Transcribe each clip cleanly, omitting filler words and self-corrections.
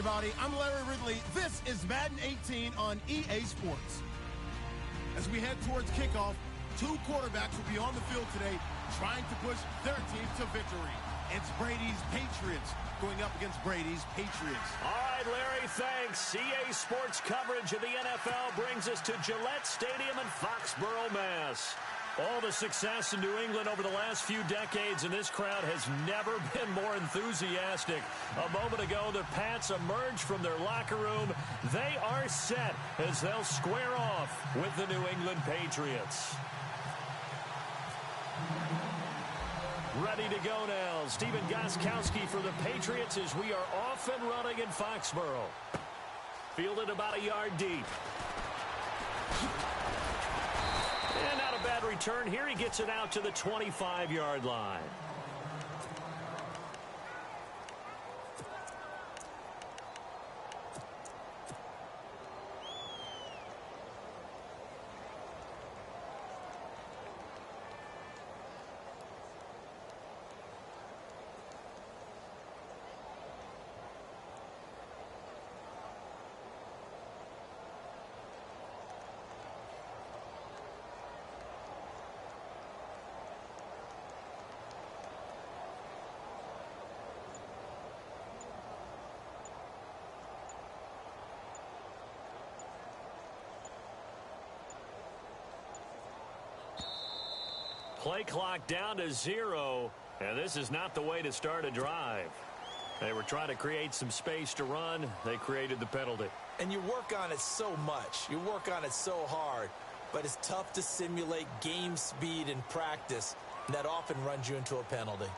everybody. I'm Larry Ridley. This is Madden 18 on EA Sports. As we head towards kickoff, two quarterbacks will be on the field today trying to push their team to victory. It's Brady's Patriots going up against Brady's Patriots. All right, Larry, thanks. EA Sports coverage of the NFL brings us to Gillette Stadium in Foxborough, Mass. All the success in New England over the last few decades, and this crowd has never been more enthusiastic. A moment ago, the Pats emerged from their locker room. They are set as they'll square off with the New England Patriots. Ready to go now. Stephen Gostkowski for the Patriots as we are off and running in Foxborough. Fielded about a yard deep. And not a bad return here. He gets it out to the 25-yard line. Play clock down to 0, and this is not the way to start a drive. They were trying to create some space to run. They created the penalty. And you work on it so much. You work on it so hard. But it's tough to simulate game speed in practice, and that often runs you into a penalty.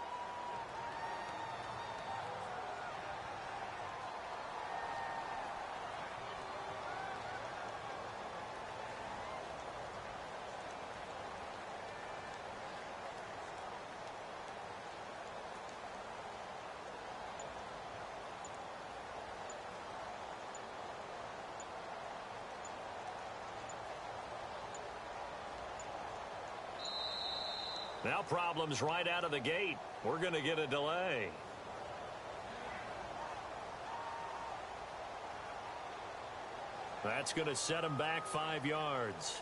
Now problems right out of the gate. We're going to get a delay. That's going to set him back 5 yards.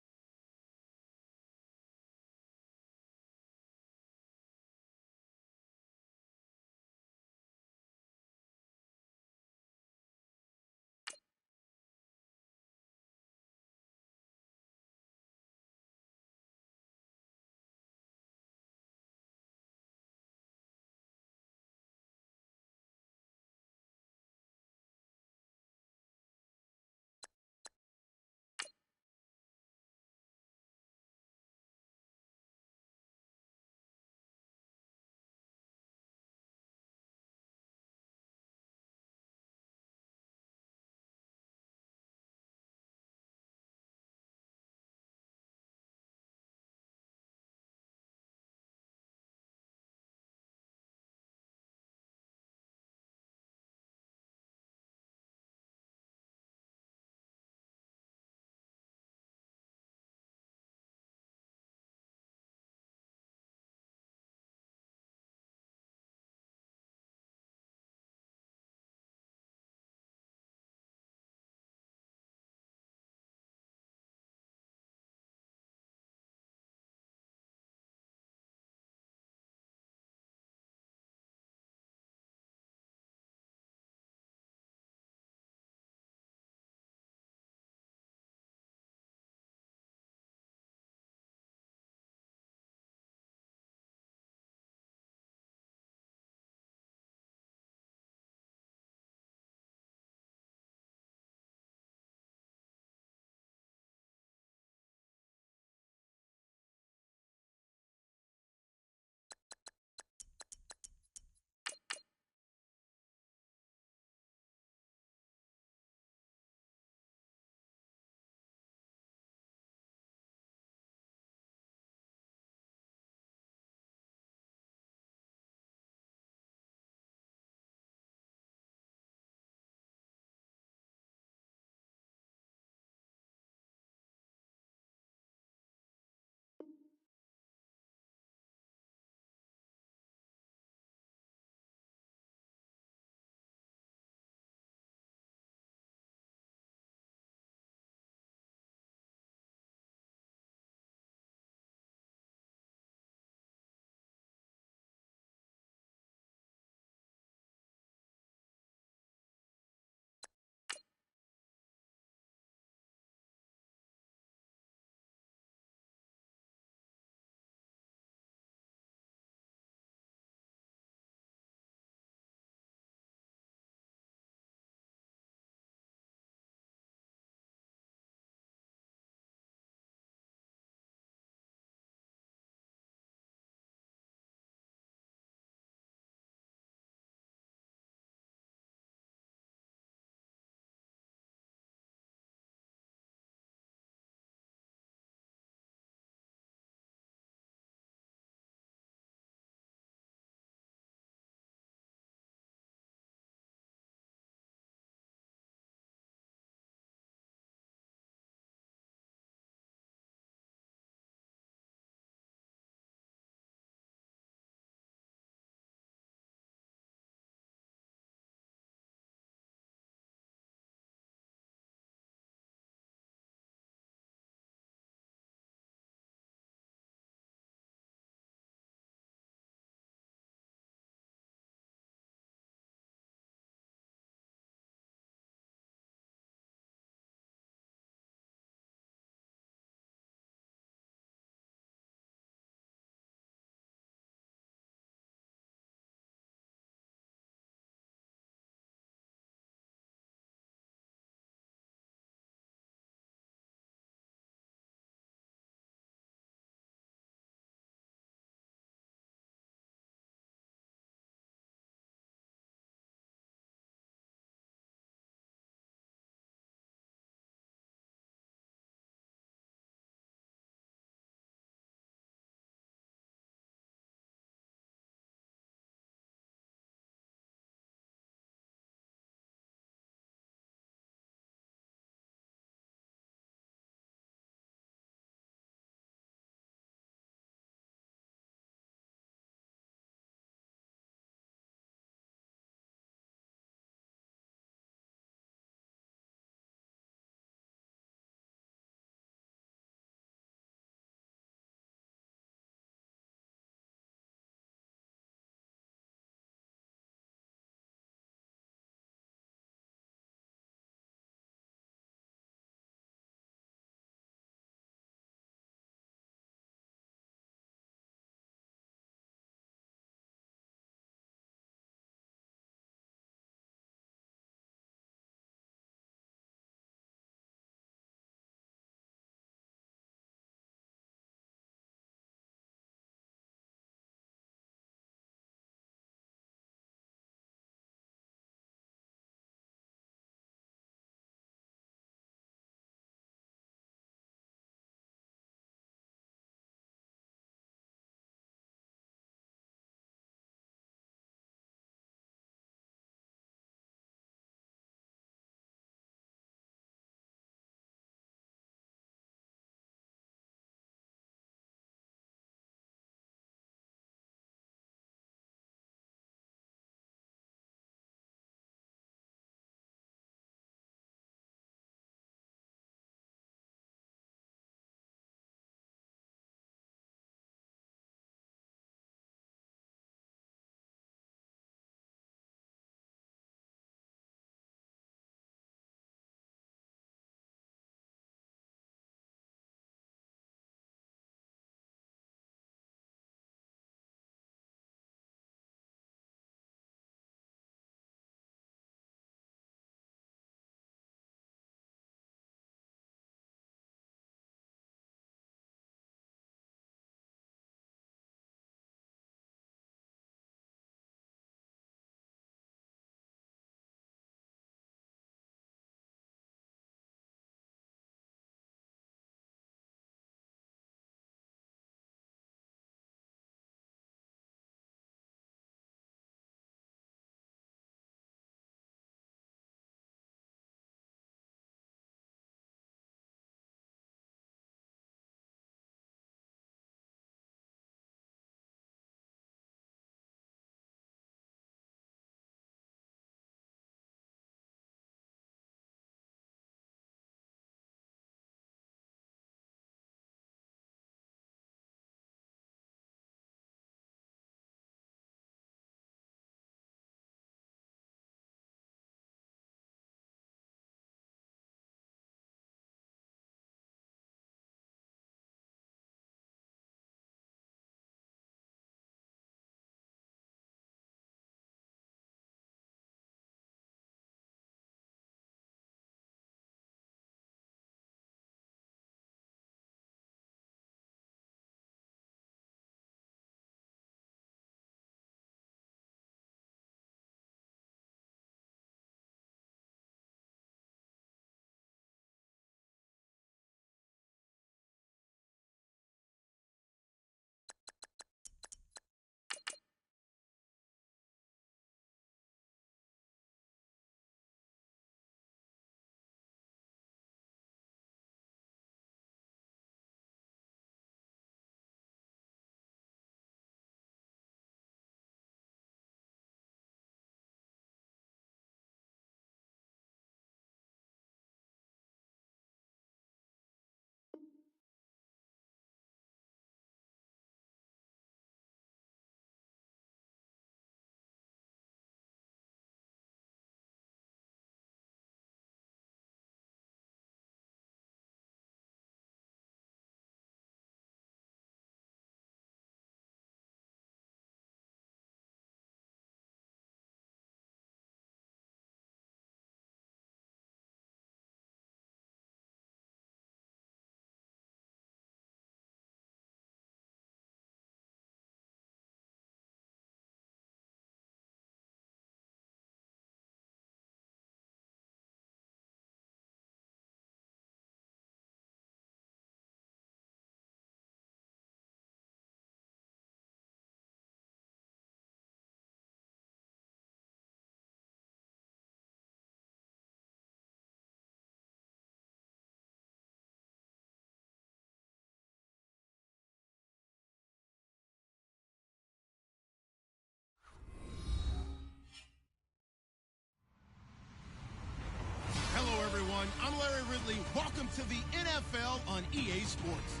NFL on EA Sports.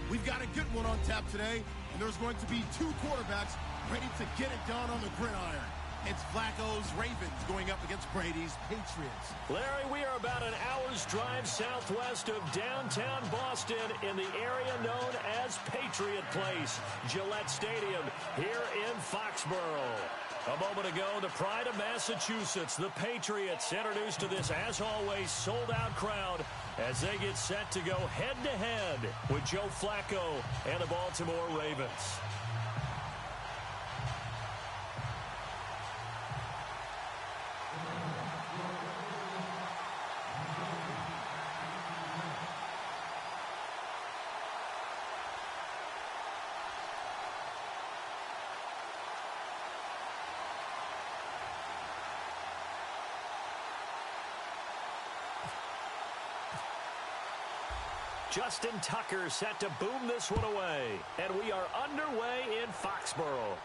We've got a good one on tap today, and there's going to be two quarterbacks ready to get it done on the gridiron. It's Flacco's Ravens going up against Brady's Patriots. Larry, we are about an hour's drive southwest of downtown Boston in the area known as Patriot Place, Gillette Stadium here in Foxborough. A moment ago, the pride of Massachusetts, the Patriots, introduced to this, as always, sold-out crowd as they get set to go head-to-head with Joe Flacco and the Baltimore Ravens. Justin Tucker set to boom this one away. And we are underway in Foxborough.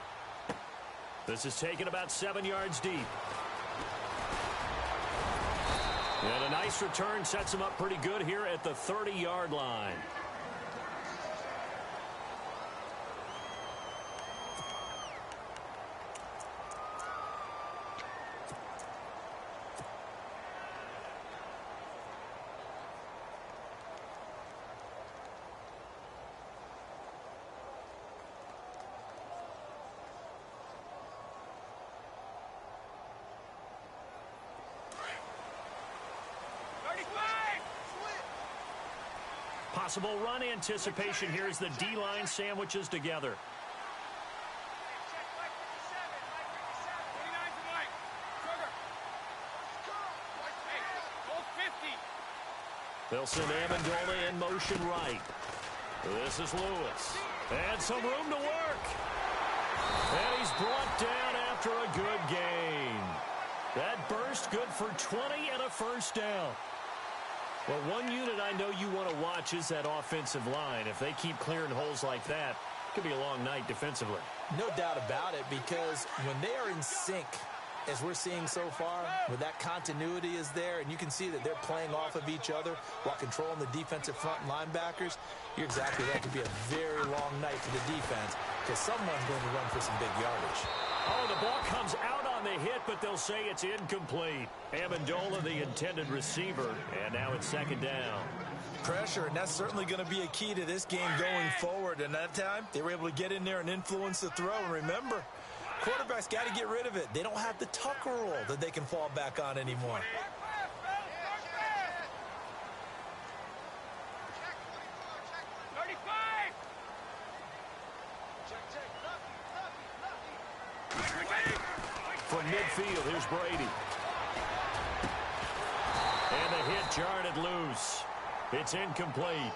This is taken about 7 yards deep. And a nice return sets him up pretty good here at the 30-yard line. Possible run anticipation here as the D-line sandwiches together. They'll send Amendola in motion right. This is Lewis. And some room to work. And he's brought down after a good gain. That burst good for 20 and a first down. Well, one unit I know you want to watch is that offensive line. If they keep clearing holes like that, it could be a long night defensively. No doubt about it, because when they are in sync, as we're seeing so far, where that continuity is there, and you can see that they're playing off of each other while controlling the defensive front linebackers, you're exactly right. It could be a very long night for the defense, because someone's going to run for some big yardage. Oh, the ball comes out on the hit, but they'll say it's incomplete. Amendola, the intended receiver, and now it's second down. Pressure, and that's certainly going to be a key to this game going forward. And that time, they were able to get in there and influence the throw. And remember, quarterbacks got to get rid of it. They don't have the Tucker rule that they can fall back on anymore. From midfield, here's Brady. And the hit jarred it loose. It's incomplete.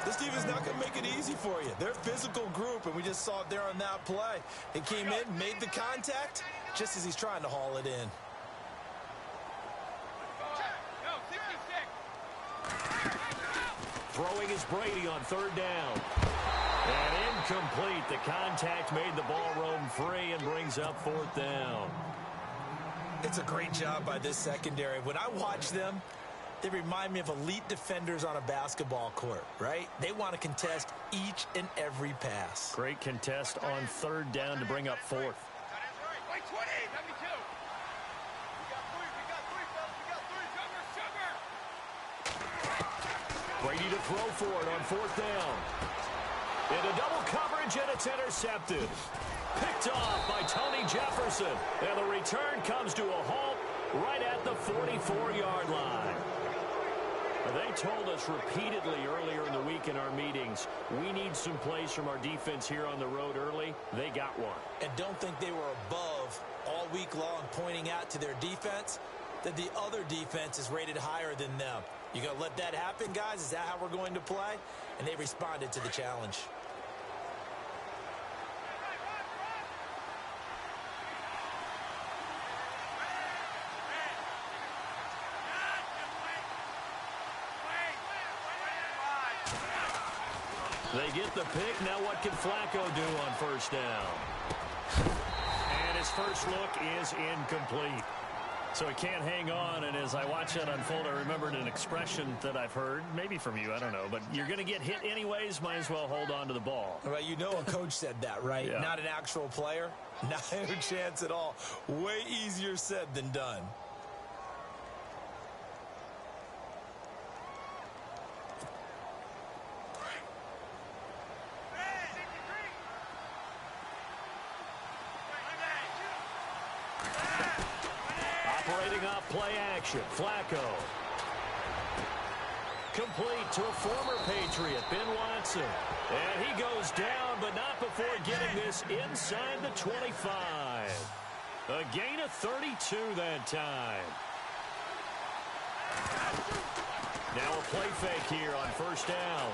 This defense is not going to make it easy for you. They're a physical group, and we just saw it there on that play. They came in, made the contact, just as he's trying to haul it in. Throwing is Brady on third down. And incomplete. The contact made the ball roam free and brings up fourth down. It's a great job by this secondary. When I watch them, they remind me of elite defenders on a basketball court, right? They want to contest each and every pass. Great contest on third down to bring up fourth. Brady to throw for it on fourth down. Into double coverage, and it's intercepted. Picked off by Tony Jefferson. And the return comes to a halt right at the 44-yard line. They told us repeatedly earlier in the week in our meetings, we need some plays from our defense here on the road early. They got one. And don't think they were above all week long pointing out to their defense that the other defense is rated higher than them. You going to let that happen, guys? Is that how we're going to play? And they responded to the challenge. They get the pick. Now what can Flacco do on first down? And his first look is incomplete. So he can't hang on, and as I watch that unfold, I remembered an expression that I've heard, maybe from you, I don't know, but you're going to get hit anyways, might as well hold on to the ball. Well, you know a coach said that, right? Yeah. Not an actual player. Not a chance at all. Way easier said than done. Operating off play action, Flacco. Complete to a former Patriot, Ben Watson. And he goes down, but not before getting this inside the 25. A gain of 32 that time. Now a play fake here on first down.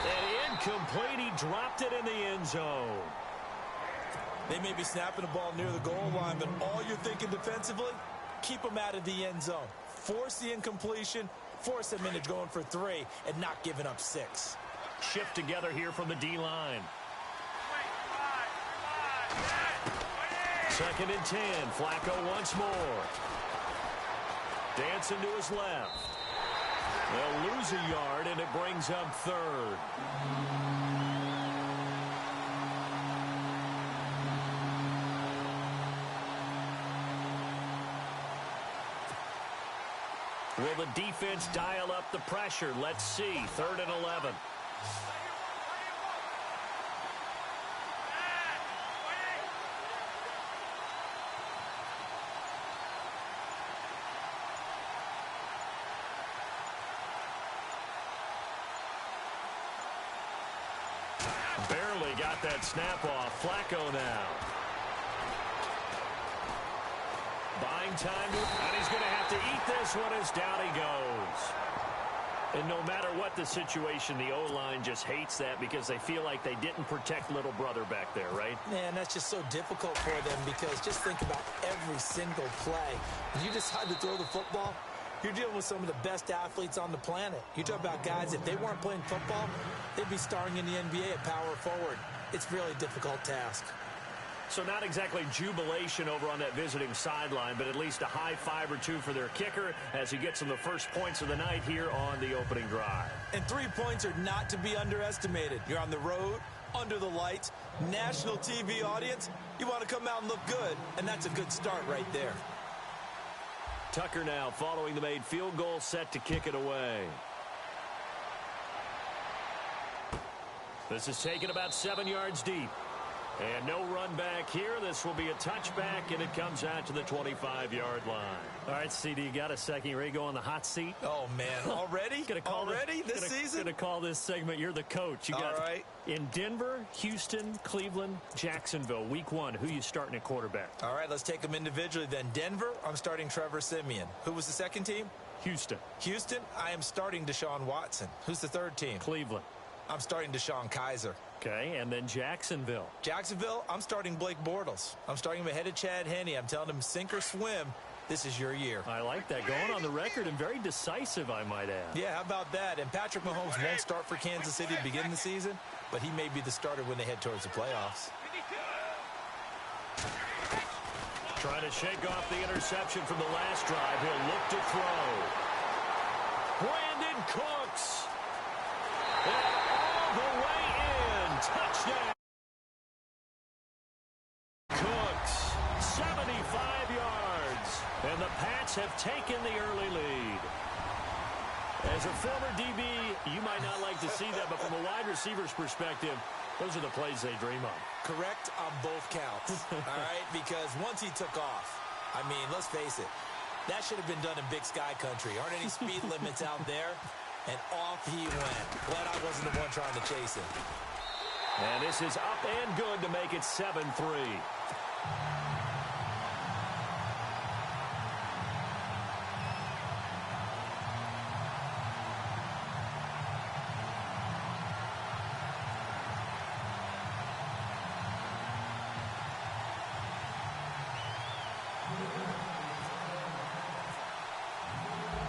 And incomplete, he dropped it in the end zone. They may be snapping the ball near the goal line, but all you're thinking defensively, keep them out of the end zone. Force the incompletion, force them into going for 3, and not giving up 6. Shift together here from the D-line. 2nd and 10. Flacco once more. Dancing to his left. They'll lose a yard, and it brings up 3rd. Will the defense dial up the pressure? Let's see. 3rd and 11. Barely got that snap off. Flacco now. Buying time, and he's going to have to eat this one as down he goes. And no matter what the situation, the O-line just hates that because they feel like they didn't protect little brother back there, right? Man, that's just so difficult for them because just think about every single play. When you decide to throw the football, you're dealing with some of the best athletes on the planet. You talk about guys, if they weren't playing football, they'd be starring in the NBA at power forward. It's really a difficult task. So not exactly jubilation over on that visiting sideline, but at least a high 5 or 2 for their kicker as he gets them the first points of the night here on the opening drive. And 3 points are not to be underestimated. You're on the road, under the lights, national TV audience. You want to come out and look good, and that's a good start right there. Tucker now following the made field goal, set to kick it away. This is taken about 7 yards deep. And no run back here. This will be a touchback, and it comes out to the 25-yard line. All right, CD, you got a second. You ready to go on the hot seat? Oh, man. Already? This season? Going to call this segment, you're the coach. You got all right. In Denver, Houston, Cleveland, Jacksonville, week 1. Who you starting at quarterback? All right, let's take them individually then. Denver, I'm starting Trevor Siemian. Who was the second team? Houston. Houston, I am starting Deshaun Watson. Who's the third team? Cleveland. I'm starting Deshaun Kaiser. Okay, and then Jacksonville. Jacksonville, I'm starting Blake Bortles. I'm starting him ahead of Chad Henne. I'm telling him sink or swim. This is your year. I like that. Going on the record and very decisive, I might add. Yeah, how about that? And Patrick Mahomes won't start for Kansas City to begin the season, but he may be the starter when they head towards the playoffs. Trying to shake off the interception from the last drive. He'll look to throw. Brandon Cooks. And all the way in. Touchdown. Cooks, 75 yards. And the Pats have taken the early lead. As a former DB, you might not like to see that, but from a wide receiver's perspective, those are the plays they dream of. Correct on both counts, all right? Because once he took off, I mean, let's face it, that should have been done in Big Sky Country. Aren't any speed limits out there? And off he went. Glad I wasn't the one trying to chase him. And this is up and good to make it 7-3.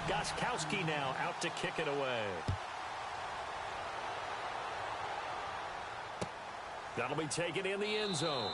Gostkowski now out to kick it away. That'll be taken in the end zone.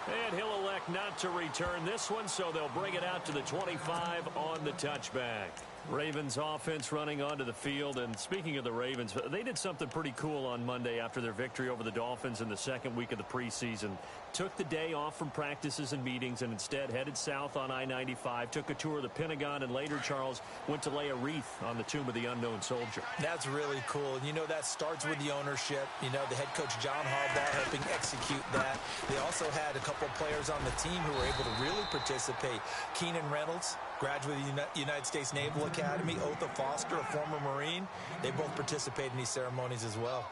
And he'll elect not to return this one, so they'll bring it out to the 25 on the touchback. Ravens offense running onto the field. And speaking of the Ravens, they did something pretty cool on Monday after their victory over the Dolphins in the second week of the preseason. Took the day off from practices and meetings and instead headed south on I-95, took a tour of the Pentagon, and later, Charles, went to lay a wreath on the tomb of the unknown soldier. That's really cool. And you know, that starts with the ownership. You know, the head coach, John Harbaugh, helping execute that. They also had a couple of players on the team who were able to really participate. Keenan Reynolds, graduate of the United States Naval Academy. Otha Foster, a former Marine. They both participate in these ceremonies as well.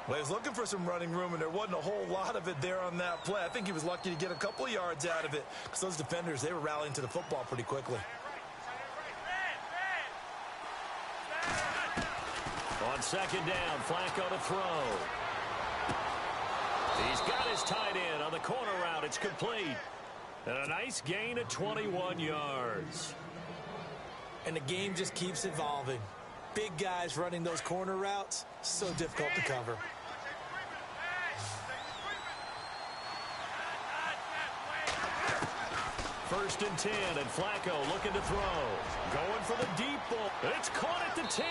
Well, he was looking for some running room, and there wasn't a whole lot of it there on that play. I think he was lucky to get a couple of yards out of it because those defenders, they were rallying to the football pretty quickly. On second down, Flacco to throw. He's got his tight end on the corner route. It's complete. And a nice gain of 21 yards. And the game just keeps evolving. Big guys running those corner routes, so difficult to cover. First and 10, and Flacco looking to throw. Going for the deep ball. It's caught at the 10.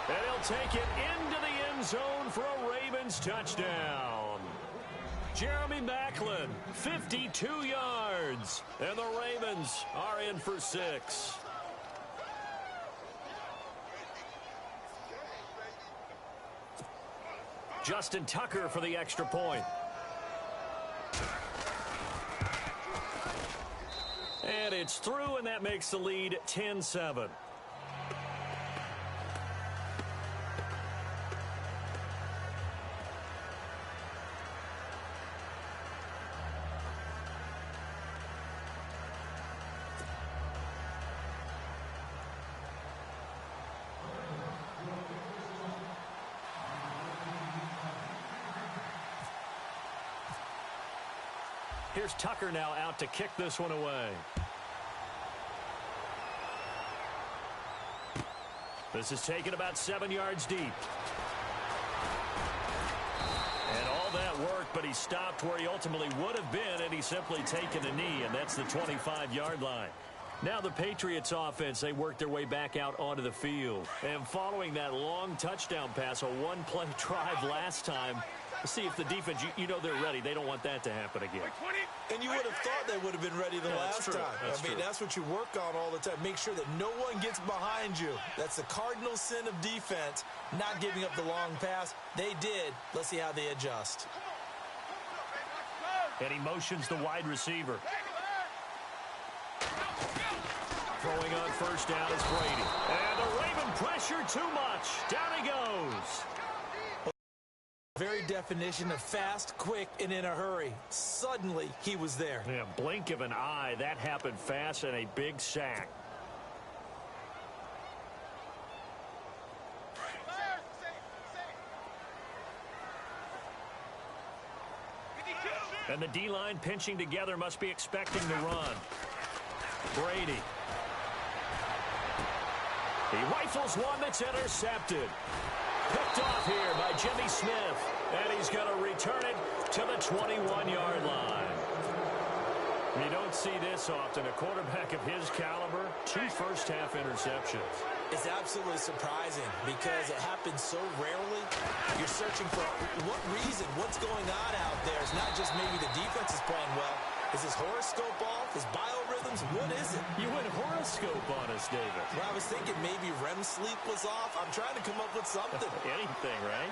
And he'll take it into the end zone for a Ravens touchdown. Jeremy Maclin, 52 yards. And the Ravens are in for 6. Justin Tucker for the extra point. And it's through, and that makes the lead 10-7. Here's Tucker now out to kick this one away. This is taken about 7 yards deep. And all that work, but he stopped where he ultimately would have been, and he's simply taken a knee, and that's the 25-yard line. Now the Patriots offense, they work their way back out onto the field. And following that long touchdown pass, a one-play drive last time, let's see if the defense, you know they're ready. They don't want that to happen again. And you would have thought they would have been ready the last time. I mean, that's what you work on all the time. Make sure that no one gets behind you. That's the cardinal sin of defense, not giving up the long pass. They did. Let's see how they adjust. And he motions the wide receiver. Throwing on first down is Brady. And the Raven pressure too much. Down he goes. Very definition of fast, quick, and in a hurry. Suddenly, he was there. Yeah, blink of an eye. That happened fast, and a big sack. And the D-line pinching together must be expecting the run. Brady. He rifles one that's intercepted. Picked off here by Jimmy Smith. And he's going to return it to the 21-yard line. You don't see this often. A quarterback of his caliber, 2 first-half interceptions. It's absolutely surprising because it happens so rarely. You're searching for what reason, what's going on out there. It's not just maybe the defense is playing well. Is his horoscope off? His biorhythms? What is it? You went horoscope on us, David. Well, I was thinking maybe REM sleep was off. I'm trying to come up with something. Anything, right?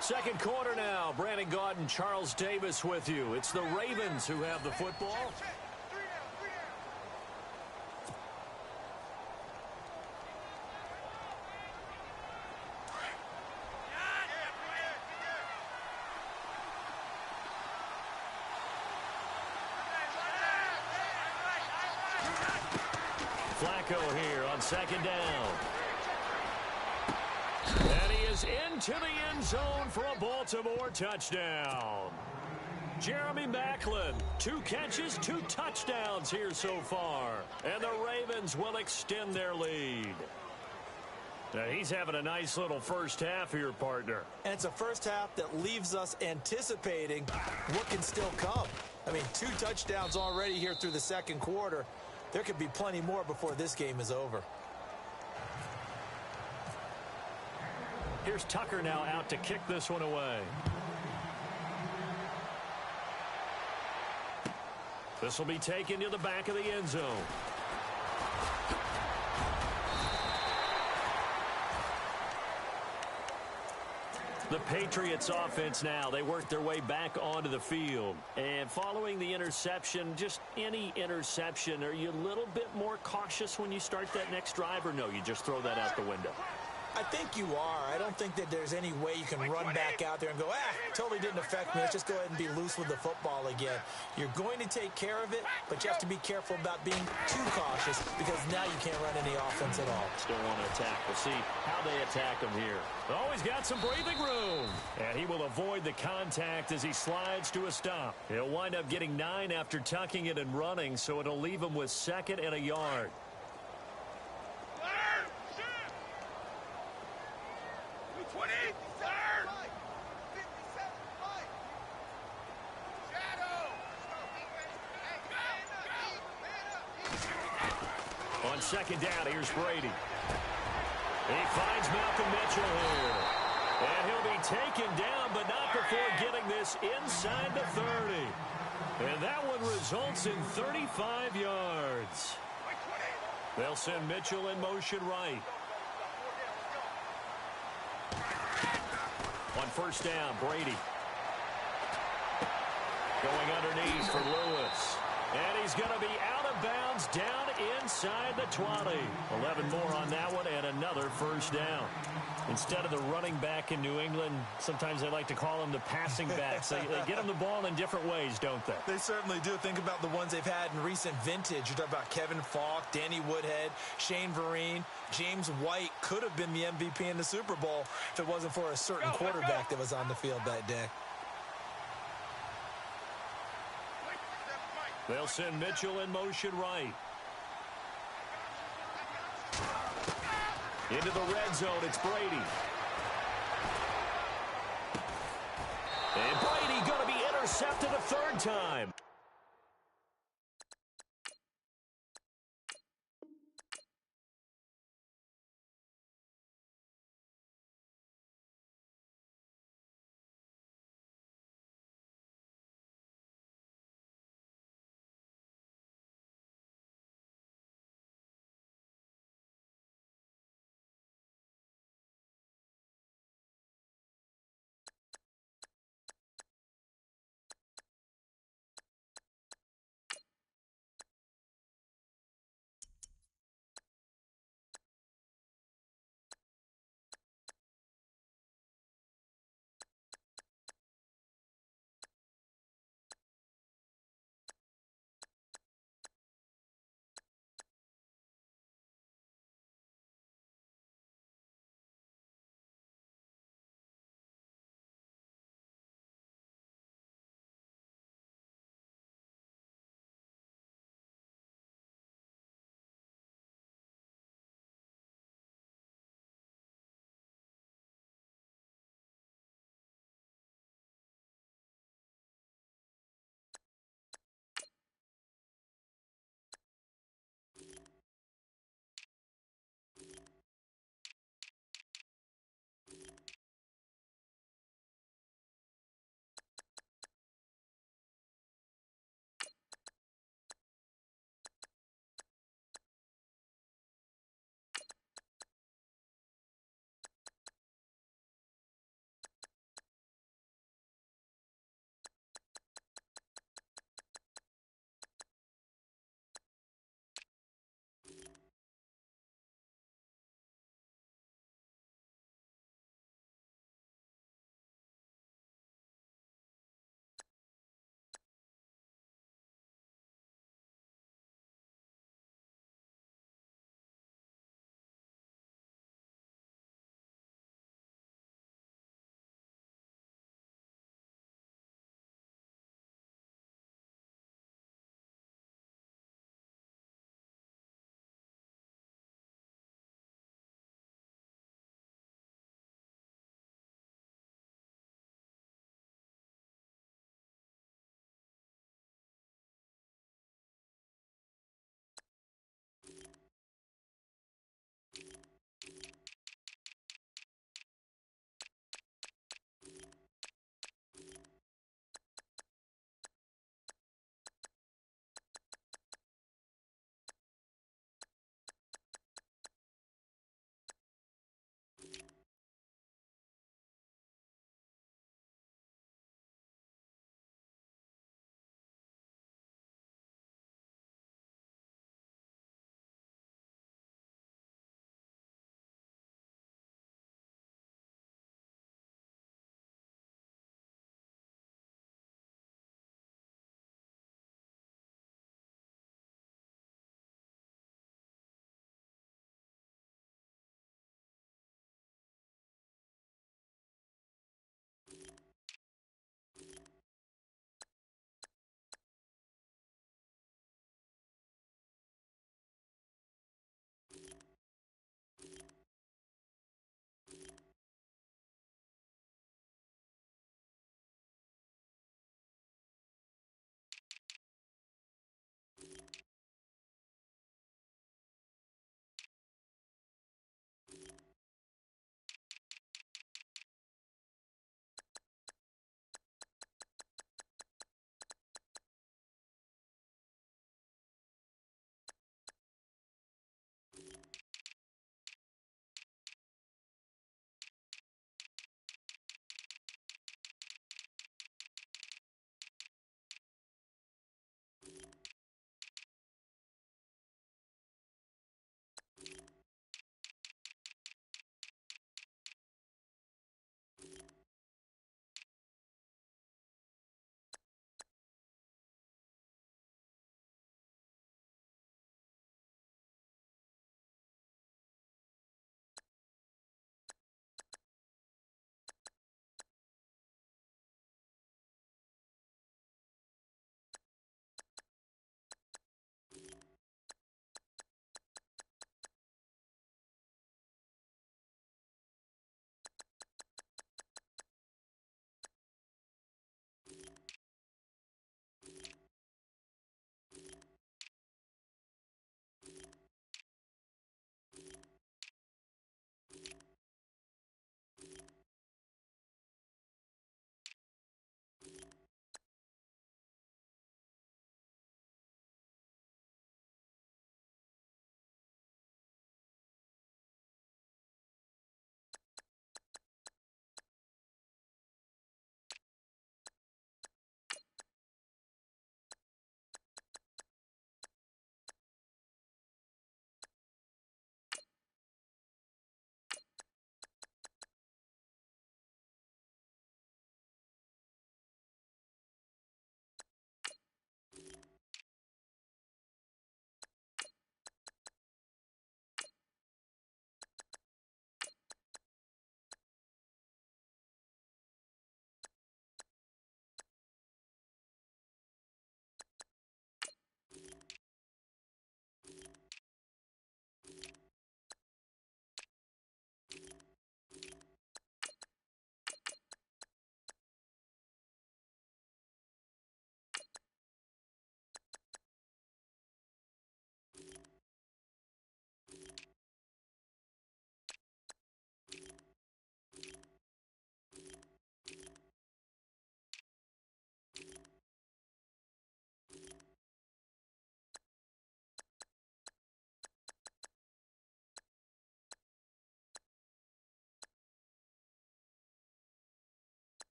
Second quarter now. Brandon Gaudin, Charles Davis with you. It's the Ravens who have the football. Flacco here on second down. And he is into the end zone for a Baltimore touchdown. Jeremy Maclin, 2 catches, 2 touchdowns here so far. And the Ravens will extend their lead. He's having a nice little first half here, partner. And it's a first half that leaves us anticipating what can still come. I mean, 2 touchdowns already here through the second quarter. There could be plenty more before this game is over. Here's Tucker now out to kick this one away. This will be taken to the back of the end zone. The Patriots offense now, they work their way back onto the field. And following the interception, just any interception, are you a little bit more cautious when you start that next drive, or no, you just throw that out the window? I think you are. I don't think that there's any way you can run back out there and go, totally didn't affect me. Let's just go ahead and be loose with the football again. You're going to take care of it, but you have to be careful about being too cautious because now you can't run any offense at all. Still want to attack. We'll see how they attack him here. Oh, he's got some breathing room. And he will avoid the contact as he slides to a stop. He'll wind up getting 9 after tucking it and running, so it'll leave him with 2nd and a yard. On 2nd down, here's Brady. He finds Malcolm Mitchell here. And he'll be taken down, but not before getting this inside the 30. And that one results in 35 yards. They'll send Mitchell in motion right. On 1st down, Brady. Going underneath for Lewis. And he's going to be out of bounds down inside the 20. 11 more on that one and another 1st down. Instead of the running back in New England, sometimes they like to call them the passing backs. They get them the ball in different ways, don't they? They certainly do. Think about the ones they've had in recent vintage. You're talking about Kevin Falk, Danny Woodhead, Shane Vereen. James White could have been the MVP in the Super Bowl if it wasn't for a certain quarterback that was on the field that day. They'll send Mitchell in motion right. Into the red zone, it's Brady. And Brady going to be intercepted a 3rd time.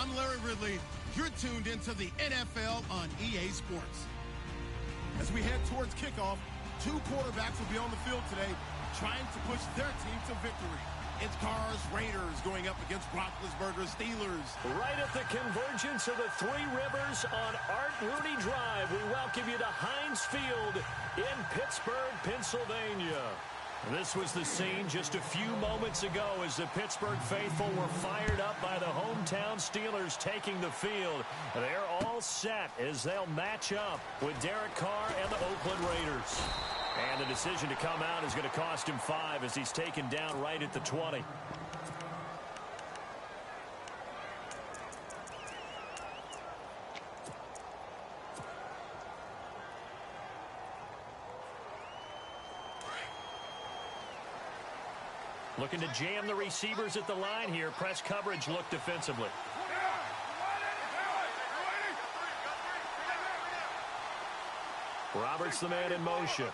I'm Larry Ridley. You're tuned into the NFL on EA Sports. As we head towards kickoff, two quarterbacks will be on the field today trying to push their team to victory. It's Carr's Raiders going up against Roethlisberger's Steelers. Right at the convergence of the Three Rivers on Art Rooney Drive, we welcome you to Heinz Field in Pittsburgh, Pennsylvania. This was the scene just a few moments ago as the Pittsburgh faithful were fired up by the hometown Steelers taking the field. They're all set as they'll match up with Derek Carr and the Oakland Raiders. And the decision to come out is going to cost him 5 as he's taken down right at the 20. Looking to jam the receivers at the line here. Press coverage look defensively. Roberts the man in motion.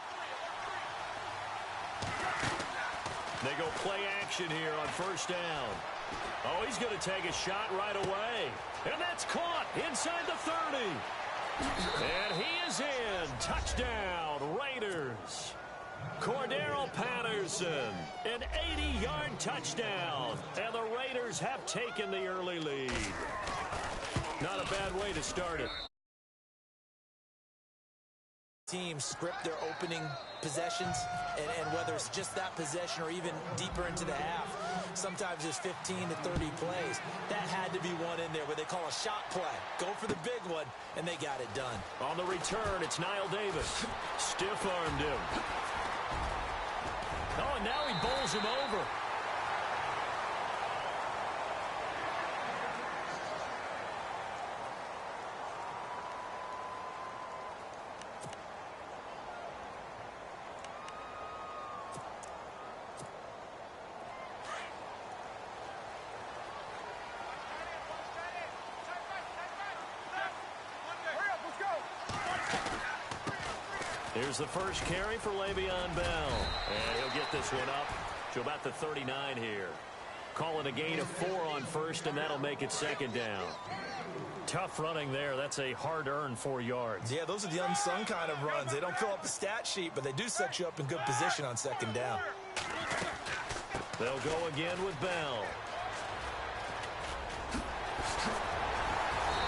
They go play action here on first down. Oh, he's going to take a shot right away. And that's caught inside the 30. And he is in. Touchdown, Raiders. Cordero Patterson, an 80-yard touchdown. And the Raiders have taken the early lead. Not a bad way to start it. Teams script their opening possessions, and whether it's just that possession or even deeper into the half, sometimes it's 15 to 30 plays. That had to be one in there where they call a shot play. Go for the big one, and they got it done. On the return, it's Niall Davis. Stiff-armed him. Oh, and now he bowls him over. Here's the first carry for Le'Veon Bell. And he'll get this one up to about the 39 here. Calling a gain of 4 on first, and that'll make it second down. Tough running there. That's a hard-earned 4 yards. Yeah, those are the unsung kind of runs. They don't fill up the stat sheet, but they do set you up in good position on second down. They'll go again with Bell.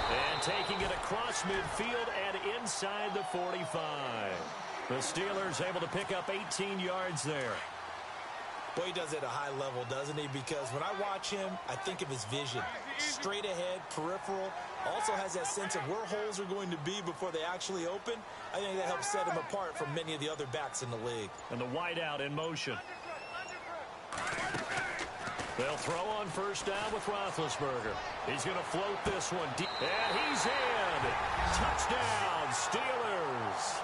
And taking it across midfield and inside the 45. The Steelers able to pick up 18 yards there. Boy, he does it at a high level, doesn't he? Because when I watch him, I think of his vision. Straight ahead, peripheral. Also has that sense of where holes are going to be before they actually open. I think that helps set him apart from many of the other backs in the league. And the wideout in motion. They'll throw on first down with Roethlisberger. He's going to float this one deep. And he's in. Touchdown, Steelers.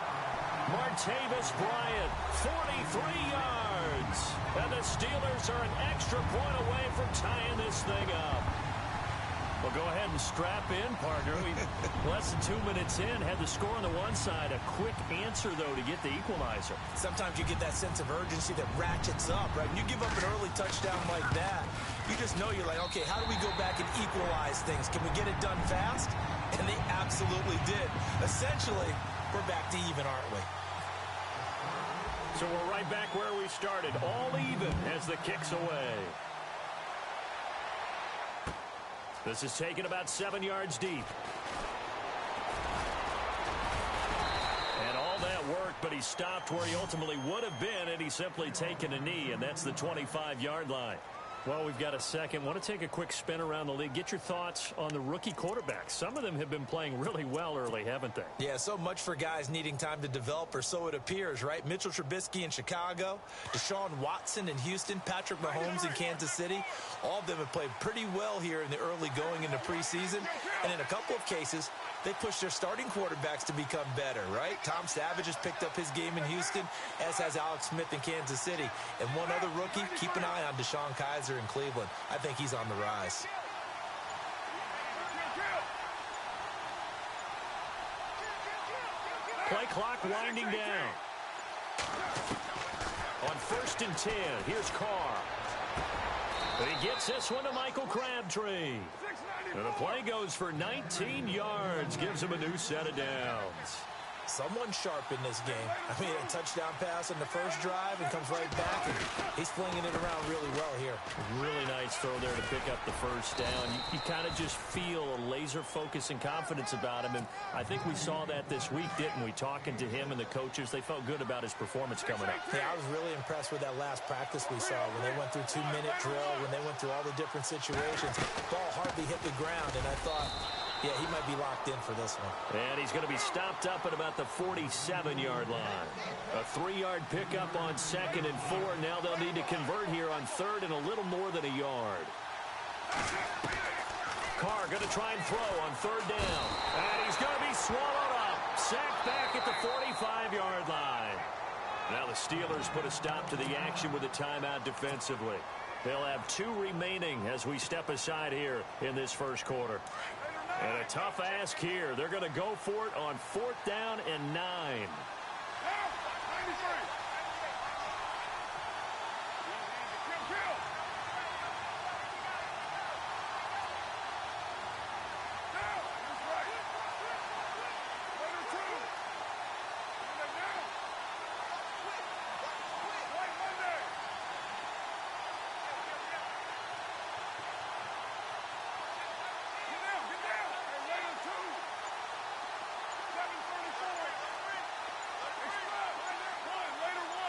Martavis Bryant, 43 yards. And the Steelers are an extra point away from tying this thing up. Well, go ahead and strap in, partner. Less than 2 minutes in, had the score on the one side. A quick answer, though, to get the equalizer. Sometimes you get that sense of urgency that ratchets up, right? When you give up an early touchdown like that, you just know you're like, okay, how do we go back and equalize things? Can we get it done fast? And they absolutely did. Essentially, we're back to even, aren't we? So we're right back where we started, all even as the kick's away. This is taken about 7 yards deep. And all that work, but he stopped where he ultimately would have been had he simply taken a knee, and that's the 25-yard line. Well, we've got a second. Want to take a quick spin around the league. Get your thoughts on the rookie quarterbacks. Some of them have been playing really well early, haven't they? Yeah, so much for guys needing time to develop, or so it appears, right? Mitchell Trubisky in Chicago, Deshaun Watson in Houston, Patrick Mahomes in Kansas City. All of them have played pretty well here in the early going into preseason. And in a couple of cases, they pushed their starting quarterbacks to become better, right? Tom Savage has picked up his game in Houston, as has Alex Smith in Kansas City. And one other rookie, keep an eye on Deshaun Kaiser in Cleveland. I think he's on the rise. Play clock winding down. On 1st and 10, here's Carr. He gets this one to Michael Crabtree. And the play goes for 19 yards, gives him a new set of downs. Someone sharp in this game. I mean, a touchdown pass on the first drive and comes right back, and he's flinging it around really well here. Really nice throw there to pick up the first down. You kind of just feel a laser focus and confidence about him, and I think we saw that this week, didn't we? Talking to him and the coaches, they felt good about his performance coming up. Yeah, I was really impressed with that last practice we saw when they went through 2-minute drill, when they went through all the different situations. Ball hardly hit the ground, and I thought, yeah, he might be locked in for this one. And he's going to be stopped up at about the 47-yard line. A 3-yard pickup on 2nd and 4. Now they'll need to convert here on 3rd and a little more than a yard. Carr going to try and throw on 3rd down. And he's going to be swallowed up. Sacked back at the 45-yard line. Now the Steelers put a stop to the action with a timeout defensively. They'll have 2 remaining as we step aside here in this first quarter. And a tough ask here. They're going to go for it on 4th down and 9.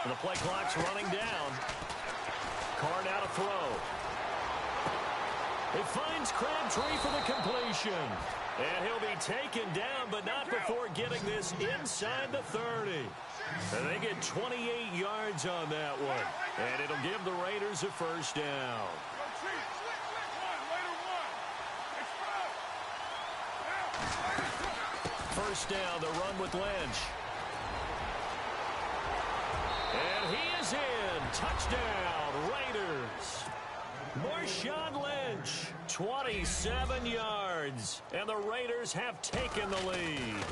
And the play clock's running down. Carr now to throw. It finds Crabtree for the completion. And he'll be taken down, but not before getting this inside the 30. And they get 28 yards on that one. And it'll give the Raiders a first down. First down, the run with Lynch. And he is in. Touchdown, Raiders. Marshawn Lynch, 27 yards. And the Raiders have taken the lead.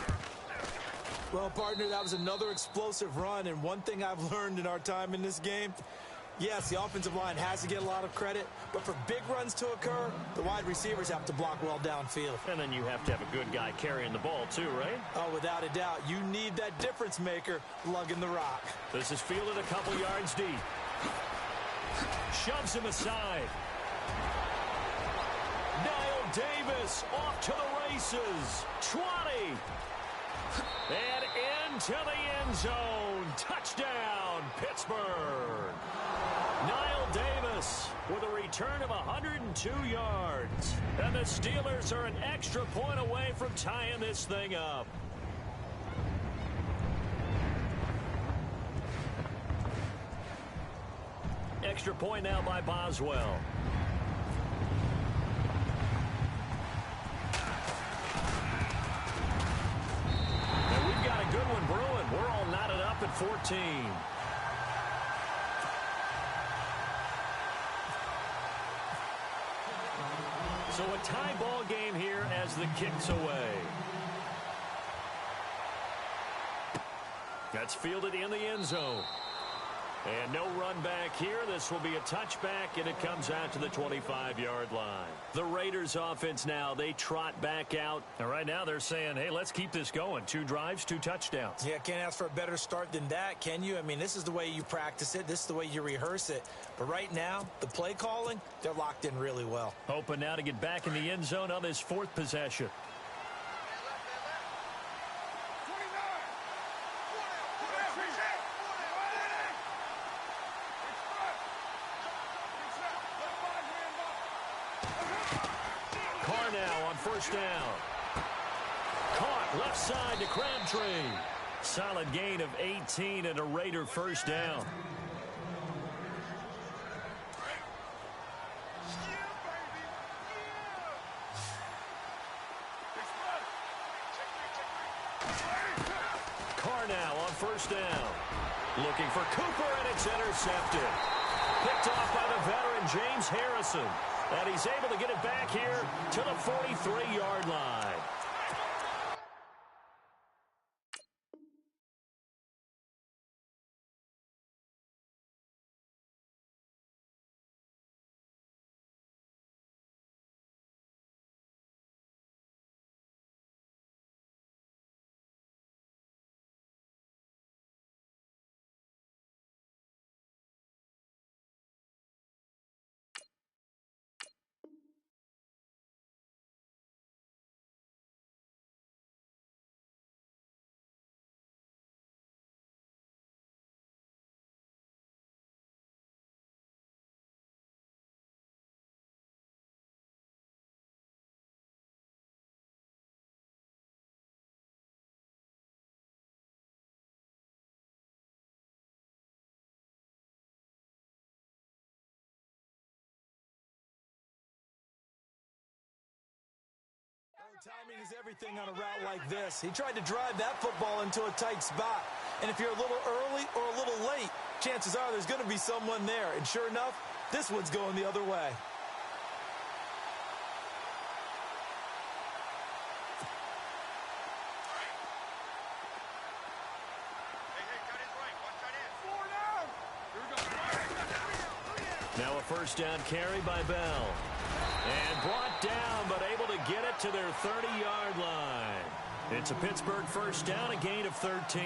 Well, partner, that was another explosive run. And one thing I've learned in our time in this game, yes, the offensive line has to get a lot of credit, but for big runs to occur, the wide receivers have to block well downfield. And then you have to have a good guy carrying the ball too, right? Oh, without a doubt. You need that difference maker lugging the rock. This is fielded a couple yards deep. Shoves him aside. Niall Davis off to the races. 20. And into the end zone. Touchdown, Pittsburgh. Niall Davis with a return of 102 yards. And the Steelers are an extra point away from tying this thing up. Extra point now by Boswell. And we've got a good one brewing. We're all knotted up at 14. So a tie ball game here as the kick's away. That's fielded in the end zone. And no run back here. This will be a touchback, and it comes out to the 25-yard line. The Raiders offense now, they trot back out. And right now they're saying, hey, let's keep this going. 2 drives, 2 touchdowns. Yeah, can't ask for a better start than that, can you? I mean, this is the way you practice it. This is the way you rehearse it. But right now, the play calling, they're locked in really well. Hoping now to get back in the end zone on this 4th possession. Carr now on first down. Caught left side to Crabtree. Solid gain of 18 and a Raider first down. Carr now on first down. Looking for Cooper, and it's intercepted. Picked off by the veteran James Harrison. And he's able to get it back here to the 43-yard line. Timing is everything on a route like this. He tried to drive that football into a tight spot. And if you're a little early or a little late, chances are there's going to be someone there. And sure enough, this one's going the other way. Now a first down carry by Bell. And brought down, but able to get it to their 30-yard line. It's a Pittsburgh first down, a gain of 13.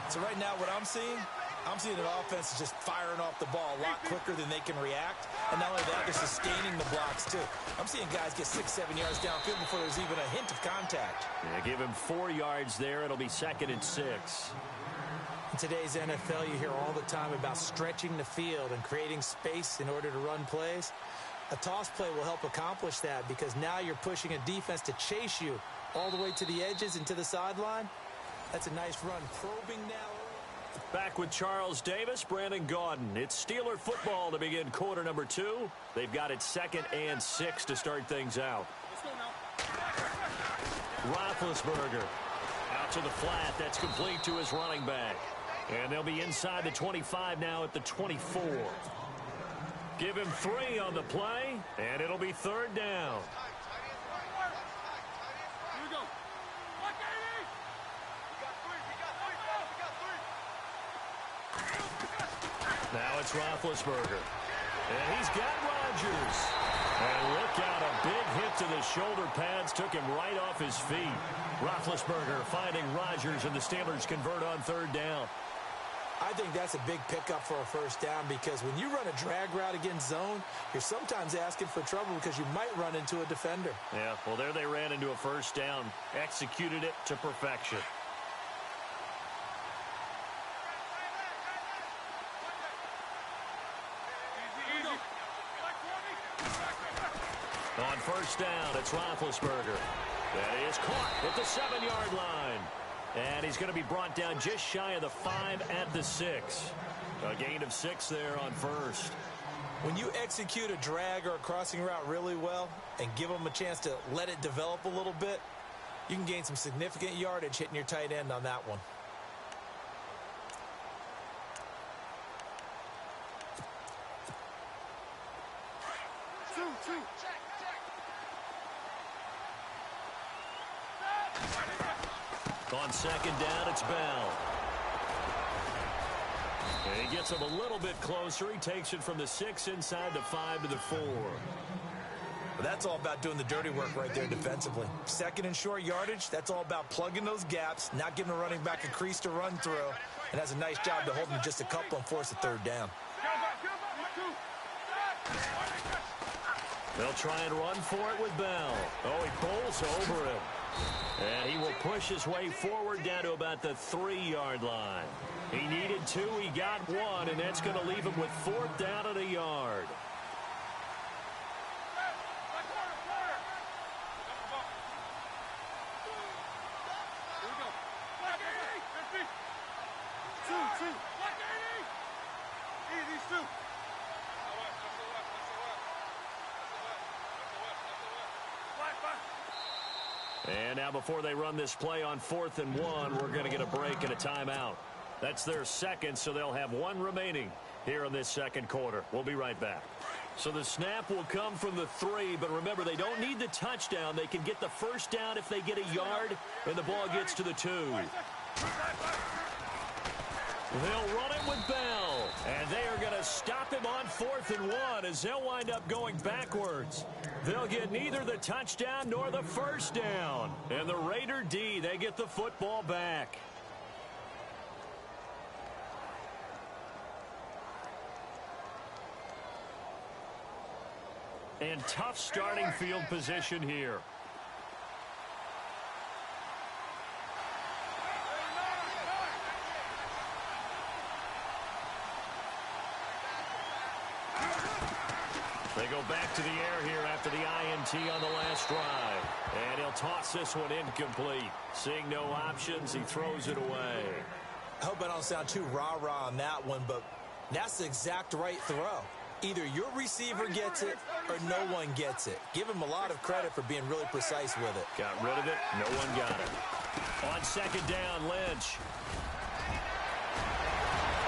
So right now what I'm seeing an offense is just firing off the ball a lot quicker than they can react. And not only that, they're sustaining the blocks too. I'm seeing guys get 6-7 yards downfield before there's even a hint of contact. Yeah, give him 4 yards there. It'll be 2nd and 6. In today's NFL, you hear all the time about stretching the field and creating space in order to run plays. A toss play will help accomplish that because now you're pushing a defense to chase you all the way to the edges and to the sideline. That's a nice run. Probing now. Back with Charles Davis, Brandon Gaudin. It's Steeler football to begin quarter number 2. They've got it 2nd and 6 to start things out. Roethlisberger out to the flat. That's complete to his running back. And they'll be inside the 25 now at the 24. Give him 3 on the play, and it'll be 3rd down. Now it's Roethlisberger. And he's got Rodgers. And look out, a big hit to the shoulder pads took him right off his feet. Roethlisberger finding Rodgers, and the Steelers convert on 3rd down. I think that's a big pickup for a first down because when you run a drag route against zone, you're sometimes asking for trouble because you might run into a defender. Yeah, well, there they ran into a first down. Executed it to perfection. On first down, it's Roethlisberger. That is caught at the 7-yard line. And he's going to be brought down just shy of the 5 at the 6. A gain of 6 there on first. When you execute a drag or a crossing route really well and give them a chance to let it develop a little bit, you can gain some significant yardage hitting your tight end on that one. On 2nd down, it's Bell. And he gets him a little bit closer. He takes it from the 6 inside the 5 to the 4. Well, that's all about doing the dirty work right there defensively. 2nd and short yardage, that's all about plugging those gaps, not giving a running back a crease to run through, and has a nice job to hold him just a couple and force a 3rd down. They'll try and run for it with Bell. Oh, he bowls over him. And he will push his way forward down to about the 3-yard line. He needed 2, he got 1, and that's going to leave him with 4th down and a yard. And now before they run this play on 4th and 1, we're going to get a break and a timeout. That's their 2nd, so they'll have 1 remaining here in this 2nd quarter. We'll be right back. So the snap will come from the 3, but remember, they don't need the touchdown. They can get the first down if they get a yard, and the ball gets to the 2. They'll run it with Bell, and they are going to stop him on 4th and 1 as they'll wind up going backwards. They'll get neither the touchdown nor the first down. And the Raider D, they get the football back. And tough starting field position here. They go back to the air here after the INT on the last drive. And he'll toss this one incomplete. Seeing no options, he throws it away. I hope I don't sound too rah-rah on that one, but that's the exact right throw. Either your receiver gets it or no one gets it. Give him a lot of credit for being really precise with it. Got rid of it. No one got it. On second down, Lynch.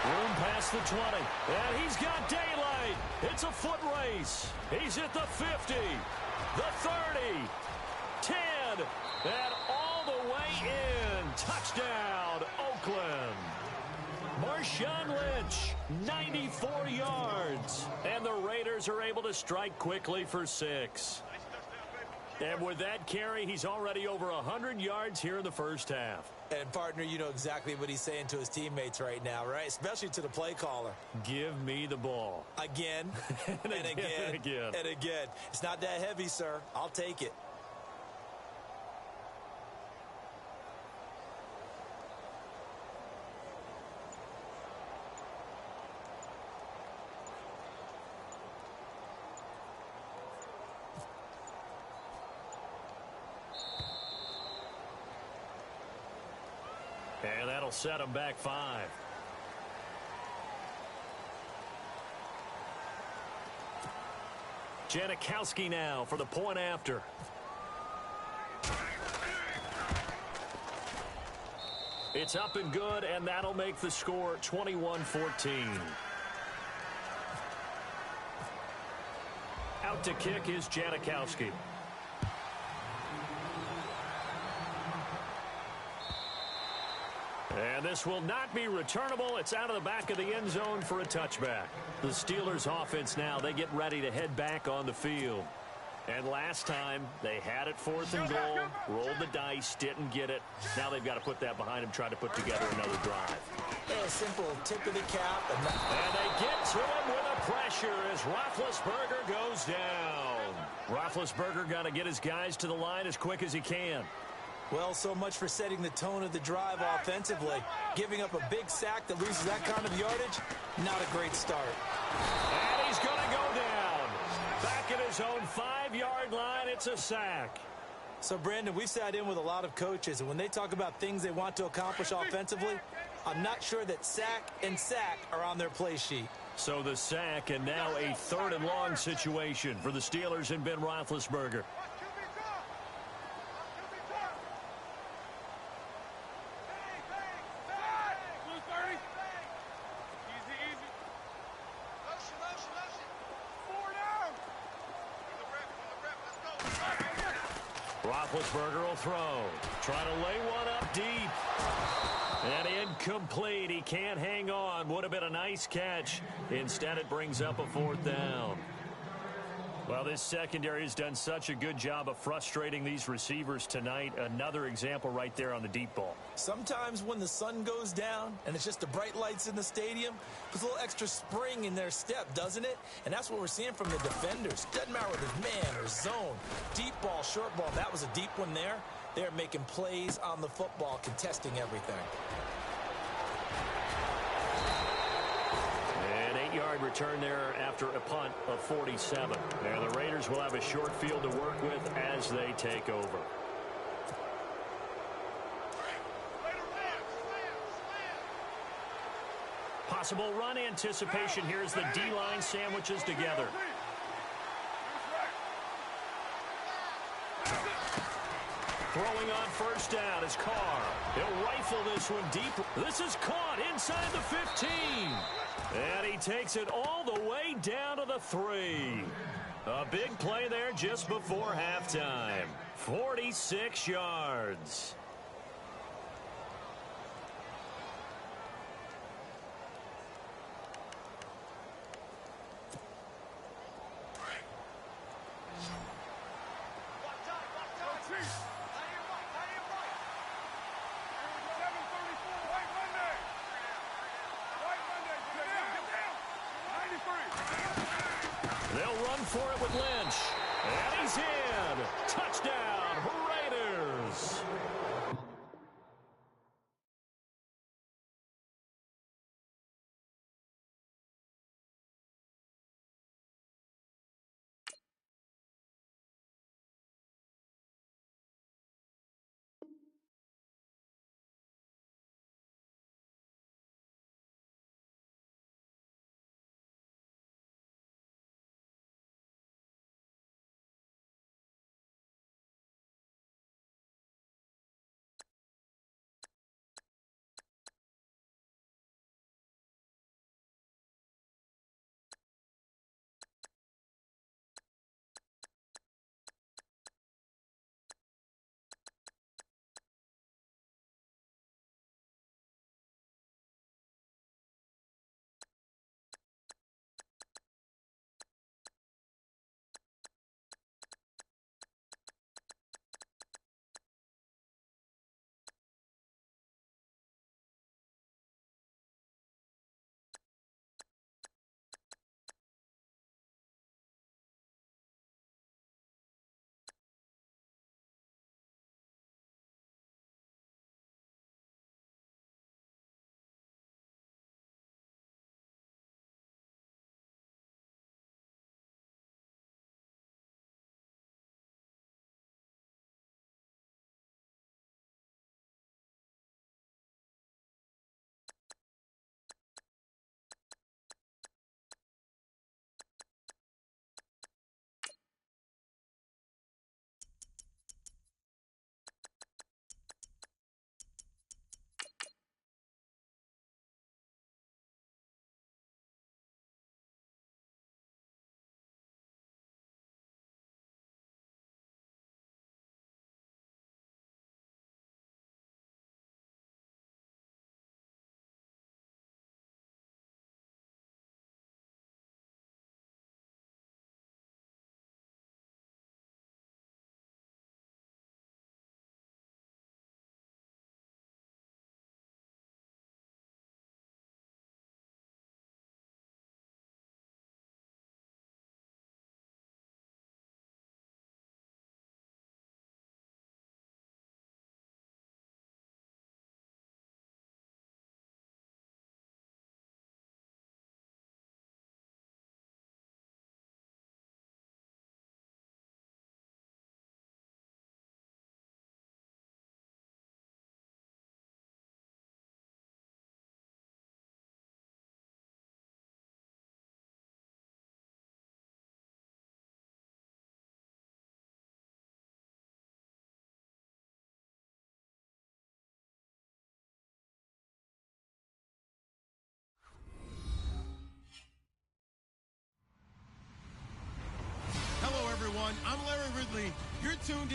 Room past the 20. And he's got daylight. It's a foot race. He's at the 50, the 30, 10, and all the way in. Touchdown, Oakland. Marshawn Lynch, 94 yards. And the Raiders are able to strike quickly for 6. And with that carry, he's already over 100 yards here in the first half. And, partner, you know exactly what he's saying to his teammates right now, right? Especially to the play caller. Give me the ball. Again, and again. and again. It's not that heavy, sir. I'll take it. And that'll set him back 5. Janikowski now for the point after. It's up and good, and that'll make the score 21-14. Out to kick is Janikowski. And this will not be returnable. It's out of the back of the end zone for a touchback. The Steelers offense now, they get ready to head back on the field. And last time, they had it 4th and goal, rolled the dice, didn't get it. Now they've got to put that behind them, try to put together another drive. A simple tip of the cap. And they get to him with a pressure as Roethlisberger goes down. Roethlisberger got to get his guys to the line as quick as he can. Well, so much for setting the tone of the drive offensively. Giving up a big sack that loses that kind of yardage, not a great start. And he's going to go down. Back at his own 5-yard line, it's a sack. So, Brandon, we've sat in with a lot of coaches, and when they talk about things they want to accomplish offensively, I'm not sure that sack and sack are on their play sheet. So the sack, and now a 3rd and long situation for the Steelers and Ben Roethlisberger. Roethlisberger will throw. Trying to lay one up deep. And incomplete. He can't hang on. Would have been a nice catch. Instead, it brings up a 4th down. Well, this secondary has done such a good job of frustrating these receivers tonight. Another example right there on the deep ball. Sometimes when the sun goes down and it's just the bright lights in the stadium, puts a little extra spring in their step, doesn't it? And that's what we're seeing from the defenders. Doesn't matter whether it's man or zone. Deep ball, short ball. That was a deep one there. They're making plays on the football, contesting everything. An 8-yard return there after a punt of 47. And the Raiders will have a short field to work with as they take over. Possible run anticipation. Here's the D-line sandwiches together. Throwing on first down is Carr. He'll rifle this one deep. This is caught inside the 15. And he takes it all the way down to the 3. A big play there just before halftime. 46 yards. They'll run for it with Lynch. And he's in. Touchdown, Raiders.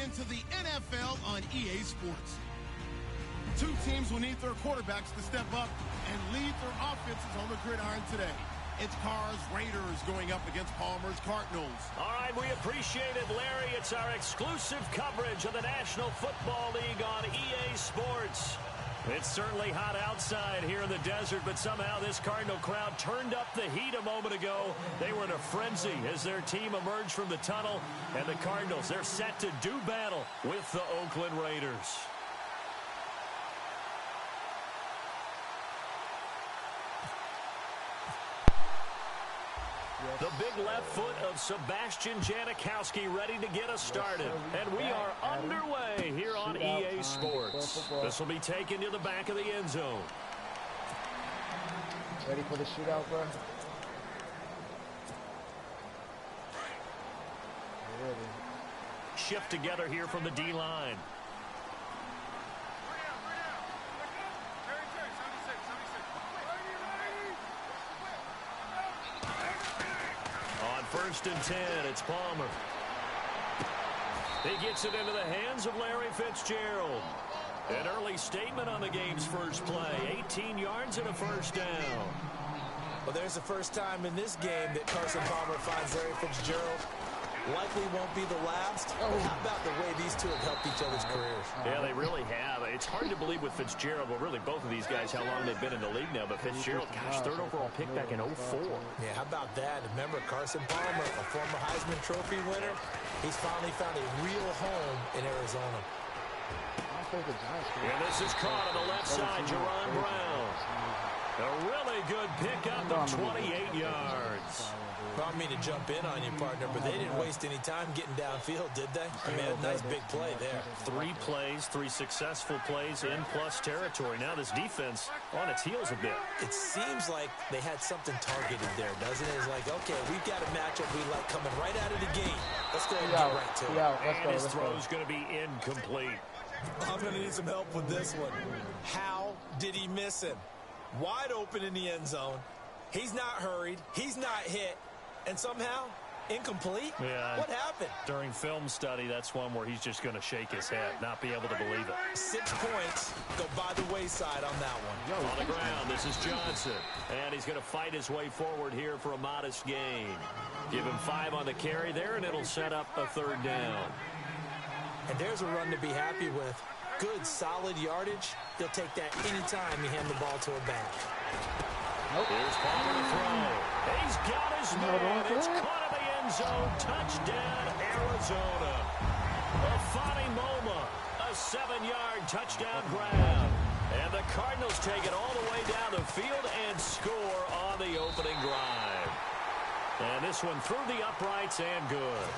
into the NFL on EA Sports. Two teams will need their quarterbacks to step up and lead their offenses on the gridiron today. It's Carr's Raiders going up against Palmer's Cardinals. All right, we appreciate it, Larry. It's our exclusive coverage of the National Football League on EA Sports. It's certainly hot outside here in the desert, but somehow this Cardinal crowd turned up the heat a moment ago. They were in a frenzy as their team emerged from the tunnel, and the Cardinals, they're set to do battle with the Oakland Raiders. The big left foot of Sebastian Janikowski ready to get us started. And we are underway here on EA Sports. This will be taken to the back of the end zone. Ready for the shootout, bro? Really? Shift together here from the D-line. First and 10, it's Palmer. He gets it into the hands of Larry Fitzgerald. An early statement on the game's first play. 18 yards and a first down. Well, there's the first time in this game that Carson Palmer finds Larry Fitzgerald. Likely won't be the last. How about the way these two have helped each other's careers? Yeah, they really have. It's hard to believe with Fitzgerald, well, really both of these guys, how long they've been in the league now. But Fitzgerald, gosh, third overall pick back in 04. Yeah, how about that? Remember, Carson Palmer, a former Heisman Trophy winner, he's finally found a real home in Arizona. And this is caught on the left side, Jerron Brown. A really good pickup of 28 yards. I don't mean to jump in on you, partner, but they didn't waste any time getting downfield, did they? I mean, a nice big play there. 3 plays, 3 successful plays in plus territory. Now this defense on its heels a bit. It seems like they had something targeted there, doesn't it? It's like, okay, we've got a matchup we like coming right out of the gate. Let's go and get right to it. And his throw is going to be incomplete. I'm going to need some help with this one. How did he miss him? Wide open in the end zone. He's not hurried. He's not hit. And somehow, incomplete? Yeah. What happened? During film study, that's one where he's just going to shake his head, not be able to believe it. 6 points go by the wayside on that one. On the ground, this is Johnson. And he's going to fight his way forward here for a modest gain. Give him 5 on the carry there, and it'll set up a third down. And there's a run to be happy with. Good, solid yardage. He'll take that anytime you hand the ball to a back. Here's Palmer to throw. He's got his man. It's caught in the end zone. Touchdown, Arizona. Afani Moma, a 7-yard touchdown grab. And the Cardinals take it all the way down the field and score on the opening drive. And this one through the uprights and good.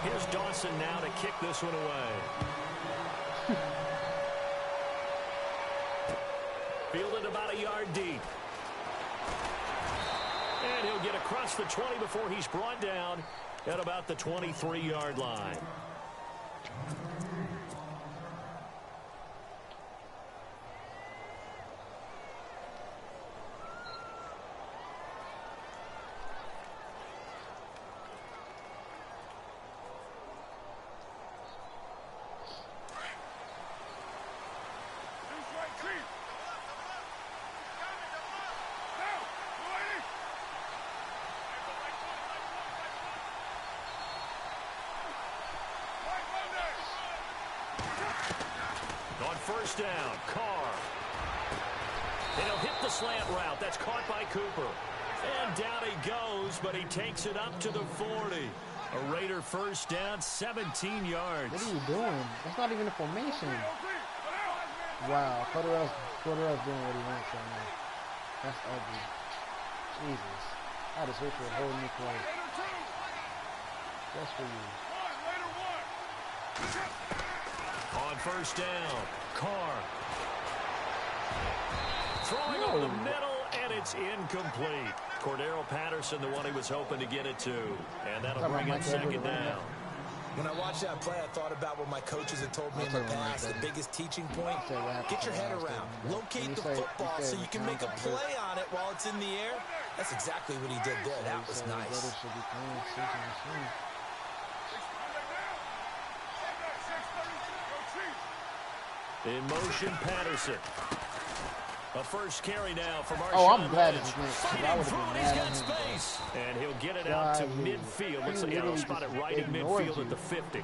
Here's Dawson now to kick this one away. Fielded about a yard deep. And he'll get across the 20 before he's brought down at about the 23-yard line. First down, Carr. And he'll hit the slant route. That's caught by Cooper. And down he goes, but he takes it up to the 40. A Raider first down, 17 yards. What are you doing? That's not even a formation. Wow, Cordell's doing what he wants right now. That's ugly. Jesus. I just wish for a whole new play. Just for you. On first down, Carr. Throwing over the middle, and it's incomplete. Cordero Patterson, the one he was hoping to get it to. And that'll bring up second down. When I watched that play, I thought about what my coaches had told me in the past. The biggest teaching point, get your head around. Locate the football so you can make a play on it while it's in the air. That's exactly what he did there. That was nice. In motion, Patterson. A first carry now for Marshawn. Oh, I'm glad Lynch. it's Lynch. Fighting I would through have it, been he's mad got at him. space. And he'll get it out to midfield. Looks like he'll spot it right in midfield at the 50.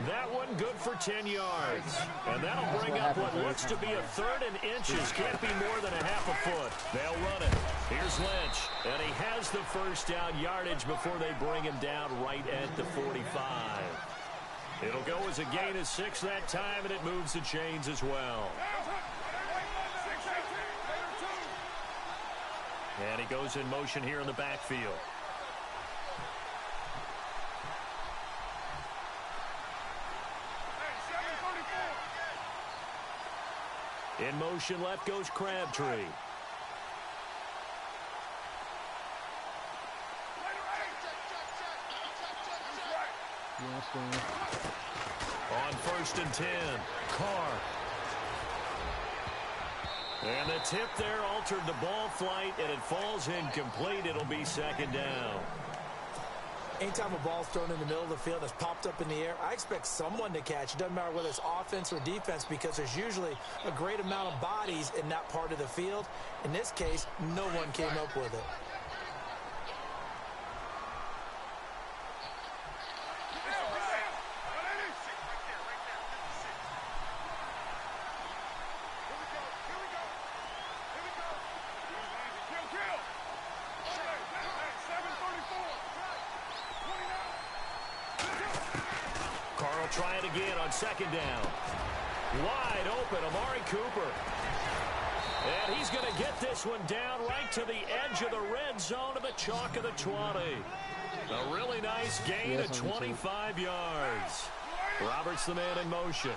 That one good for 10 yards. And that'll bring up what looks to be a 3rd and inches. Can't be more than a half a foot. They'll run it. Here's Lynch. And he has the first down yardage before they bring him down right at the 45. It'll go as a gain of 6 that time, and it moves the chains as well. And he goes in motion here in the backfield. In motion, left goes Crabtree. On 1st and 10, Carr. And the tip there altered the ball flight, and it falls incomplete. It'll be 2nd down. Anytime a ball's thrown in the middle of the field that's popped up in the air, I expect someone to catch. It doesn't matter whether it's offense or defense, because there's usually a great amount of bodies in that part of the field. In this case, no one came up with it. Try it again on 2nd down. Wide open, Amari Cooper. And he's going to get this one down right to the edge of the red zone of the chalk of the 20. A really nice gain of 25 yards. Roberts the man in motion.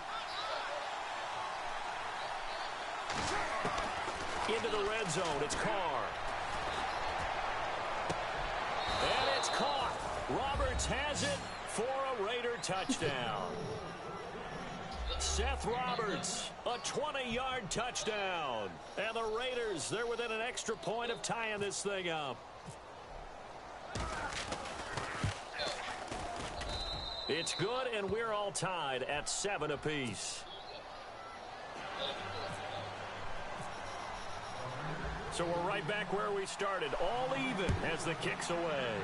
Into the red zone, it's Carr. And it's caught. Roberts has it for a Raider touchdown. Seth Roberts, a 20-yard touchdown. And the Raiders, they're within an extra point of tying this thing up. It's good, and we're all tied at 7 apiece. So we're right back where we started, all even as the kick's away.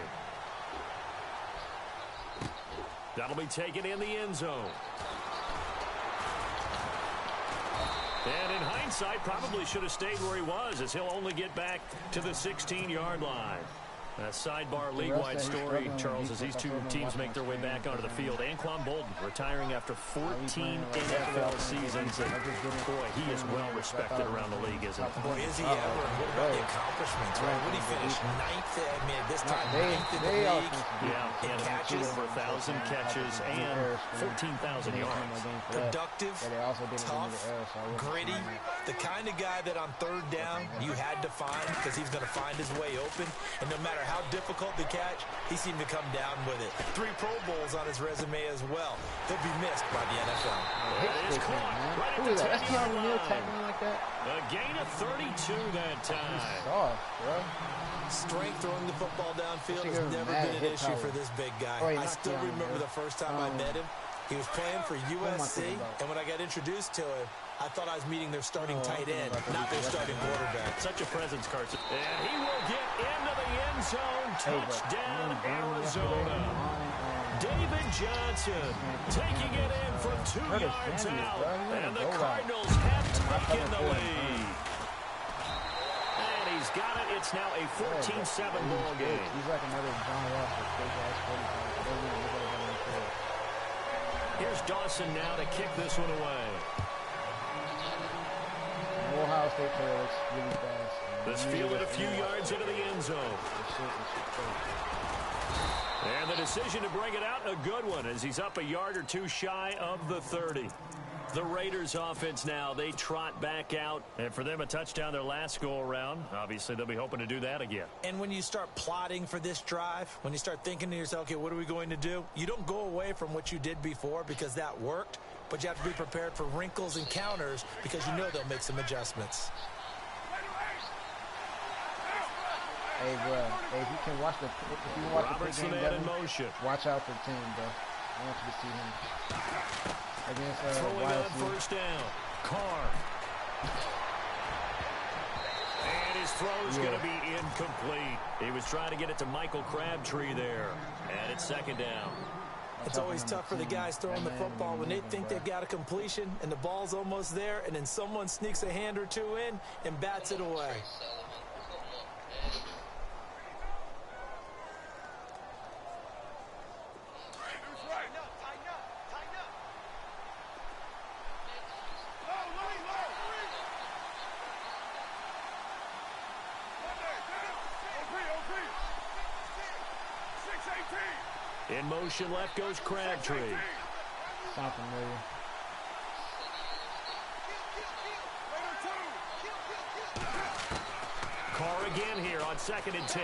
That'll be taken in the end zone. And in hindsight, probably should have stayed where he was, as he'll only get back to the 16-yard line. A sidebar league-wide story, Charles, as these two teams make their way back onto the field. Anquan Bolden retiring after 14 NFL seasons. And boy, he is well respected around the league, isn't he? Boy, is he ever. And what about the accomplishments, right? What did he finish? 9th, I mean, at this time, 9th in the league. Yeah, and catches, over 1,000 catches and 14,000 yards. Productive, tough, gritty. The kind of guy that on 3rd down you had to find, because he's going to find his way open. And no matter how difficult the catch, he seemed to come down with it. 3 Pro Bowls on his resume as well. He'll be missed by the NFL. It is caught right at the 10-yard line. Like that. A gain of 32 that time. Soft, bro. Strength throwing the football downfield has never been an issue for this big guy. I still remember the first time I met him. He was playing for USC, and when I got introduced to him, I thought I was meeting their starting tight end, not their starting quarterback. Such a presence, Carson. And he will get into the end zone. Touchdown, Arizona. David Johnson taking it in from 2 yards out. And the Cardinals have taken the lead. And he's got it. It's now a 14-7 ball game. He's like another John Ross. Here's Dawson now to kick this one away. Ohio State player looks really fast. This fielded a few yards into the end zone. And the decision to bring it out, a good one, as he's up a yard or two shy of the 30. The Raiders offense now, they trot back out. And for them, a touchdown their last go-around. Obviously, they'll be hoping to do that again. And when you start plotting for this drive, when you start thinking to yourself, okay, what are we going to do? You don't go away from what you did before because that worked. But you have to be prepared for wrinkles and counters because you know they'll make some adjustments. Hey, bro. Hey, if you can watch the Roberts the man in motion. watch out for Tim, bro. I want you to see him against Throwing on first down. Carr. And his throw's going to be incomplete. He was trying to get it to Michael Crabtree there. And it's second down. It's always tough for the guys throwing the football when they think they've got a completion and the ball's almost there, and then someone sneaks a hand or two in and bats it away. In motion, left goes Crabtree. Sound familiar. Carr again here on 2nd and 10.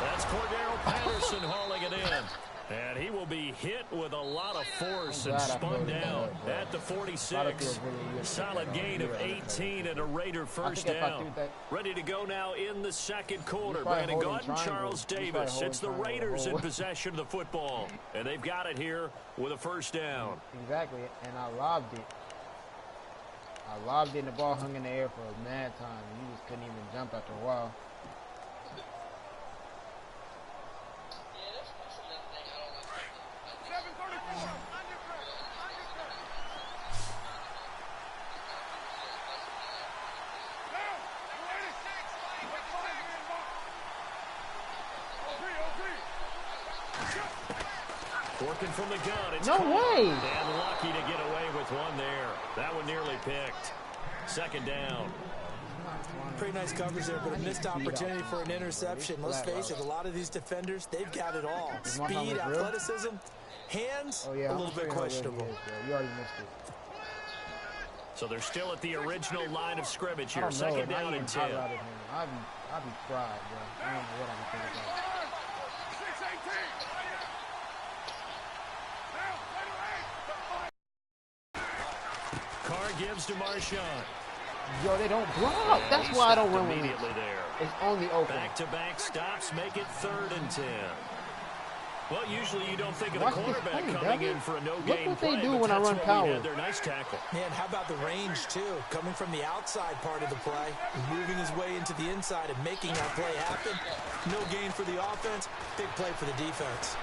That's Cordero Patterson hauling it in. And he will be hit with a lot of force and spun down at the 46. Solid gain of 18 and a Raider first down. Ready to go now in the second quarter. Brandon Gaudin, Charles Davis. It's the Raiders in possession of the football. And they've got it here with a first down. Exactly, and I lobbed it. I lobbed it and the ball hung in the air for a mad time. You just couldn't even jump after a while. Working from the gun. It's no way. And lucky to get away with one there. That one nearly picked. Second down. Pretty nice coverage there, but a missed opportunity for an interception. Let's face it, a lot of these defenders, they've got it all. Speed, athleticism, hands, a little bit questionable. You already missed it. So they're still at the original line of scrimmage here. Second down and 10. I'd be fried, bro. I don't know what I'm thinking about. Carr gives to Marshawn. Yo, they don't block. That's why I don't run with immediately there. It's only open. Back-to-back stops make it 3rd and 10. Well, usually you don't think of the quarterback coming in for a no-gain Look what play, they do when I run power. Their nice tackle. Man, how about the range, too? Coming from the outside part of the play, moving his way into the inside and making that play happen. No gain for the offense, big play for the defense.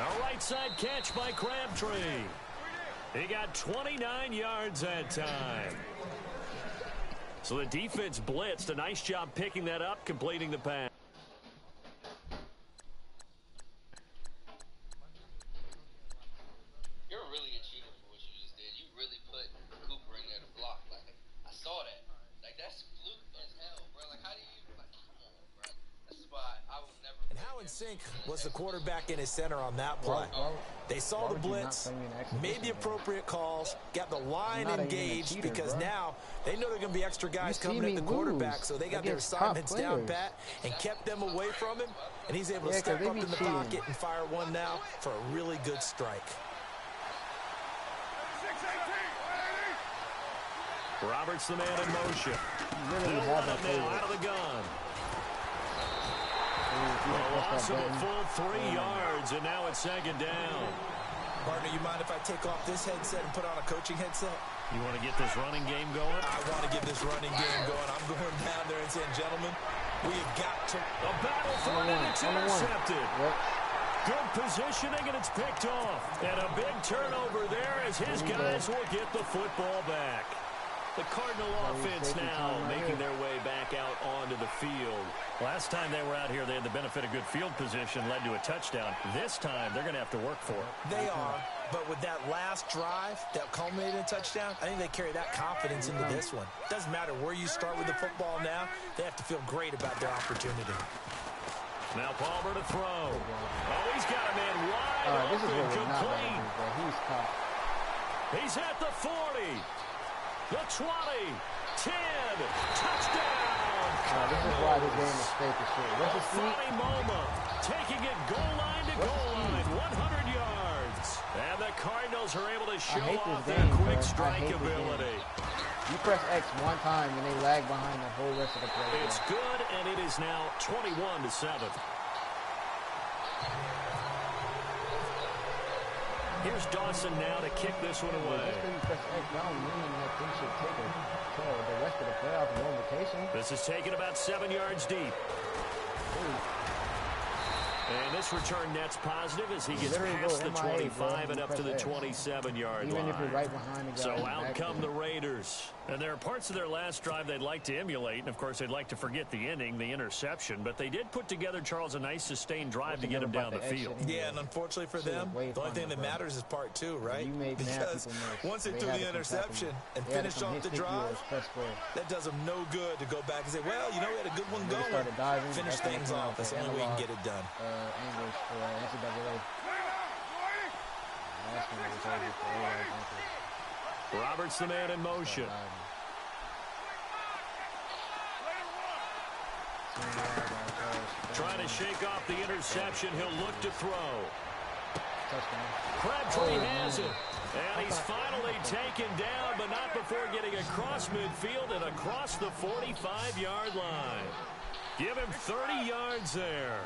A right side catch by Crabtree. He got 29 yards that time. So the defense blitzed. A nice job picking that up, completing the pass. You're really achieving for what you just did. You really put Cooper in there to block. Like, I saw that. Like, that's fluke as hell, bro. Like, how do you, like, come on, bro. That's why I would never. And how in sync was the quarterback in his center on that play? They saw the blitz, made the appropriate calls, got the line engaged because now they know there are going to be extra guys coming at the quarterback, so they got their assignments down pat and kept them away from him, and he's able to step up in the pocket and fire one now for a really good strike. Roberts the man in motion. They'll run it now out of the gun. A loss of a full 3 yards, and now it's second down. Partner, you mind if I take off this headset and put on a coaching headset? You want to get this running game going? I want to get this running game going. I'm going down there and saying, gentlemen, we have got to. A battle for it, and it's intercepted. Good positioning, and it's picked off. And a big turnover there as his guys will get the football back. The Cardinal offense now making their way back out onto the field. Last time they were out here, they had the benefit of good field position, led to a touchdown. This time, they're going to have to work for it. They are, but with that last drive that culminated in a touchdown, I think they carry that confidence into this one. Doesn't matter where you start with the football now, they have to feel great about their opportunity. Now Palmer to throw. Oh, he's got a man wide this is open, what we're not complete. going to do, bro. He's caught. He's at the 40. The 20, 10, touchdown. This is why this game is fake as shit. What's the speed? Funny moment, taking it goal line to goal line, 100 yards. And the Cardinals are able to show off their quick strike ability. You press X one time and they lag behind the whole rest of the play. It's good, and it is now 21-7. Here's Dawson now to kick this one away. Just because you press X down, meaning that things should take the rest of the playoff in one vacation. This is taken about 7 yards deep. And this return net's positive as he gets past the 25 and up to the 27-yard line. Even if you're right behind the guy. So out come the Raiders. And there are parts of their last drive they'd like to emulate. And, of course, they'd like to forget the ending, the interception. But they did put together, Charles, a nice sustained drive to get him down the field. Yeah, and unfortunately for them, the only thing that matters is part two, right? Because once they threw the interception and finished off the drive, that does them no good to go back and say, well, you know, we had a good one going. Finish things off. That's the only way you can get it done. English for NCAA. Roberts the man in motion. Trying to shake off the interception. He'll look to throw. Crabtree has it. And he's finally taken down, but not before getting across midfield and across the 45-yard line. Give him 30 yards there.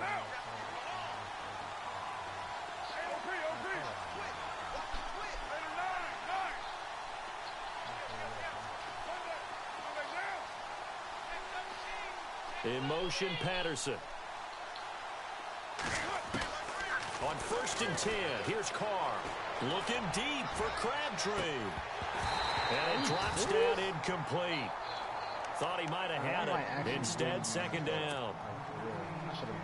In motion, Patterson. On 1st and 10, here's Carr. Looking deep for Crabtree. And it drops down incomplete. Thought he might have had it. Instead, 2nd down.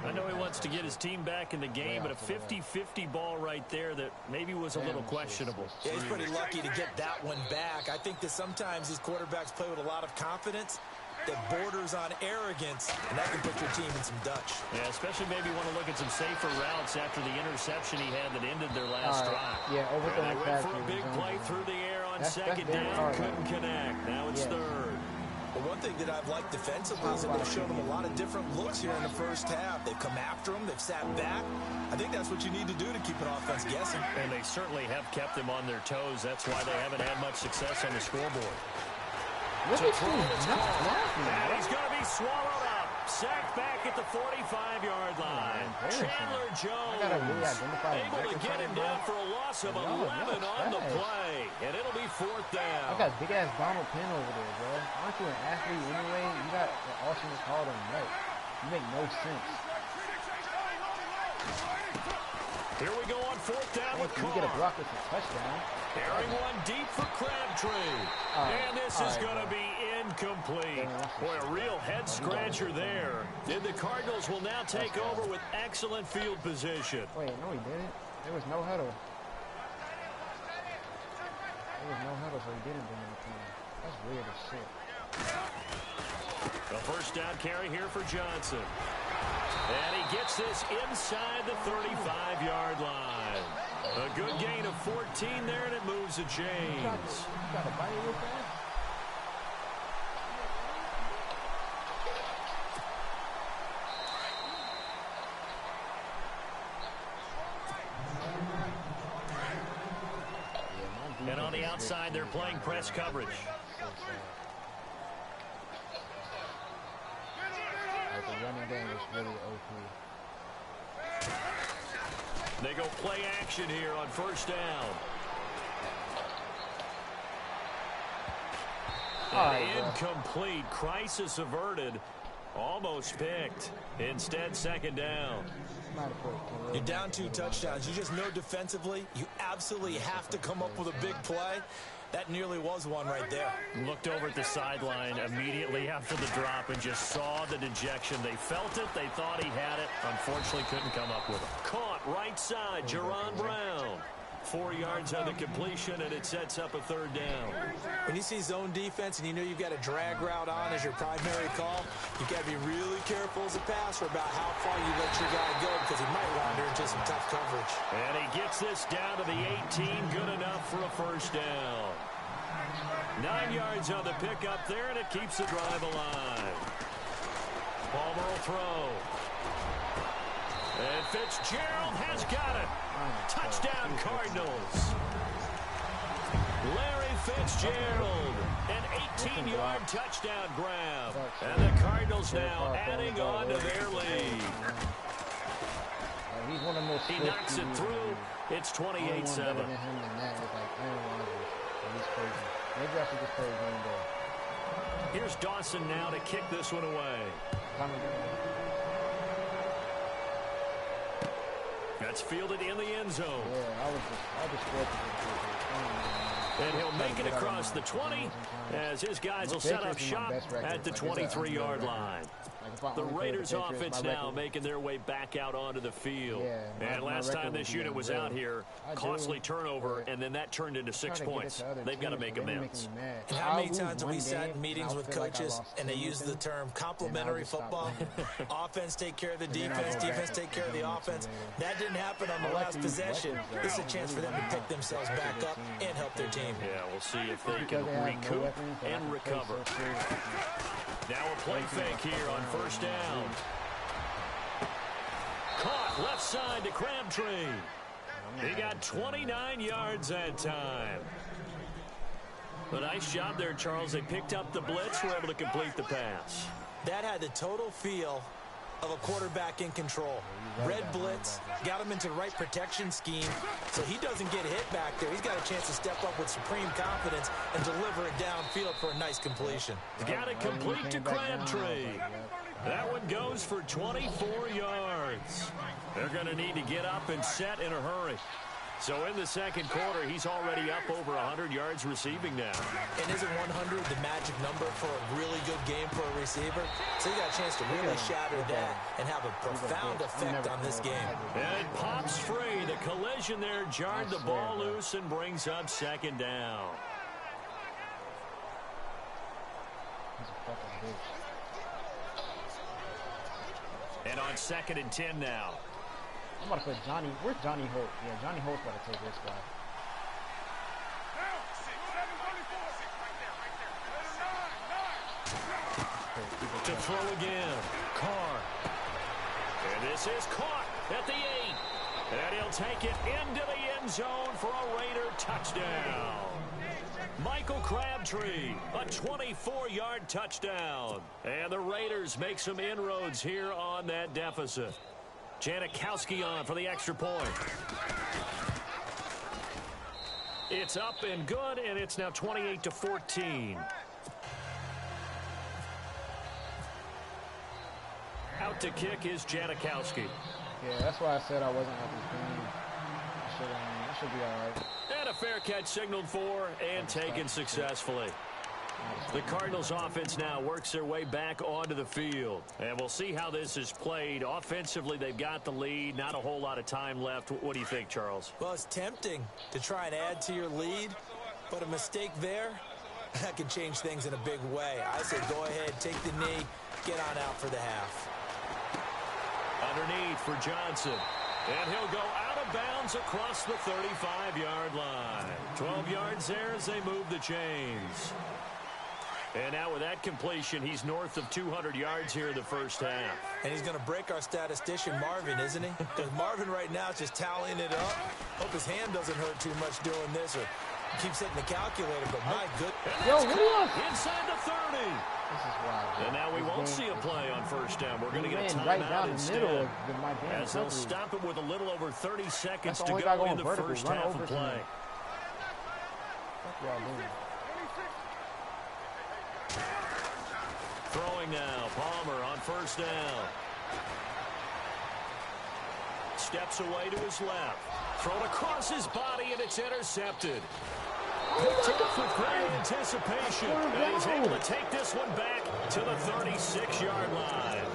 I know he wants to get his team back in the game, but a 50-50 ball right there that maybe was a little questionable. Yeah, he's pretty lucky to get that one back. I think that sometimes these quarterbacks play with a lot of confidence that borders on arrogance, and that can put your team in some Dutch. Yeah, especially maybe want to look at some safer routes after the interception he had that ended their last drive. Yeah, they went for a big play through the air on 2nd down, couldn't connect. Now it's 3rd. Well, one thing that I've liked defensively is that they've shown them a lot of different looks here in the first half. They've come after them. They've sat back. I think that's what you need to do to keep an offense guessing. And they certainly have kept them on their toes. That's why they haven't had much success on the scoreboard. Look at you. And he's going to be swallowed up. Sacked back at the 45-yard line. Chandler Jones able to get him down for a loss of 11 on the play. And it'll be 4th down. I got big-ass Donald Penn over there, bro. Aren't you an athlete anyway? You got the alternate call them right. You make no sense. Here we go on 4th down with Carr. You get a block with a touchdown. Airing one deep for Crabtree. And this is going to be incomplete. Boy, a real head-scratcher there. And the Cardinals will now take over with excellent field position. Wait, no, he didn't. There was no huddle. So he didn't bring him the team. That's weird as shit. A 1st down carry here for Johnson. And he gets this inside the 35-yard line. A good gain of 14 there, and it moves to James. You got a bite real fast? And on the outside, they're playing press coverage. The running game is really OP. They go play action here on 1st down. Incomplete. Crisis averted. Almost picked. Instead, 2nd down. You're down 2 touchdowns. You just know defensively you absolutely have to come up with a big play. That nearly was one right there. Looked over at the sideline immediately after the drop and just saw the dejection. They felt it. They thought he had it. Unfortunately, couldn't come up with it. Caught right side, Jerron Brown. 4 yards on the completion, and it sets up a 3rd down. When you see zone defense and you know you've got a drag route on as your primary call, you've got to be really careful as a passer about how far you let your guy go because he might wander into some tough coverage. And he gets this down to the 18, good enough for a 1st down. 9 yards on the pickup there, and it keeps the drive alive. Palmer will throw. And Fitzgerald has got it. Touchdown, Cardinals. Larry Fitzgerald, an 18-yard touchdown grab. And the Cardinals now adding on to their lead. He knocks it through. It's 28-7. Here's Dawson now to kick this one away. That's fielded in the end zone. And he'll make it across the 20 as his guys will set up shop at the 23-yard line. The Raiders offense now making their way back out onto the field. And last time this unit was out here, costly turnover, and then that turned into 6 points. They've got to make amends. And how many times have we sat in meetings with coaches and they use the term complementary football? Offense take care of the defense, defense take care of the offense. That didn't happen on the last possession. This is a chance for them to pick themselves back up and help their team. Yeah, we'll see if they can recoup and recover. Now a play fake here on first down. Caught left side to Crabtree. He got 29 yards that time. A nice job there, Charles. They picked up the blitz, were able to complete the pass. That had the total feel of a quarterback in control. Red blitz, got him into the right protection scheme, so he doesn't get hit back there. He's got a chance to step up with supreme confidence and deliver it downfield for a nice completion. Got it complete to Crabtree. That one goes for 24 yards. They're going to need to get up and set in a hurry. So in the second quarter, he's already up over 100 yards receiving now. And isn't 100 the magic number for a really good game for a receiver? So you got a chance to really shatter that and have a profound effect on this game. And it pops free. The collision there jarred the ball loose and brings up second down. And on 2nd and 10 now. I'm about to put Johnny. Where's Johnny Holt? Yeah, Johnny Holt's about to take this guy. To throw again. Carr. And this is caught at the 8. And he'll take it into the end zone for a Raider touchdown. Michael Crabtree, a 24-yard touchdown. And the Raiders make some inroads here on that deficit. Janikowski on for the extra point. It's up and good, and it's now 28-14. Out to kick is Janikowski. Yeah, that's why I said I wasn't at this game. I should be all right. And a fair catch signaled for and taken successfully. The Cardinals offense now works their way back onto the field. And we'll see how this is played. Offensively, they've got the lead. Not a whole lot of time left. What do you think, Charles? Well, it's tempting to try and add to your lead, but a mistake there, that could change things in a big way. I say go ahead, take the knee, get on out for the half. Underneath for Johnson. And he'll go out of bounds across the 35-yard line. 12 yards there as they move the chains. And now with that completion, he's north of 200 yards here in the first half. And he's going to break our statistician, Marvin, isn't he? Because Marvin right now is just tallying it up. Hope his hand doesn't hurt too much doing this or keeps hitting the calculator, but my goodness. Yo, what do you want? Inside the 30. This is wild. And now we won't see a play on first down. We're going to get a timeout right down instead. The middle of my damn as they'll country. stop it with a little over 30 seconds That's to the go only in the vertical. first Run half over of to play. me. What y'all doing? Throwing now. Palmer on first down. Steps away to his left. Thrown across his body, and it's intercepted. Picked off with great anticipation. And he's able to take this one back to the 36-yard line.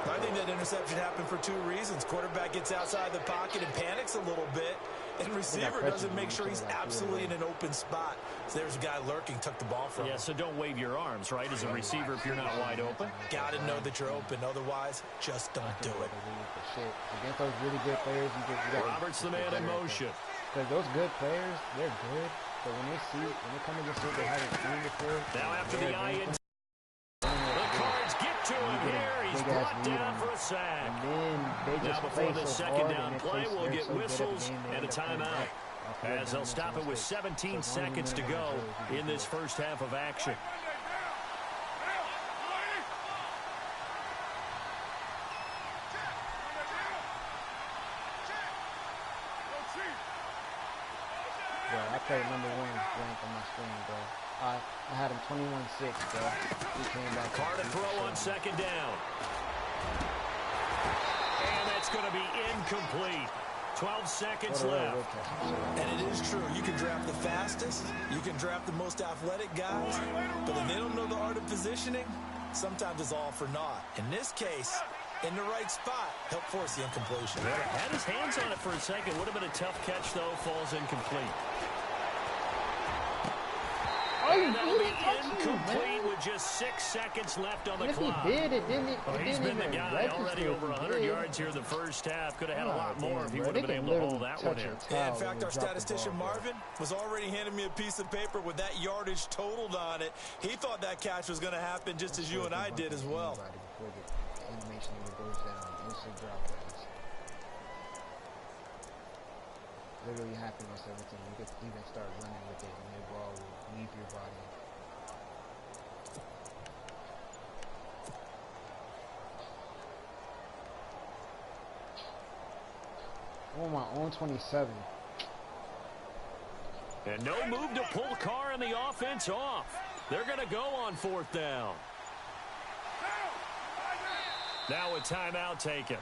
I think that interception happened for two reasons. Quarterback gets outside the pocket and panics a little bit, and receiver doesn't make sure he's absolutely in an open spot. So there's a guy lurking, took the ball from him. Yeah, so don't wave your arms, right, as a receiver if you're not wide open. Got to know that you're open. Otherwise, just don't do it. Against those really good players, you got Roberts the man in motion. Because those good players, they're good. But when they come against what they haven't seen before. Now after the INT, the Cards get to him here. He's brought down for a sack. And then they just now before the second down play, we'll get whistles and a timeout. as they'll stop it with 17 seconds to go in this first half of action. Yeah, I played #1 rank on my screen, bro. I had him 21-6, bro. He came back. Carr to throw on second down. And that's going to be incomplete. 12 seconds left. And it is true. You can draft the fastest. You can draft the most athletic guys. But if they don't know the art of positioning, sometimes it's all for naught. In this case, in the right spot, help force the incompletion. Had his hands on it for a second. Would have been a tough catch, though. Falls incomplete. And that'll be incomplete with just 6 seconds left on the clock. He did. It didn't. He's been the guy already over 100 yards here in the first half. Could have had a lot more if he would have been able to hold that one in. In fact, our statistician Marvin was already handing me a piece of paper with that yardage totaled on it. He thought that catch was going to happen just as you and I did as well. Animation goes down. Instant drop pass. Literally happen on 17. You could even start running with it, and the ball will leave your body. Oh, my own 27. And no move to pull Carr and the offense off. They're going to go on 4th down. Now a timeout taken.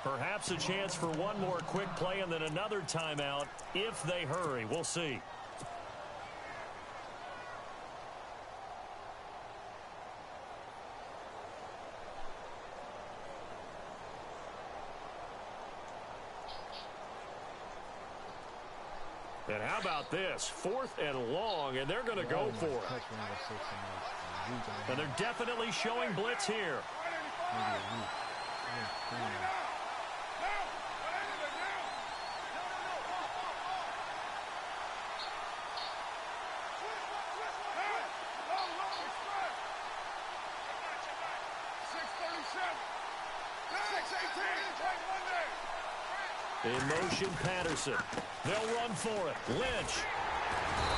Perhaps a chance for one more quick play and then another timeout if they hurry. We'll see. And how about this? 4th and long, and they're going to go for it. And they're definitely showing blitz here. In motion, Patterson. They'll run for it. Lynch.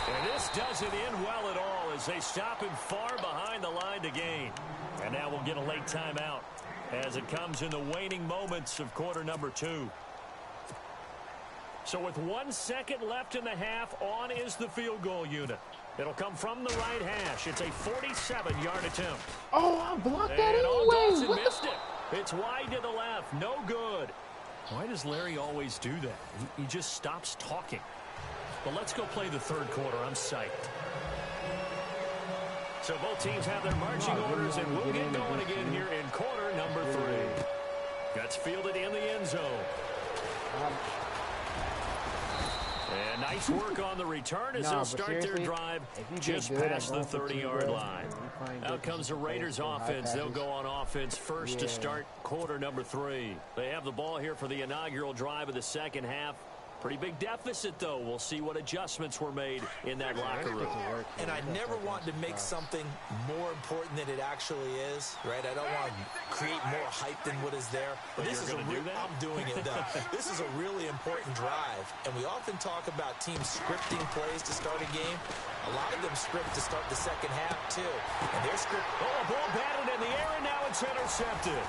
And this doesn't end well at all as they stop him far behind the line to gain. And now we'll get a late timeout as it comes in the waning moments of quarter number 2. So with 1 second left in the half, on is the field goal unit. It'll come from the right hash. It's a 47-yard attempt. Oh, I blocked that and anyway. Dawson missed it. It's wide to the left. No good. Why does Larry always do that? He just stops talking. But let's go play the third quarter. I'm psyched. So both teams have their marching orders, and we'll get going again here in quarter number 3. That's fielded in the end zone. And nice work on the return as they'll start their drive just past the 30-yard line. Out comes the Raiders offense. They'll go on offense first to start quarter number 3. They have the ball here for the inaugural drive of the second half. Pretty big deficit, though. We'll see what adjustments were made in that locker room. And I never want to make something more important than it actually is, right? I don't want to create more hype than what is there. But this is I'm doing it, though. This is a really important drive. And we often talk about teams scripting plays to start a game. A lot of them script to start the second half, too. And they're script. Oh, a ball batted in the air, and now it's intercepted.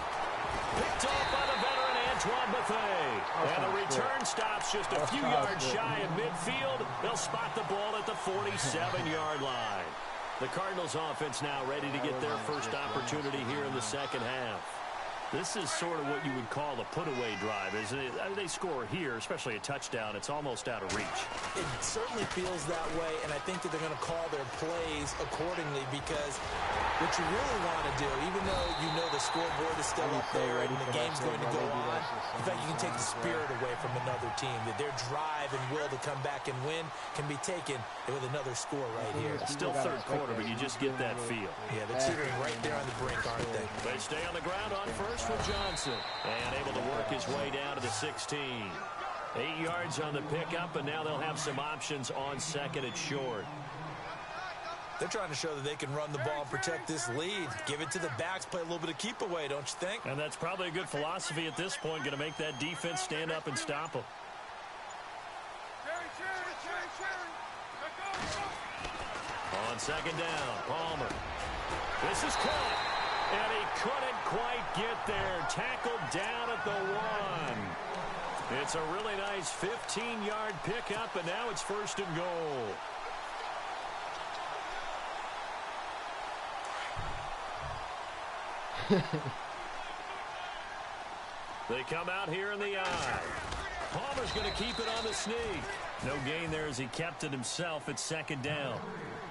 Picked off by the veteran Antoine Buffet. And the return stops just a few yards shy of midfield. They'll spot the ball at the 47-yard line. The Cardinals offense now ready to get their first opportunity here in the second half. This is sort of what you would call a put-away drive, isn't it? I mean, they score here, especially a touchdown. It's almost out of reach. It certainly feels that way, and I think that they're going to call their plays accordingly because what you really want to do, even though you know the scoreboard is still up there and the game's going to go on, in fact, you can take the spirit away from another team. That their drive and will to come back and win can be taken with another score right here. It's still third quarter, but you just get that feel. Yeah, they're teetering right there on the brink, aren't they? They stay on the ground on first with Johnson. And able to work his way down to the 16. 8 yards on the pickup, and now they'll have some options on second and short. They're trying to show that they can run the ball and protect this lead. Give it to the backs, play a little bit of keep away, don't you think? And that's probably a good philosophy at this point, going to make that defense stand up and stop them. On second down, Palmer. This is caught, and he couldn't quite get there. Tackled down at the 1. It's a really nice 15-yard pickup, and now it's 1st and goal. They come out here in the eye. Palmer's going to keep it on the sneak. No gain there as he kept it himself at 2nd down.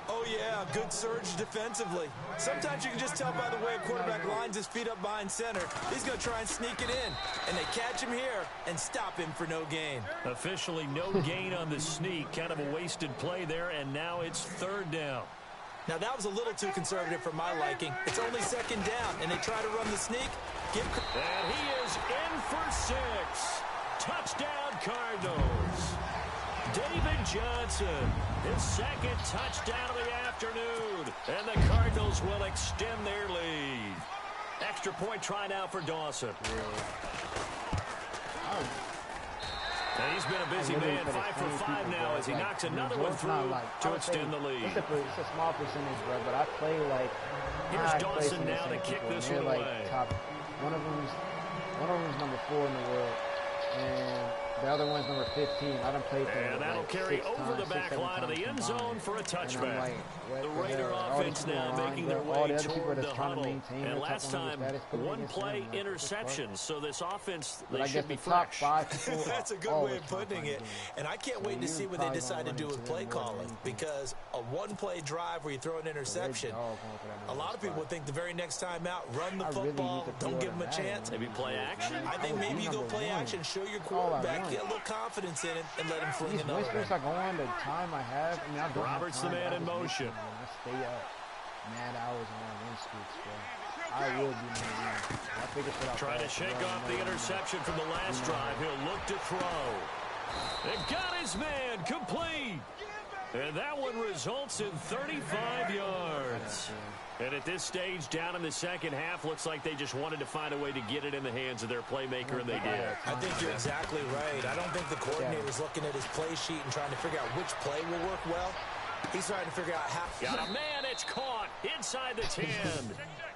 Oh, yeah, good surge defensively. Sometimes you can just tell by the way a quarterback lines his feet up behind center. He's going to try and sneak it in, and they catch him here and stop him for no gain. Officially no gain on the sneak. Kind of a wasted play there, and now it's 3rd down. Now, that was a little too conservative for my liking. It's only 2nd down, and they try to run the sneak. And he is in for 6. Touchdown, Cardinals. David Johnson, his 2nd touchdown of the afternoon. And the Cardinals will extend their lead. Extra point try now for Dawson. And he's been a busy man, 5 for 5 now as he knocks another one through to extend the lead. It's a small percentage, bro, but I play like... Here's Dawson now to kick this one away. One of them's number 4 in the world, and the other one's number 15. I done played them. And that'll carry over the back line of the end zone for a touchback. The Raider offense now making their way toward the huddle. And last time, 1-play interception. So this offense, they should be fresh. That's a good way of putting it. And I can't wait to see what they decide to do with play calling, because a 1-play drive where you throw an interception, a lot of people would think the very next time out, run the football, don't give them a chance. Maybe play action? I think maybe you go play action, show your quarterback, get a little confidence in it, and let him fling another one. I go on the time I have. I mean, I don't Roberts the man in motion. I stay up mad hours on win streaks, bro. I will be man. Trying to shake off the interception from the last drive. He'll look to throw. It got his man complete. And that one results in 35 yards. And at this stage, down in the second half, looks like they just wanted to find a way to get it in the hands of their playmaker, and they did. I think you're exactly right. I don't think the coordinator's looking at his play sheet and trying to figure out which play will work well. He's trying to figure out how. Got a man, it's caught inside the 10.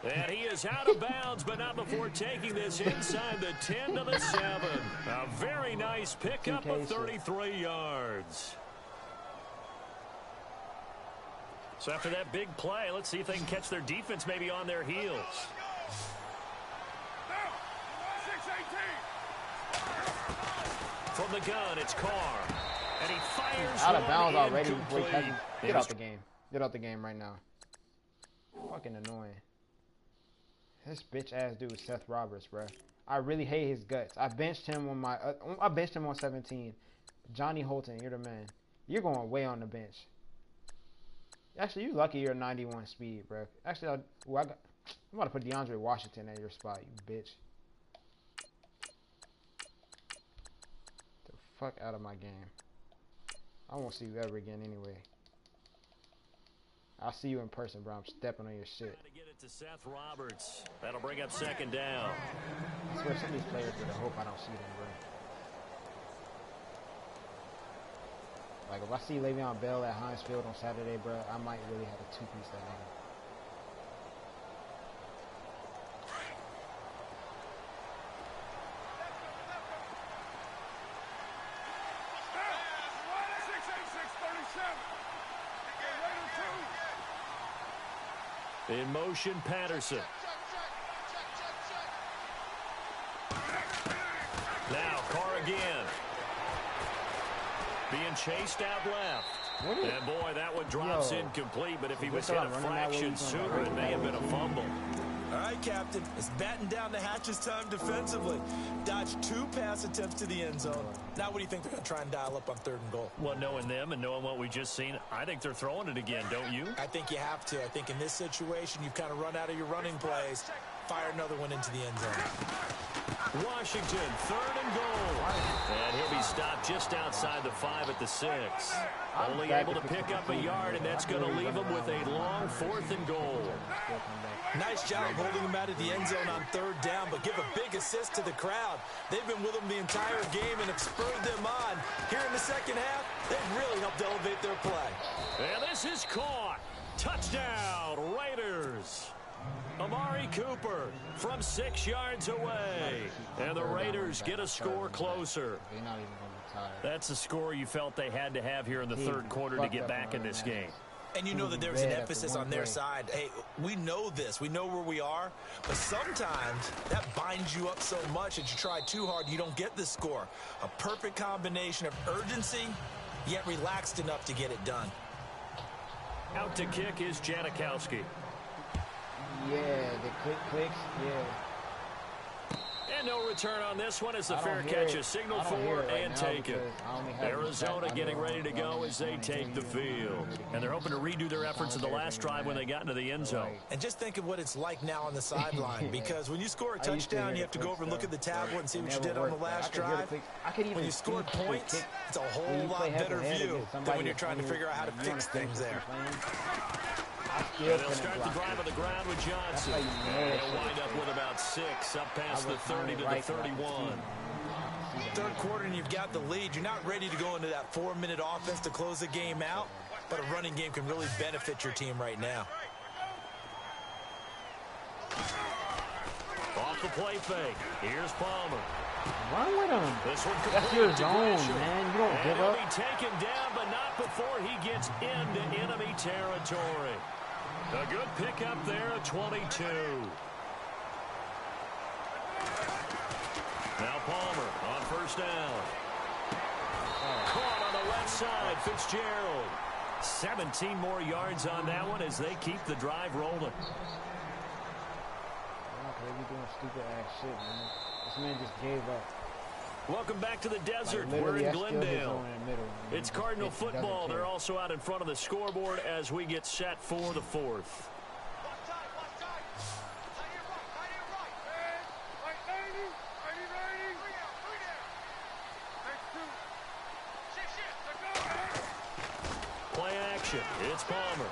And he is out of bounds, but not before taking this inside the 10 to the 7. A very nice pickup of 33 yards. So after that big play, let's see if they can catch their defense maybe on their heels. From the gun, it's Carr. And he fires out of bounds already. Incomplete. Get out the game. Get out the game right now. Fucking annoying. This bitch ass dude, Seth Roberts, bro. I really hate his guts. I benched him on I benched him on 17. Johnny Holton, you're the man. You're going way on the bench. Actually, you lucky you're 91 speed, bro. Actually, I'm about to put DeAndre Washington at your spot, you bitch. The fuck out of my game. I won't see you ever again anyway. I'll see you in person, bro. I'm stepping on your shit. To get it to Seth Roberts. That'll bring up 2nd down. I swear some of these players would hope I don't see them, bro. Like, if I see Le'Veon Bell at Heinz Field on Saturday, bro, I might really have a two-piece that night. In motion, Patterson. Now, Carr again. Being chased out left. And boy, that one drops incomplete, but if he was hit a fraction sooner, it may have been a fumble. All right, Captain. It's batten down the hatches time defensively. Dodged 2 pass attempts to the end zone. Now what do you think they're going to try and dial up on 3rd and goal? Well, knowing them and knowing what we just seen, I think they're throwing it again, don't you? I think you have to. I think in this situation, you've kind of run out of your running plays. Fire another one into the end zone. Washington, 3rd and goal. And he'll be stop just outside the 5 at the 6. Only able to pick up a yard, and that's going to leave them with a long 4th and goal. Nice job holding them out of the end zone on 3rd down, but give a big assist to the crowd. They've been with them the entire game and have spurred them on. Here in the second half, they've really helped elevate their play. And this is caught. Touchdown, Raiders. Amari Cooper from 6 yards away. And the Raiders get a score closer. That's the score you felt they had to have here in the 3rd quarter to get back in this game. And you know that there's an emphasis on their side. Hey, we know this. We know where we are. But sometimes that binds you up so much that you try too hard, you don't get the score. A perfect combination of urgency, yet relaxed enough to get it done. Out to kick is Janikowski. Yeah, the clicks, yeah. And no return on this one as the fair catch is signaled for and taken. Arizona getting ready to go as they take the field. And they're hoping to redo their efforts in the last drive when they got into the end zone. And just think of what it's like now on the sideline, because when you score a touchdown, you have to go over and look at the tablet and see what you did on the last drive. When you scored points, it's a whole lot better view than when you're trying to figure out how to fix things there. And they'll start the drive on the ground with Johnson. And they'll wind up with about 6 up past the 30 to the 31. 3rd quarter and you've got the lead. You're not ready to go into that 4-minute offense to close the game out, but a running game can really benefit your team right now. Off the play fake. Here's Palmer. Run with him. This one That's your zone, man. You don't give up. He'll be taken down, but not before he gets into enemy territory. A good pickup there at 22. Now Palmer on 1st down. Caught on the left side, Fitzgerald. 17 more yards on that one as they keep the drive rolling. They be doing stupid ass shit, man. This man just gave up. Welcome back to the desert. We're in Glendale. It's Cardinal football. They're also out in front of the scoreboard as we get set for the 4th. Play action. It's Palmer.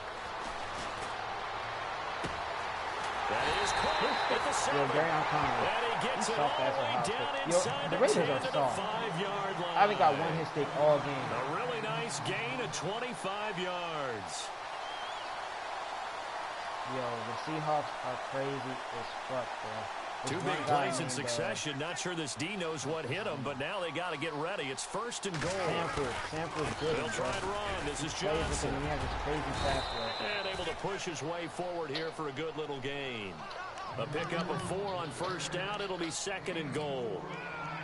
That is caught at the 7. And he gets it all the way down inside the 10 to the 5-yard line. I haven't got one hit stick all game. A really nice gain of 25 yards. Yo, the Seahawks are crazy as fuck, bro. 2 big plays in succession. Not sure this D knows what hit them, but now they got to get ready. It's 1st and goal. Sanford's good. They'll try and run. This is Johnson. And able to push his way forward here for a good little gain. A pickup of 4 on 1st down. It'll be 2nd and goal.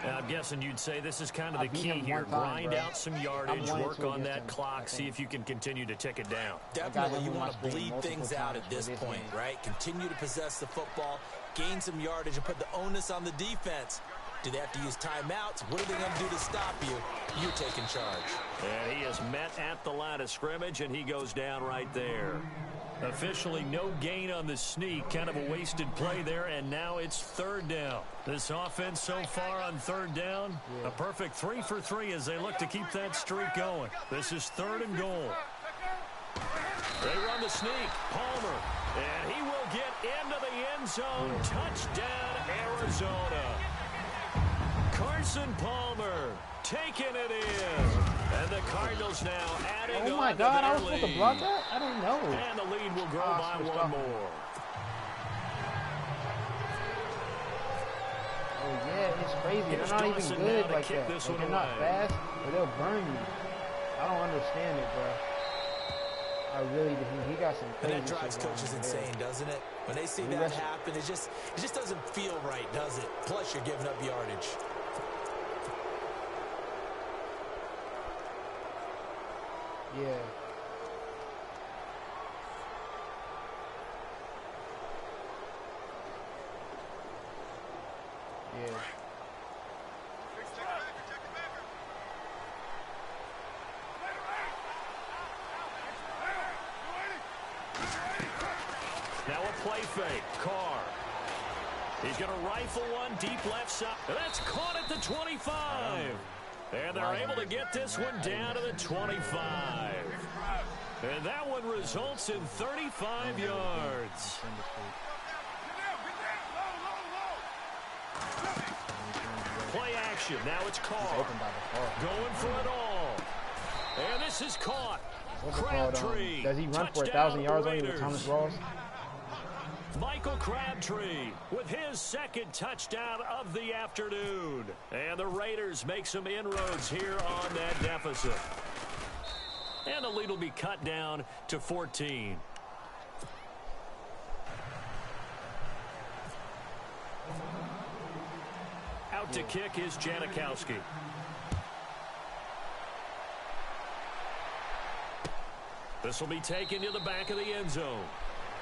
And I'm guessing you'd say this is kind of the key here. Grind out some yardage, work on that clock, see if you can continue to tick it down. Definitely, you want to bleed things out at this point, right? Continue to possess the football, gain some yardage, and put the onus on the defense. Do they have to use timeouts? What are they going to do to stop you? You're taking charge. And he is met at the line of scrimmage, and he goes down right there. Officially no gain on the sneak. Kind of a wasted play there, and now it's 3rd down. This offense so far on 3rd down, a perfect 3 for 3 as they look to keep that streak going. This is 3rd and goal. They run the sneak. Palmer, and he will get into the end zone. Touchdown, Arizona. Carson Palmer taking it in. And the Cardinals now adding on. Oh my God, I was supposed to block that? I didn't know. And the lead will grow by 1 more. Oh yeah, it's crazy. They're not even good like that. Like, they're not fast, but they'll burn you. I don't understand it, bro. I really do. He got some crazy. And that drives coaches insane, doesn't it? When they see that happen, it just doesn't feel right, does it? Plus, you're giving up yardage. Yeah. Yeah. Now a play fake. Carr. He's going to rifle one deep left side. That's caught at the 25. And the they're able to get this one down to the 25. And that one results in 35 yards. Play action. Now it's Carr. Going for it all. And this is caught. Crabtree. Does he run for 1,000 yards on you with Thomas Rawls? Michael Crabtree with his second touchdown of the afternoon. And the Raiders make some inroads here on that deficit. And the lead will be cut down to 14. Out to kick is Janikowski. This will be taken to the back of the end zone.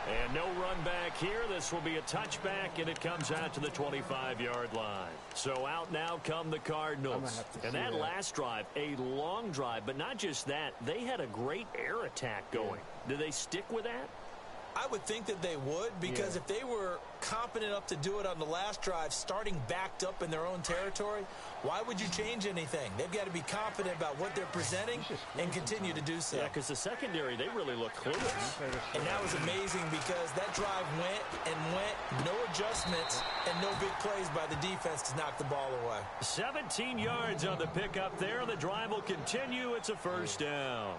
And no run back here. This will be a touchback, and it comes out to the 25-yard line. So out now come the Cardinals. And that last drive, a long drive, but not just that. They had a great air attack going. Do they stick with that? I would think that they would, because if they were competent enough to do it on the last drive, starting backed up in their own territory, why would you change anything? They've got to be confident about what they're presenting and continue to do so. Yeah, because the secondary, they really look clueless. And that was amazing because that drive went and went, no adjustments, and no big plays by the defense to knock the ball away. 17 yards on the pickup there. The drive will continue. It's a first down.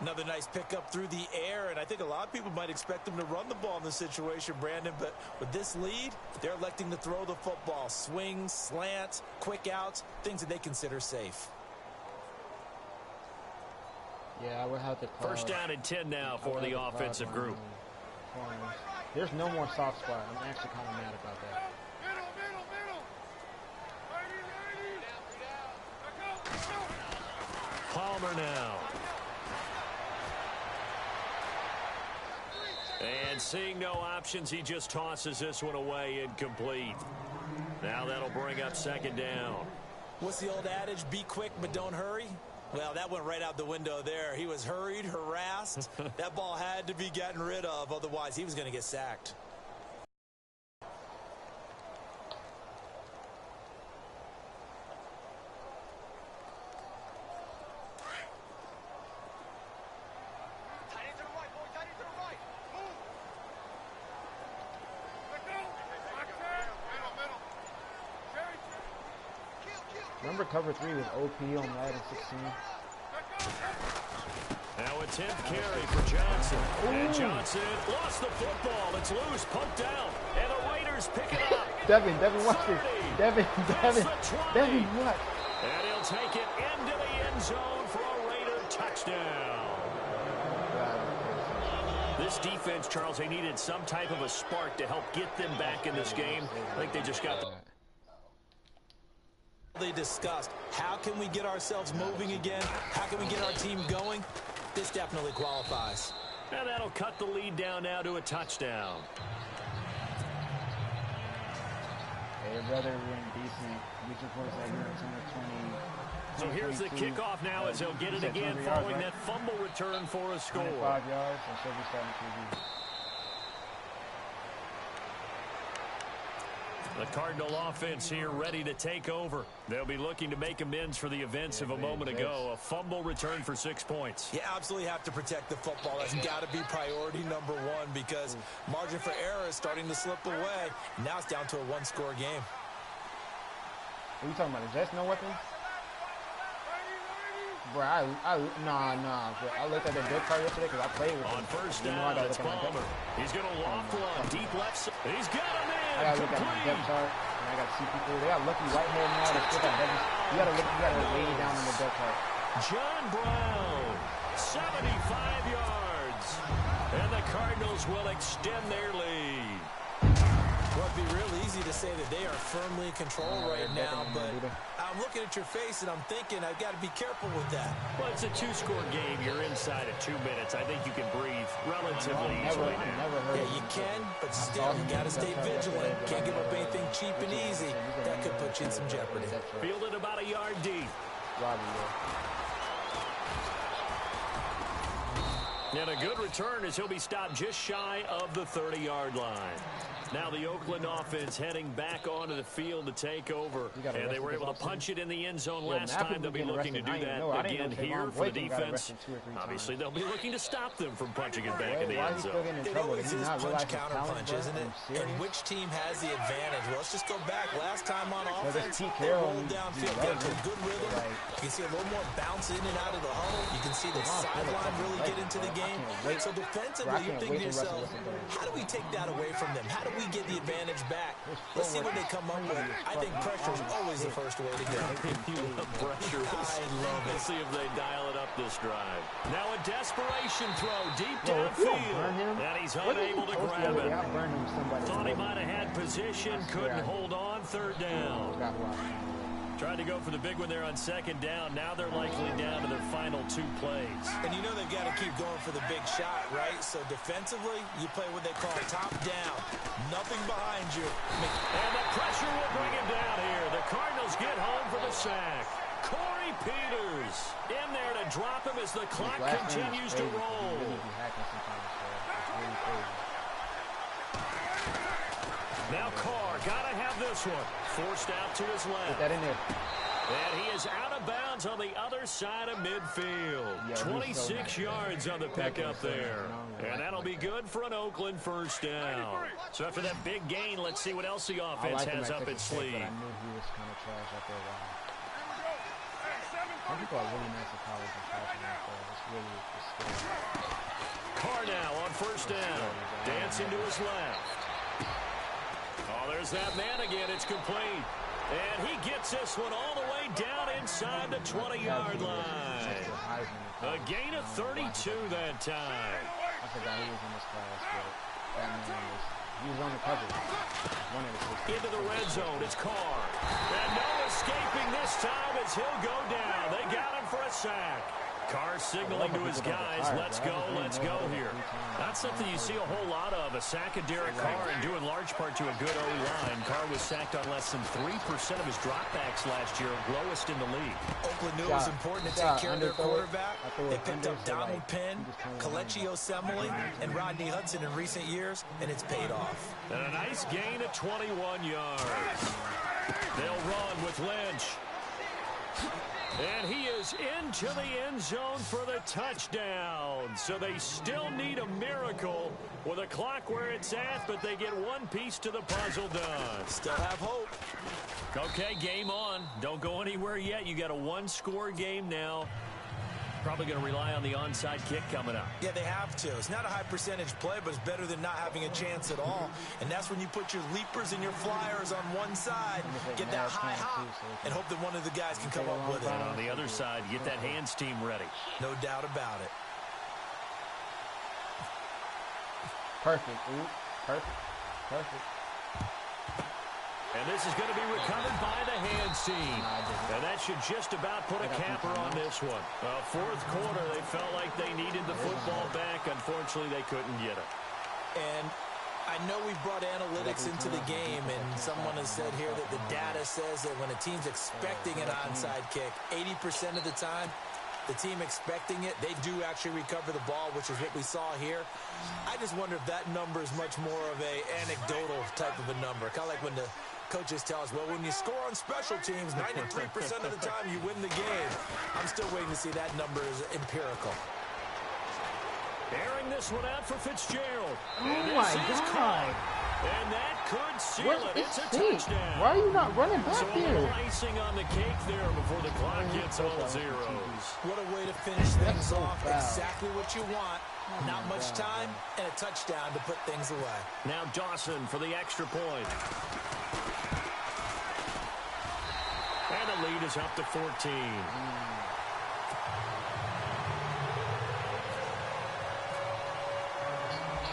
Another nice pickup through the air, and I think a lot of people might expect them to run the ball in this situation, Brandon, but with this lead, they're electing to throw the football. Swings, slants, quick outs, things that they consider safe. Yeah, I would have to call. First down and 10 now for the offensive group. There's no more soft spot. I'm actually kind of mad about that. Palmer now. And seeing no options, he just tosses this one away incomplete. Now that'll bring up second down. What's the old adage? Be quick, but don't hurry. Well, that went right out the window there. He was hurried, harassed. That ball had to be gotten rid of. Otherwise, he was going to get sacked. Remember cover 3 was OP on Madden 16? Now a 10th carry for Johnson. And Johnson lost the football. It's loose, poked out. And the Raiders pick it up. Devin, watch this. Devin, what? And he'll take it into the end zone for a Raider touchdown. This defense, Charles, they needed some type of a spark to help get them back in this game. I think they just got the... They discussed, how can we get ourselves moving again? How can we get our team going? This definitely qualifies. And that'll cut the lead down now to a touchdown. Hey, your brother went decent. We just was like, we were 20. So here's the kickoff now as they'll get it again following that fumble return for a score. 5 yards, and she'll be starting QB. The Cardinal offense here ready to take over. They'll be looking to make amends for the events of a moment ago. A fumble return for 6 points. You absolutely have to protect the football. That's got to be priority number one because margin for error is starting to slip away. Now it's down to a one-score game. What are you talking about? Is that no weapon? Bro, nah, bro. I looked at the depth chart yesterday because I played with him. On first down, it's Palmer. He's going to loft one. Deep left side. He's got him in. I got to look at the depth chart, and I got to see people. They got Lucky Whitehead now. They still got Devin. You got to lay down on the depth chart. John Brown, 75 yards. And the Cardinals will extend their lead. Well, it'd be real easy to say that they are firmly in control right now, but I'm looking at your face and I'm thinking I've got to be careful with that. Well, it's a two-score game. You're inside of 2 minutes. I think you can breathe relatively easily now. Yeah, you can, but still, you got to stay vigilant. Can't give up anything cheap and easy. That could put you in some jeopardy. Fielded about a yard deep. And a good return as he'll be stopped just shy of the 30-yard line. Now the Oakland offense heading back onto the field to take over. And they were able to punch it in the end zone last time. They'll be looking to do that again here for the defense. Obviously, they'll be looking to stop them from punching it back in the end zone. It always is punch-counter-punch, isn't it? And which team has the advantage? Well, let's just go back. Last time on offense, they rolled downfield, got into a good rhythm. You can see a little more bounce in and out of the huddle. You can see the sideline really get into the game. So defensively, you're thinking to yourself, how do we take that away from them? How do we get the advantage back? Let's see what they come up with. I think pressure is always the first way to go. You love pressure. I love it. Let's see if they dial it up this drive. Now a desperation throw deep downfield. And he's unable to grab it. Thought he might have had position, couldn't hold on, third down. Tried to go for the big one there on second down. Now they're likely down to their final 2 plays. And you know they've got to keep going for the big shot, right? So defensively, you play what they call top down. Nothing behind you. And the pressure will bring him down here. The Cardinals get home for the sack. Corey Peters in there to drop him as the clock continues to roll. Now Carr, gotta have this one. Forced out to his left. Get that in there. And he is out of bounds on the other side of midfield. 26 yards on the pickup there. And that'll be good for an Oakland first down. So after that big gain, let's see what else the offense has up its sleeve. I knew he was kind of trash after a while. Some people are really nice at college and passing out there. It's really scary. Carr now on first down. Dancing to his left. Oh, there's that man again. It's complete. And he gets this one all the way down inside the 20-yard line. A gain of 32 that time. I forgot he was in this class, but that man he was on the cover. Into the red zone. It's Carr. And no escaping this time as he'll go down. They got him for a sack. Carr signaling to his guys, let's go here. That's something you see a whole lot of, a sack of Derek Carr, and due in large part to a good O-line. Carr was sacked on less than 3% of his dropbacks last year, lowest in the league. Oakland knew it was important to take care of their quarterback. They picked up Donald Penn, Kelechi Osemele, and Rodney Hudson in recent years, and it's paid off. And a nice gain of 21 yards. They'll run with Lynch. And he is into the end zone for the touchdown. So they still need a miracle with the clock where it's at, but they get one piece to the puzzle done. Still have hope. Okay, game on. Don't go anywhere yet. You got a one-score game now. Probably going to rely on the onside kick coming up. Yeah, they have to. It's not a high percentage play, but it's better than not having a chance at all. And that's when you put your leapers and your flyers on one side, get that high hop, and hope that one of the guys can come up with it. And on the other side, get that hands team ready. No doubt about it. Perfect. Ooh, perfect. Perfect. And this is going to be recovered by the hands team. And that should just about put a capper on this one. Fourth quarter, they felt like they needed the football back. Unfortunately, they couldn't get it. And I know we've brought analytics into the game, and someone has said here that the data says that when a team's expecting an onside kick, 80% of the time, the team expecting it, they do actually recover the ball, which is what we saw here. I just wonder if that number is much more of a anecdotal type of a number. Kind of like when the coaches tell us, well, when you score on special teams, 93% of the time you win the game. I'm still waiting to see that number is empirical. Airing this one out for Fitzgerald. Oh, my God. And that could seal it. It's a touchdown. Why are you not running back so here? So a little icing on the cake there before the clock hits all zeros. What a way to finish things off. Exactly what you want. Not much time and a touchdown to put things away. Now Dawson for the extra point. And the lead is up to 14.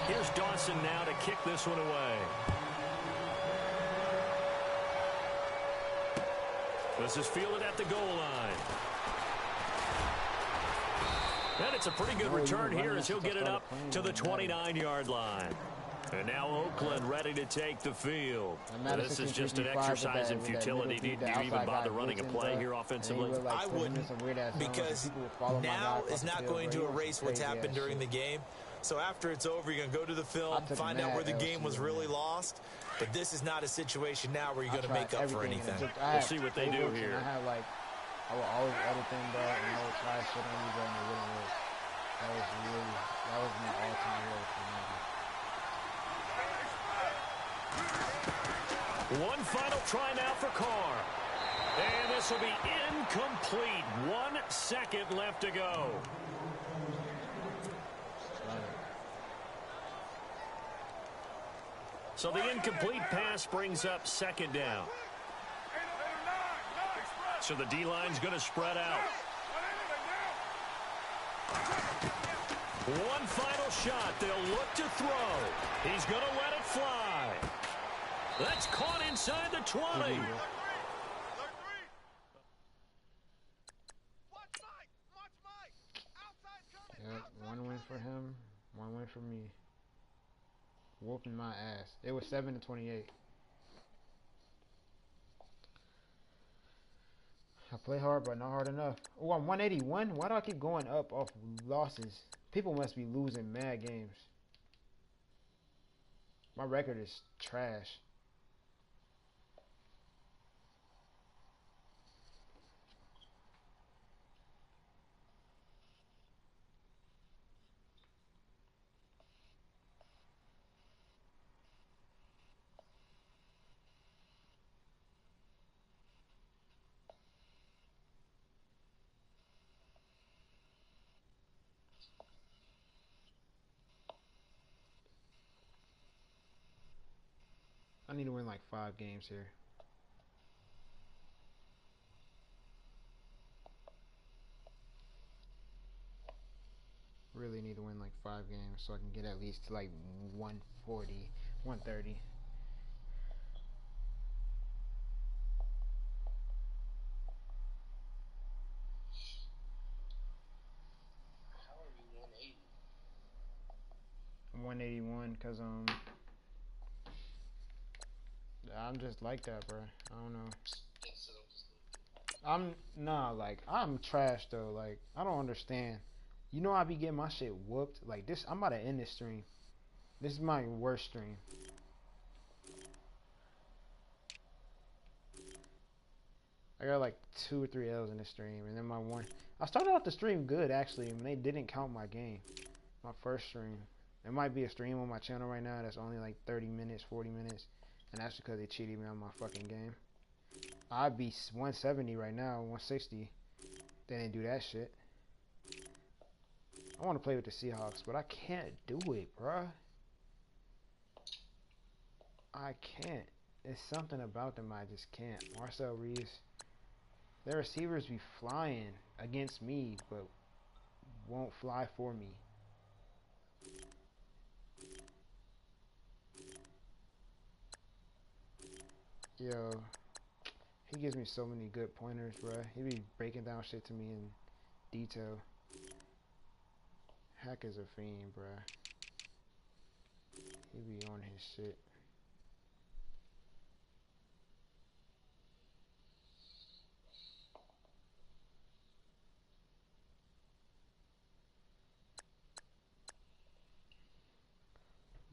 Here's Dawson now to kick this one away. This is fielded at the goal line. And it's a pretty good return here as he'll get it up to the 29-yard line. And now Oakland ready to take the field. This is just an exercise in futility. Did you even bother running a play here offensively? I wouldn't, because now is not going to erase what's happened during the game. So after it's over, you're going to go to the film, find out where the game was really lost. But this is not a situation now where you're going to make up for anything. We'll see what they do here. I would always edit them, bro, and I would try shit on you, bro, and it wouldn't work. That was my all-time work. One final try now for Carr. And this will be incomplete. 1 second left to go. So the incomplete pass brings up 2nd down. So the D-line's going to spread out. One final shot. They'll look to throw. He's going to let it fly. That's caught inside the 20. Yep, 1 win for him, 1 win for me. Whooping my ass. It was 7-28. I play hard, but not hard enough. Oh, I'm 181. Why do I keep going up off losses? People must be losing mad games. My record is trash. I need to win like 5 games here. Really need to win like 5 games so I can get at least to like 140, 130. How are you 180? I'm 181 because I'm just like that, bro. I don't know. I'm trash though. Like, I don't understand. You know I be getting my shit whooped. Like this, I'm about to end this stream. This is my worst stream. I got like 2 or 3 L's in this stream, and then my one. I started off the stream good actually, and they didn't count my game. My first stream. There might be a stream on my channel right now that's only like 30 minutes, 40 minutes, and that's because they cheated me on my fucking game. I'd be 170 right now, 160. They didn't do that shit. I want to play with the Seahawks, but I can't do it, bruh. I can't. It's something about them I just can't. Marcel Reeves. Their receivers be flying against me, but won't fly for me. Yo, he gives me so many good pointers, bruh. He be breaking down shit to me in detail. Hack is a fiend, bruh. He be on his shit.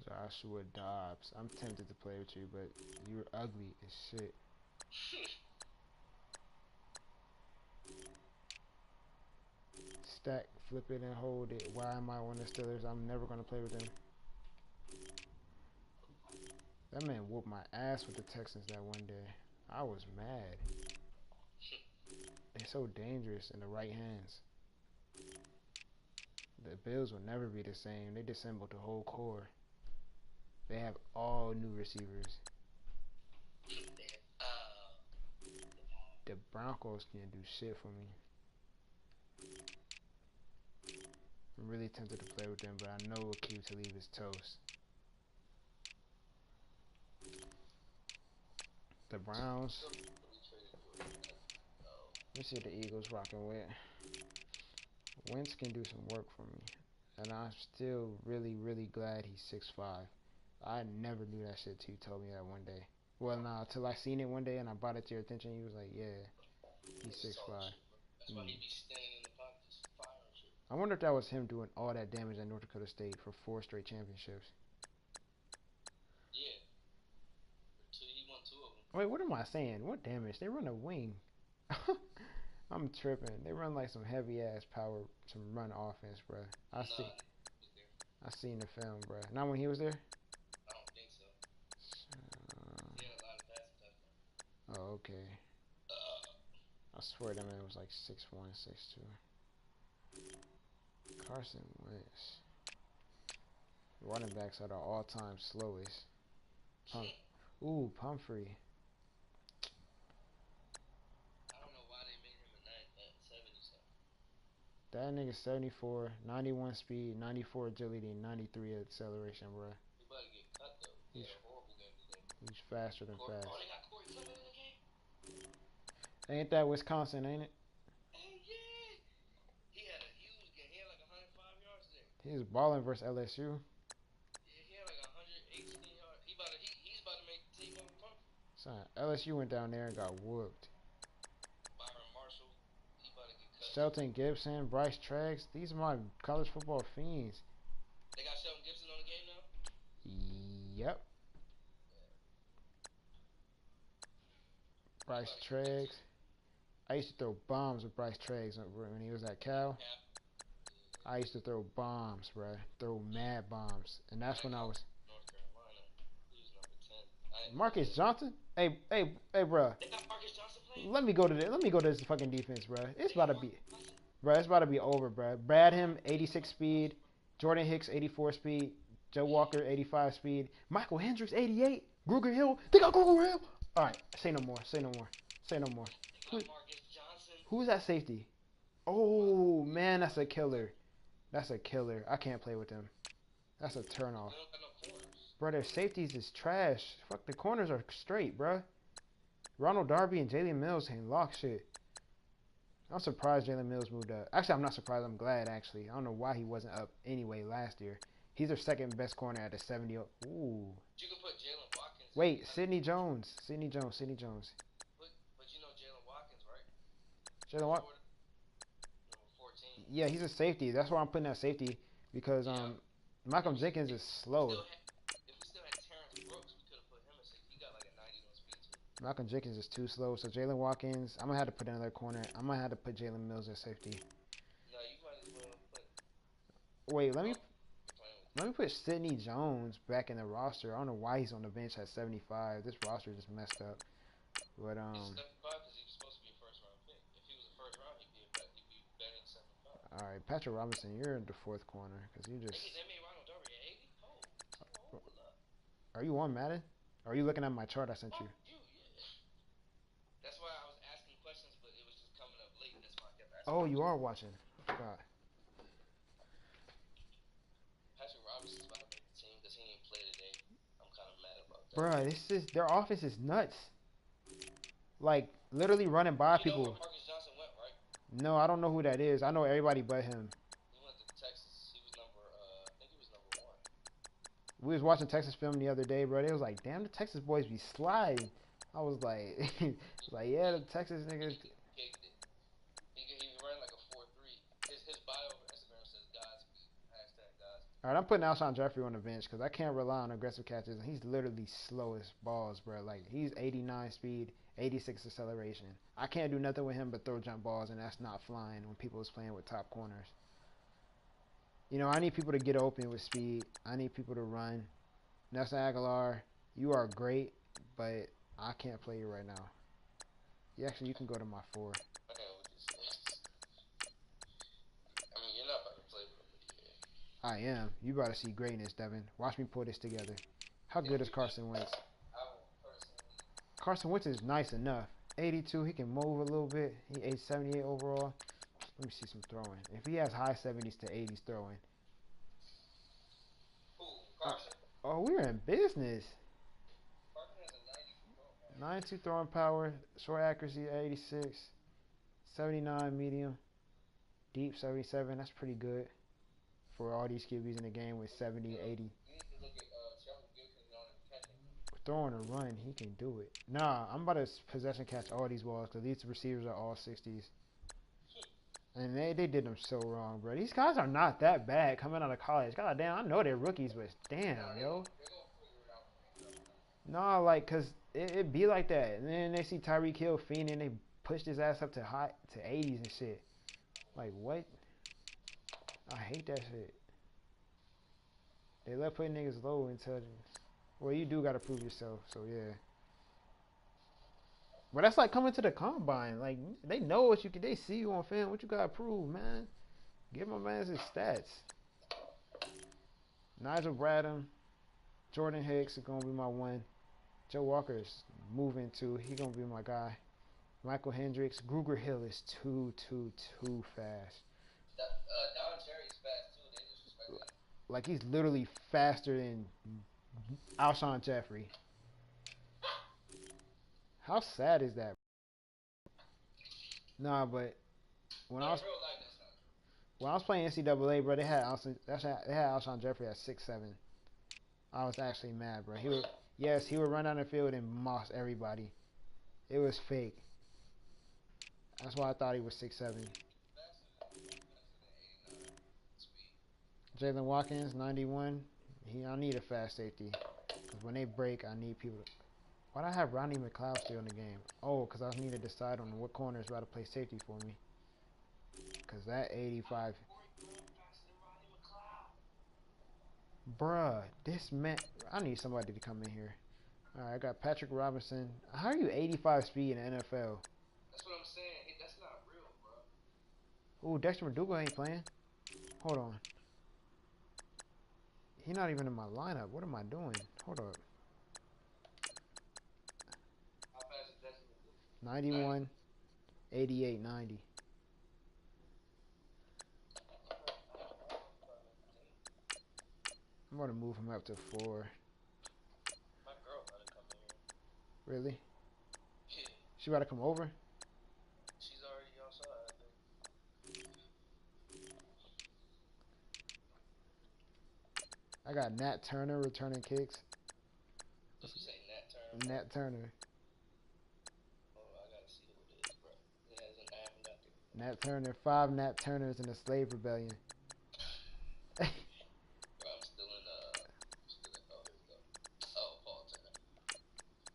Joshua Dobbs. I'm tempted to play with you, but you're ugly as shit. Stack, flip it, and hold it. Why am I on the Steelers? I'm never going to play with them. That man whooped my ass with the Texans that one day. I was mad. They're so dangerous in the right hands. The Bills will never be the same. They disassembled the whole core. They have all new receivers. The Broncos can't do shit for me. I'm really tempted to play with them, but I know Aqib Talib is toast. The Browns. Let me see what the Eagles rocking with. Wentz can do some work for me. And I'm still really, really glad he's 6'5". I never knew that shit till you told me that one day. Well, nah, till I seen it one day and I brought it to your attention. You was like, yeah, he's 6'5". That's why he be standing in the pocket, just firing shit. I wonder if that was him doing all that damage at North Dakota State for 4 straight championships. Yeah. He won 2 of them. Wait, what am I saying? What damage? They run a wing. I'm tripping. They run like some heavy ass power, some run offense, bro. I seen the film, bro. Not when he was there. I don't think so. He had a lot of passing touchdowns. Oh, okay. I swear that man was like 6'1", 6'2". Carson Wentz. Running backs are the all-time slowest. Pumphrey. I don't know why they made him at 70-something. That nigga 74, 91 speed, 94 agility, 93 acceleration, bro. He about to get cut, though. He had a horrible game today. He's faster than fast. Oh, they got Corey Clement in the game? Ain't that Wisconsin, ain't it? Hey, yeah. He had a huge game. He had like 105 yards today. He was balling versus LSU. Yeah, he had like 118 yards. He's about to make the team over Pumphrey. Son, LSU went down there and got whooped. Byron Marshall, he about to get cut. Shelton Gibson, Bryce Treggs, these are my college football fiends. They got Shelton Gibson on the game now? Yep. Bryce Treggs. I used to throw bombs with Bryce Treggs when he was at Cal. I used to throw bombs, bruh. Throw mad bombs. And that's when I was... North Carolina. He was number 10. Marcus Johnson? Hey, bruh. They got Marcus Johnson playing? Let me go to this fucking defense, bruh. It's about to be... Bruh, it's about to be over, bruh. Bradham, 86 speed. Jordan Hicks, 84 speed. Joe Walker, 85 speed. Michael Hendricks, 88. Gruger Hill. They got Gruger Hill. All right, say no more. Who's that safety? Oh, man, that's a killer. I can't play with them. That's a turnoff. Bro, their safeties is trash. Fuck, the corners are straight, bro. Ronald Darby and Jalen Mills ain't lock shit. I'm surprised Jalen Mills moved up. Actually, I'm not surprised. I'm glad, actually. I don't know why he wasn't up anyway last year. He's their second best corner at the 70. Ooh. You can put Jalen Watkins. Wait, Sidney Jones. But you know Jalen Watkins, right? Jalen Watkins. Number 14. Yeah, he's a safety. That's why I'm putting that safety because Malcolm Jenkins is slow. If we still had Terrence Brooks, we could have put him at safety. He got like a 91 speed too. Malcolm Jenkins is too slow. So Jalen Watkins, I'm gonna have to put another corner. I'm gonna have to put Jalen Mills at safety. No, you might as well put. Wait, let me put Sidney Jones back in the roster. I don't know why he's on the bench at 75. This roster just messed up. But He's 75 because he was supposed to be a first-round pick. If he was a first round, he'd be better than 75. All right, Patrick Robinson, you're in the fourth corner because you just. They made Ronald Darby at 80. Hold up. Are you on Madden? Or are you looking at my chart I sent you? That's why I was asking questions, but it was just coming up late. That's why I kept asking. Oh, you are watching. I forgot. Patrick Robinson's about to make the team because he didn't play today. I'm kind of mad about that. Bruh, their offense is nuts. Like, literally running by people. You know where Marcus Johnson went, right? No, I don't know who that is. I know everybody but him. He went to Texas. He was I think he was number 1. We was watching Texas film the other day, bro. They was like, damn, the Texas boys be sliding. I was like, yeah, the Texas niggas. He kicked it. He ran like a 4.3. His bio on Instagram says Godspeed. #Godspeed. All right, I'm putting Alshon Jeffrey on the bench because I can't rely on aggressive catches. And he's literally slow as balls, bro. Like, he's 89 speed, 86 acceleration. I can't do nothing with him but throw jump balls, and that's not flying when people is playing with top corners. You know, I need people to get open with speed. I need people to run. Nelson Aguilar, you are great, but I can't play you right now. You can go to my 4. I mean, you're not about to play with him. I am. You about to see greatness, Devin. Watch me pull this together. How good is Carson Wentz? Carson Wentz is nice enough. 82, he can move a little bit. He 78 overall. Let me see some throwing. If he has high 70s to 80s throwing. Oh, we're in business. 92 throwing power, short accuracy 86, 79 medium, deep 77. That's pretty good for all these QBs in the game with 70, 80. You need to look at Shelton Gibson throw and a run, he can do it. Nah, I'm about to possession catch all these balls because these receivers are all 60s. And they did them so wrong, bro. These guys are not that bad coming out of college. God damn, I know they're rookies, but damn, yo. Nah, like, because it be like that. And then they see Tyreek Hill fiending, they pushed his ass up to 80s and shit. Like, what? I hate that shit. They let play niggas low intelligence. Well, you do gotta prove yourself, so yeah. But that's like coming to the combine. Like, they know what you can. They see you on film. What you gotta prove, man? Give my man his stats. Nigel Bradham, Jordan Hicks is gonna be my one. Joe Walker's moving too. He gonna be my guy. Michael Hendricks, Gruger Hill is too fast. Don Cherry's fast too. They disrespect that. Like, he's literally faster than Alshon Jeffrey. How sad is that? Nah, but when I was playing NCAA, bro, they had Alshon Jeffrey at 6'7". I was actually mad, bro. He would run down the field and moss everybody. It was fake. That's why I thought he was 6'7". Jalen Watkins, 91. I need a fast safety. Because when they break, I need people to... Why'd I have Rodney McLeod still in the game? Oh, because I need to decide on what corner is about to play safety for me. Because that 85... Bruh, this man... I need somebody to come in here. Alright, I got Patrick Robinson. How are you 85 speed in the NFL? That's what I'm saying. That's not real, bro. Ooh, Dexter McDougal ain't playing. Hold on. He's not even in my lineup. What am I doing? Hold up. 91, 88, 90. I'm going to move him up to 4. My girl about to come in here. Really? Yeah. She about to come over? She's already outside, I think. I got Nat Turner returning kicks. Did you say Nat Turner? Nat Turner. Oh, I gotta see who it is, bro. It hasn't happened nothing. Nat Turner. 5 Nat Turners in the slave rebellion. Bro, I'm still in oh, here we go. Oh, Paul Turner.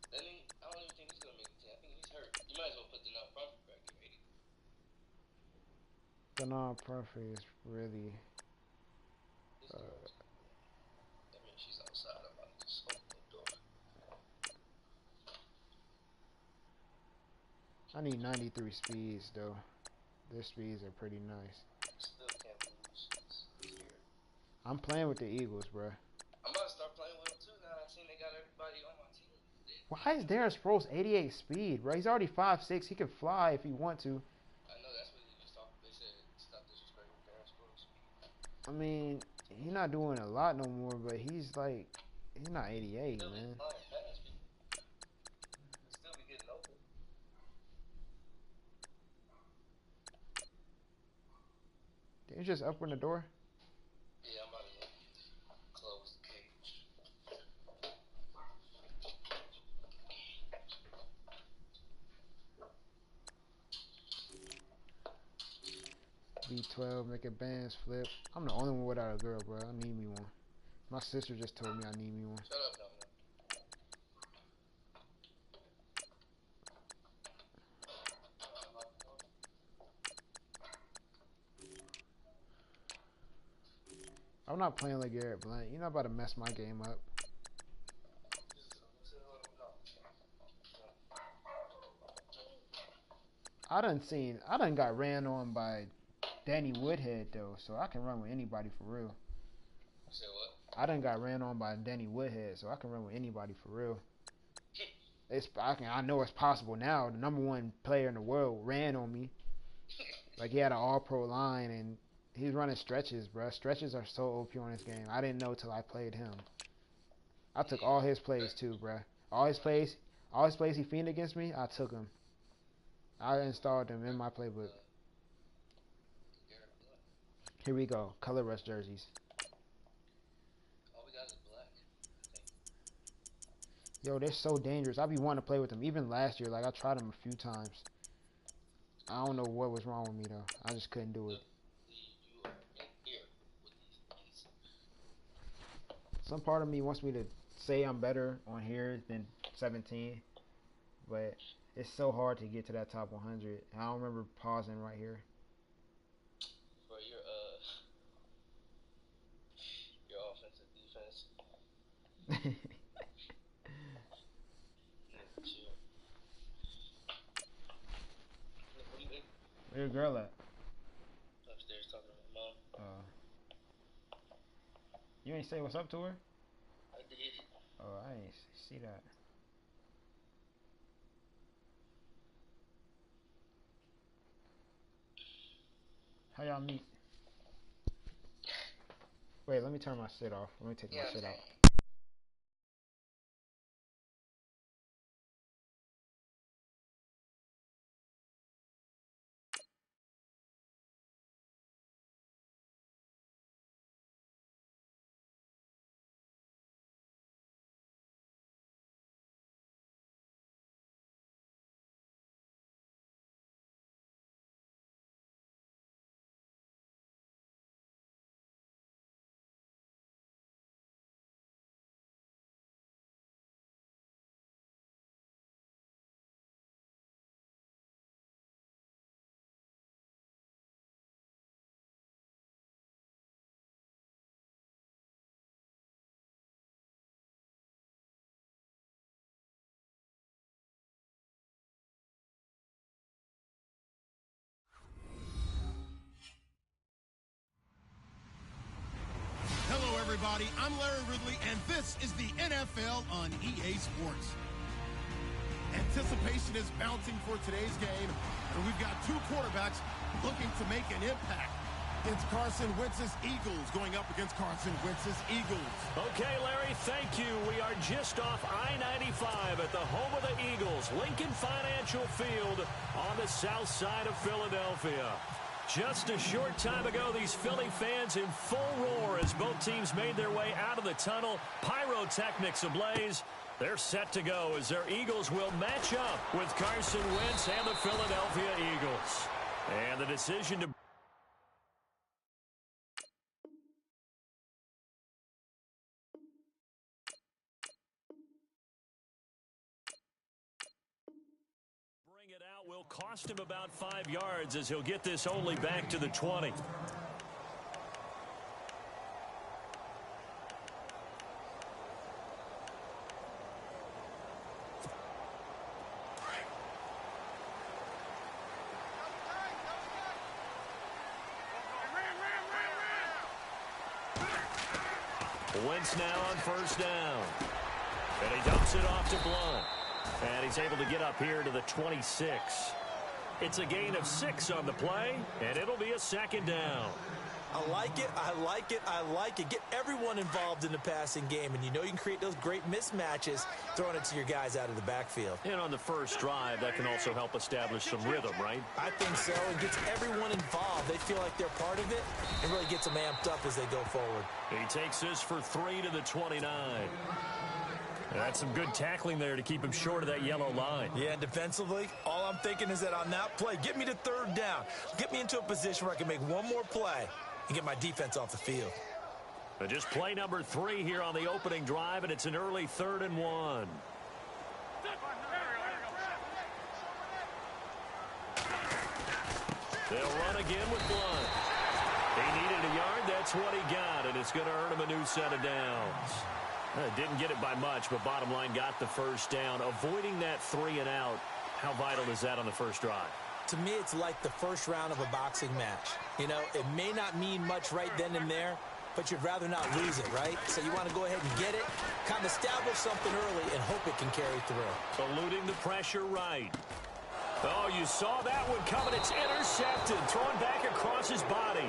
Then I don't even think he's gonna make the team. I think he's hurt. You might as well put the non-profit back in, maybe. The non-profit is really... I mean, she's outside. I'm about to just open the door. I need 93 speeds, though. Their speeds are pretty nice. Still can't believe she's here. I'm playing with the Eagles, bro. I'm about to start playing with them too now. I've seen they got everybody on my team. Why is Darren Sproles 88 speed, bro? He's already 5'6". He can fly if he want to. I know that's what he was talking. They said stop disrespecting Darren Sproles. I mean, he's not doing a lot no more, but he's not 88, Still man. flying past people. Still be getting open. Didn't you just open the door? Yeah, I'm about to close the cage. B12, make a bands flip. I'm the only one without a girl, bro. I need me one. My sister just told me I need me one. Shut up, Domino. I'm not playing like Garrett Blunt. You're not about to mess my game up. I done got ran on by Danny Woodhead, though, so I can run with anybody for real. You said what? I done got ran on by Danny Woodhead, so I can run with anybody for real. I know it's possible now. The #1 player in the world ran on me. Like, he had an all-pro line, and he's running stretches, bro. Stretches are so OP on this game. I didn't know till I played him. I took all his plays, too, bro. All his plays he fiended against me, I took them. I installed them in my playbook. Here we go. Color rush jerseys. All we got is black. Yo, they're so dangerous. I be wanting to play with them. Even last year, like, I tried them a few times. I don't know what was wrong with me, though. I just couldn't do it. Some part of me wants me to say I'm better on here than 17, but it's so hard to get to that top 100. I don't remember pausing right here. For your offensive defense. Where your girl at? Upstairs talking to my mom. You ain't say what's up to her? I did. Oh, I ain't see that. How y'all meet? Wait, let me turn my shit off. Let me take my shit out. Hello, everybody. I'm Larry Ridley, and this is the NFL on EA Sports. Anticipation is mounting for today's game, and we've got two quarterbacks looking to make an impact. It's Carson Wentz's Eagles going up against Carson Wentz's Eagles. Okay, Larry, thank you. We are just off I-95 at the home of the Eagles, Lincoln Financial Field on the south side of Philadelphia. Just a short time ago, these Philly fans in full roar as both teams made their way out of the tunnel. Pyrotechnics ablaze. They're set to go as their Eagles will match up with Carson Wentz and the Philadelphia Eagles. And the decision to bring it out will cost him about 5 yards as he'll get this only back to the 20. Wentz now on first down. And he dumps it off to Blunt. And he's able to get up here to the 26. It's a gain of 6 on the play, and it'll be a second down. I like it, I like it, I like it. Get everyone involved in the passing game, and you know you can create those great mismatches throwing it to your guys out of the backfield. And on the first drive, that can also help establish some rhythm, right? I think so. It gets everyone involved. They feel like they're part of it and really gets them amped up as they go forward. He takes this for 3 to the 29. That's some good tackling there to keep him short of that yellow line. Yeah, and defensively, all I'm thinking is that on that play, get me to third down. Get me into a position where I can make one more play and get my defense off the field. But just play number 3 here on the opening drive, and it's an early 3rd and 1. They'll run again with Blunt. He needed a yard. That's what he got, and it's going to earn him a new set of downs. Didn't get it by much, but bottom line got the first down. Avoiding that 3 and out, how vital is that on the first drive? To me, it's like the first round of a boxing match. You know, it may not mean much right then and there, but you'd rather not lose it, right? So you want to go ahead and get it, kind of establish something early, and hope it can carry through. Eluding the pressure right. Oh, you saw that one coming. It's intercepted. Thrown back across his body.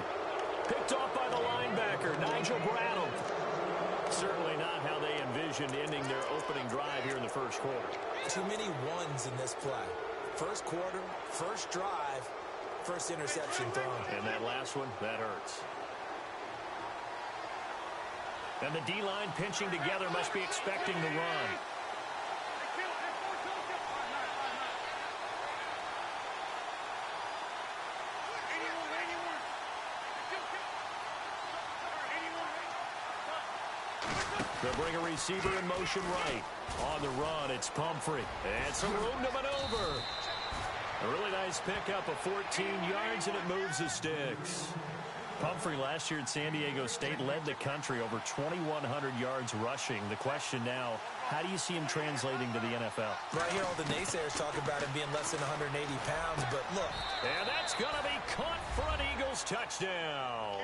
Picked off by the linebacker, Nigel Bradham. Certainly not how they envisioned ending their opening drive here in the first quarter. Too many ones in this play. First quarter, first drive, first interception thrown. And that last one, that hurts. And the D-line pinching together must be expecting the run. They'll bring a receiver in motion right. On the run, it's Pumphrey. And some room to maneuver. A really nice pickup of 14 yards, and it moves the sticks. Pumphrey last year at San Diego State led the country over 2,100 yards rushing. The question now, how do you see him translating to the NFL? Right here, all the naysayers talk about him being less than 180 pounds, but look. And that's going to be caught for an Eagles touchdown.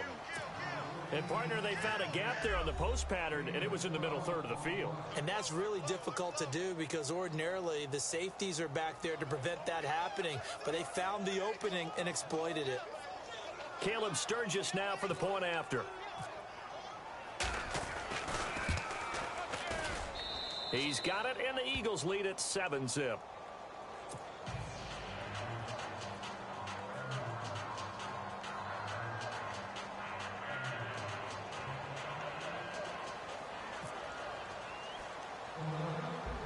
And, partner, they found a gap there on the post pattern, and it was in the middle third of the field. And that's really difficult to do because ordinarily the safeties are back there to prevent that happening, but they found the opening and exploited it. Caleb Sturgis now for the point after. He's got it, and the Eagles lead at 7-zip.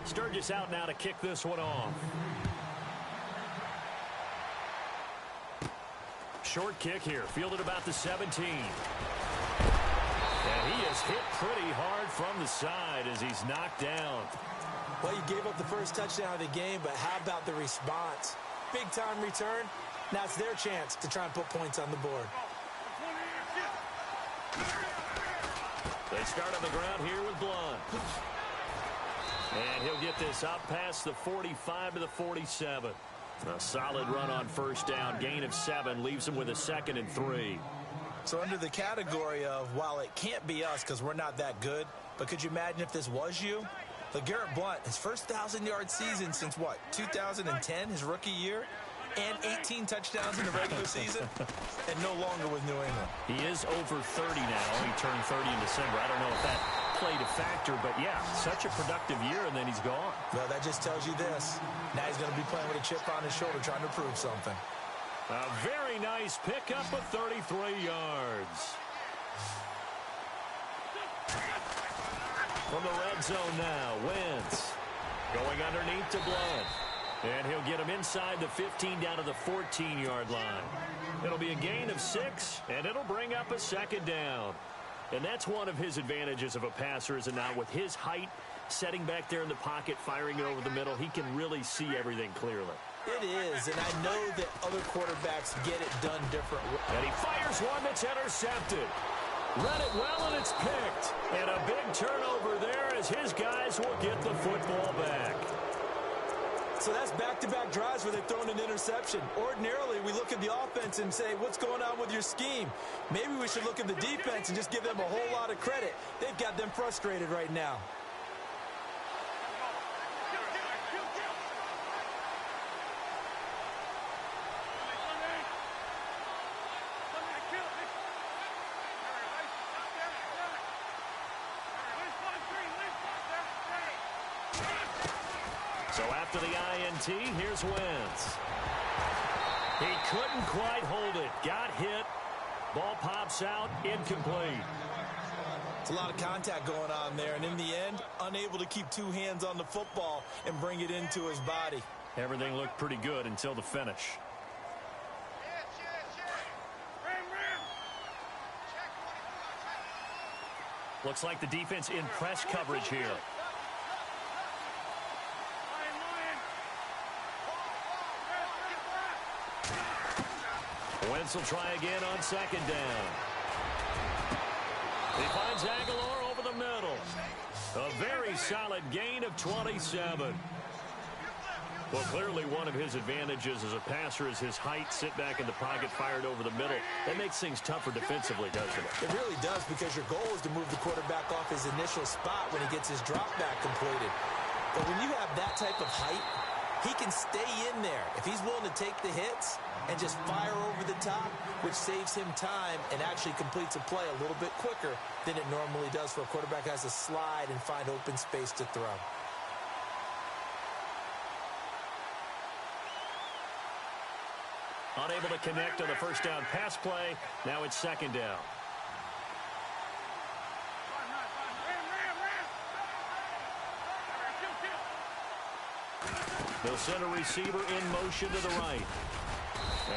Sturgis out now to kick this one off. Short kick here, fielded about the 17. And he is hit pretty hard from the side as he's knocked down. Well, you gave up the first touchdown of the game, but how about the response? Big-time return. Now it's their chance to try and put points on the board. They start on the ground here with Blunt. And he'll get this up past the 45 to the 47. A solid run on first down. Gain of 7 leaves him with a 2nd and 3. So under the category of, while it can't be us because we're not that good, but could you imagine if this was you? LeGarrette Blunt, his first 1,000-yard season since, what, 2010, his rookie year? And 18 touchdowns in the regular season, and no longer with New England. He is over 30 now. He turned 30 in December. I don't know if that played a factor, but yeah, such a productive year, and then he's gone. Well, that just tells you this. Now he's going to be playing with a chip on his shoulder, trying to prove something. A very nice pickup of 33 yards. From the red zone now, Wentz going underneath to Blunt. And he'll get him inside the 15 down to the 14-yard line. It'll be a gain of 6, and it'll bring up a 2nd down. And that's one of his advantages of a passer, is it not? With his height, setting back there in the pocket, firing it over the middle, he can really see everything clearly. It is, and I know that other quarterbacks get it done differently. And he fires one that's intercepted. Read it well, and it's picked. And a big turnover there as his guys will get the football back. So that's back-to-back drives where they've thrown an interception. Ordinarily, we look at the offense and say, what's going on with your scheme? Maybe we should look at the defense and just give them a whole lot of credit. They've got them frustrated right now. So after the INT, here's Wentz. He couldn't quite hold it. Got hit. Ball pops out. Incomplete. It's a lot of contact going on there, and in the end, unable to keep 2 hands on the football and bring it into his body. Everything looked pretty good until the finish. Looks like the defense in press coverage here. Wentz will try again on 2nd down. He finds Aguilar over the middle. A very solid gain of 27. Well, clearly one of his advantages as a passer is his height, sit back in the pocket, fired over the middle. That makes things tougher defensively, doesn't it? It really does, because your goal is to move the quarterback off his initial spot when he gets his drop back completed. But when you have that type of height, he can stay in there if he's willing to take the hits and just fire over the top, which saves him time and actually completes a play a little bit quicker than it normally does for a quarterback who has to slide and find open space to throw. Unable to connect on the first down pass play. Now it's 2nd down. They'll send a receiver in motion to the right.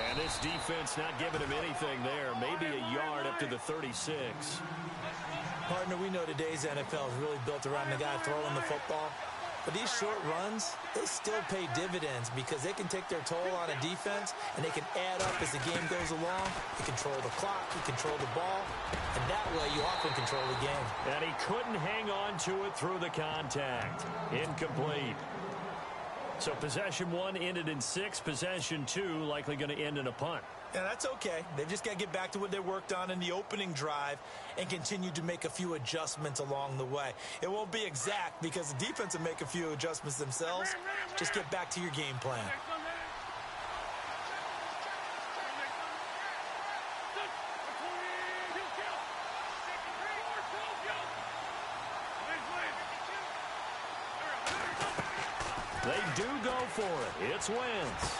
And this defense not giving him anything there. Maybe a yard up to the 36. Partner, we know today's NFL is really built around the guy throwing the football. But these short runs, they still pay dividends because they can take their toll on a defense and they can add up as the game goes along. You control the clock, you control the ball, and that way you often control the game. And he couldn't hang on to it through the contact. Incomplete. So possession 1 ended in 6. Possession 2 likely going to end in a punt. Yeah, that's okay. They've just got to get back to what they worked on in the opening drive and continue to make a few adjustments along the way. It won't be exact because the defense will make a few adjustments themselves. Just get back to your game plan. They do go for it. It's Wentz.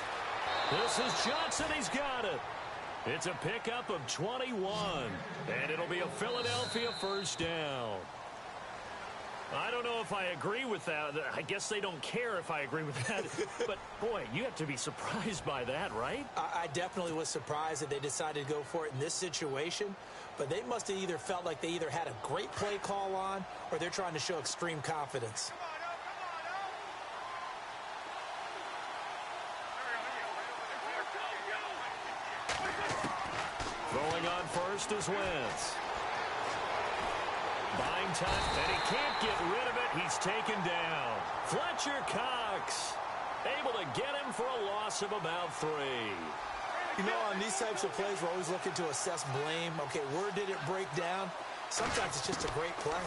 This is Johnson. He's got it. It's a pickup of 21. And it'll be a Philadelphia first down. I don't know if I agree with that. I guess they don't care if I agree with that. But, boy, you have to be surprised by that, right? I definitely was surprised that they decided to go for it in this situation. But they must have either felt like they either had a great play call on or they're trying to show extreme confidence. Throwing on first is Wentz. Buying time, and he can't get rid of it. He's taken down. Fletcher Cox able to get him for a loss of about 3. You know, on these types of plays, we're always looking to assess blame. Okay, where did it break down? Sometimes it's just a great play.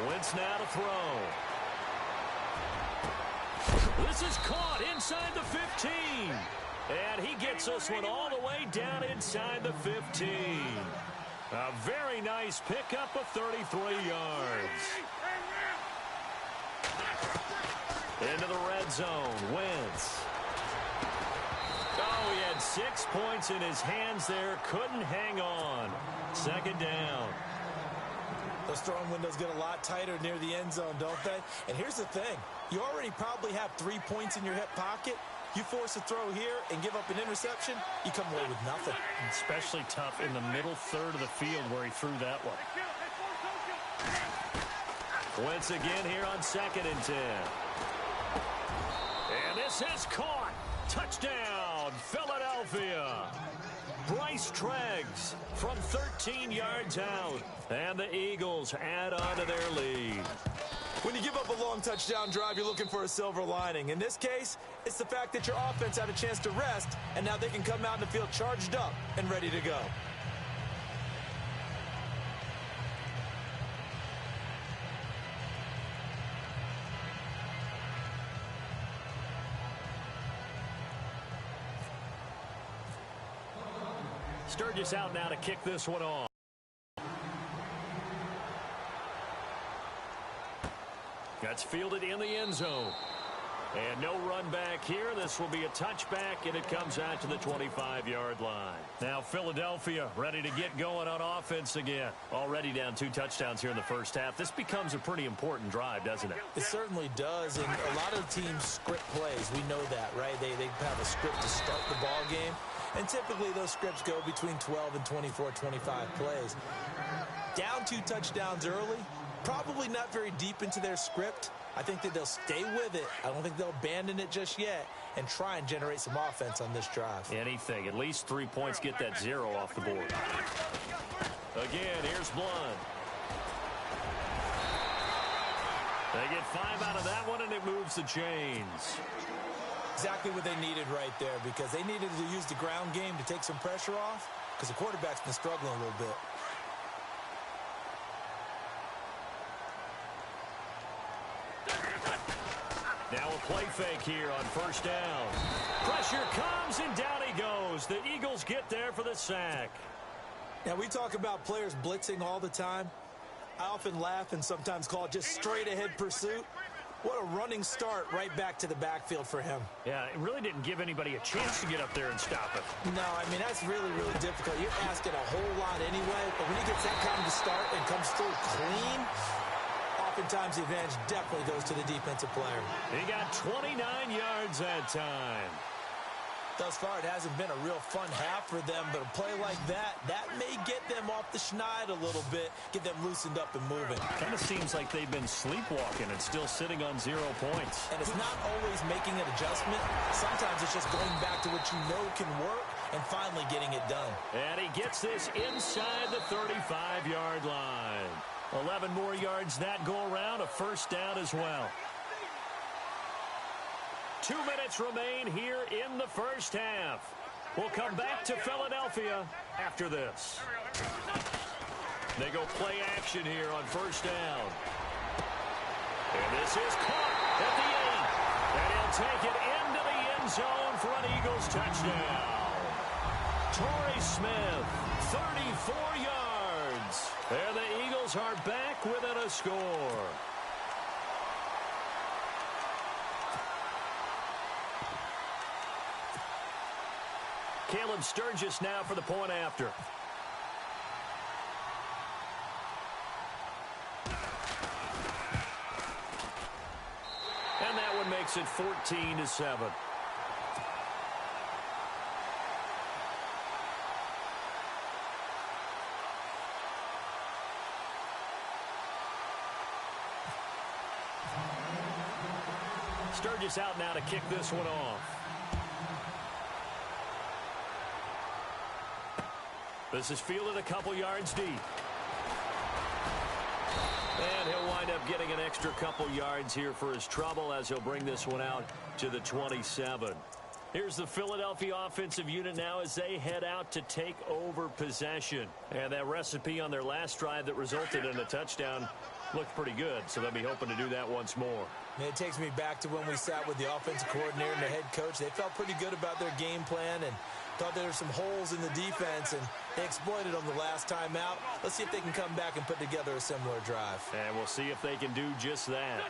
Wentz now to throw. This is caught inside the 15. And he gets this one all the way down inside the 15. A very nice pickup of 33 yards. Into the red zone, Wentz. Oh, he had 6 points in his hands there. Couldn't hang on. Second down. Those throwing windows get a lot tighter near the end zone, don't they? And here's the thing. You already probably have 3 points in your hip pocket. You force a throw here and give up an interception, you come away with nothing. Especially tough in the middle third of the field where he threw that one. Wentz again here on 2nd and 10. And this is caught. Touchdown, Philadelphia. Bryce Treggs from 13 yards out. And the Eagles add on to their lead. When you give up a long touchdown drive, you're looking for a silver lining. In this case, it's the fact that your offense had a chance to rest, and now they can come out in the field charged up and ready to go. Sturgis out now to kick this one off. That's fielded in the end zone. And no run back here. This will be a touchback, and it comes out to the 25-yard line. Now Philadelphia ready to get going on offense again. Already down 2 touchdowns here in the first half. This becomes a pretty important drive, doesn't it? It certainly does, and a lot of teams script plays. We know that, right? They have a script to start the ball game, and typically those scripts go between 12 and 24, 25 plays. Down 2 touchdowns early, probably not very deep into their script. I think that they'll stay with it. I don't think they'll abandon it just yet and try and generate some offense on this drive. Anything. At least 3 points, get that 0 off the board. Again, here's Blunt. They get 5 out of that one, and it moves the chains. Exactly what they needed right there, because they needed to use the ground game to take some pressure off, because the quarterback's been struggling a little bit. Now a play fake here on first down. Pressure comes, and down he goes. The Eagles get there for the sack. Now, we talk about players blitzing all the time. I often laugh and sometimes call it just straight-ahead pursuit. What a running start right back to the backfield for him. Yeah, it really didn't give anybody a chance to get up there and stop it. No, I mean, that's really, really difficult. You're asking a whole lot anyway, but when he gets that kind of start and comes through clean, oftentimes the advantage definitely goes to the defensive player. He got 29 yards that time. Thus far, it hasn't been a real fun half for them, but a play like that may get them off the schneid a little bit, get them loosened up and moving. Kind of seems like they've been sleepwalking and still sitting on 0 points. And it's not always making an adjustment. Sometimes it's just going back to what you know can work and finally getting it done. And he gets this inside the 35-yard line. 11 more yards that go around, a first down as well. 2 minutes remain here in the first half. We'll come back to Philadelphia after this. They go play action here on first down. And this is caught at the 8. And he'll take it into the end zone for an Eagles touchdown. Torrey Smith, 34 yards. And the Eagles are back within a score. Caleb Sturgis now for the point after. And that one makes it 14-7. Sturgis out now to kick this one off. This is fielded a couple yards deep. And he'll wind up getting an extra couple yards here for his trouble as he'll bring this one out to the 27. Here's the Philadelphia offensive unit now as they head out to take over possession. And that recipe on their last drive that resulted in a touchdown looked pretty good, so they'll be hoping to do that once more. And it takes me back to when we sat with the offensive coordinator and the head coach. They felt pretty good about their game plan and thought there were some holes in the defense, and they exploited them the last time out. Let's see if they can come back and put together a similar drive. And we'll see if they can do just that.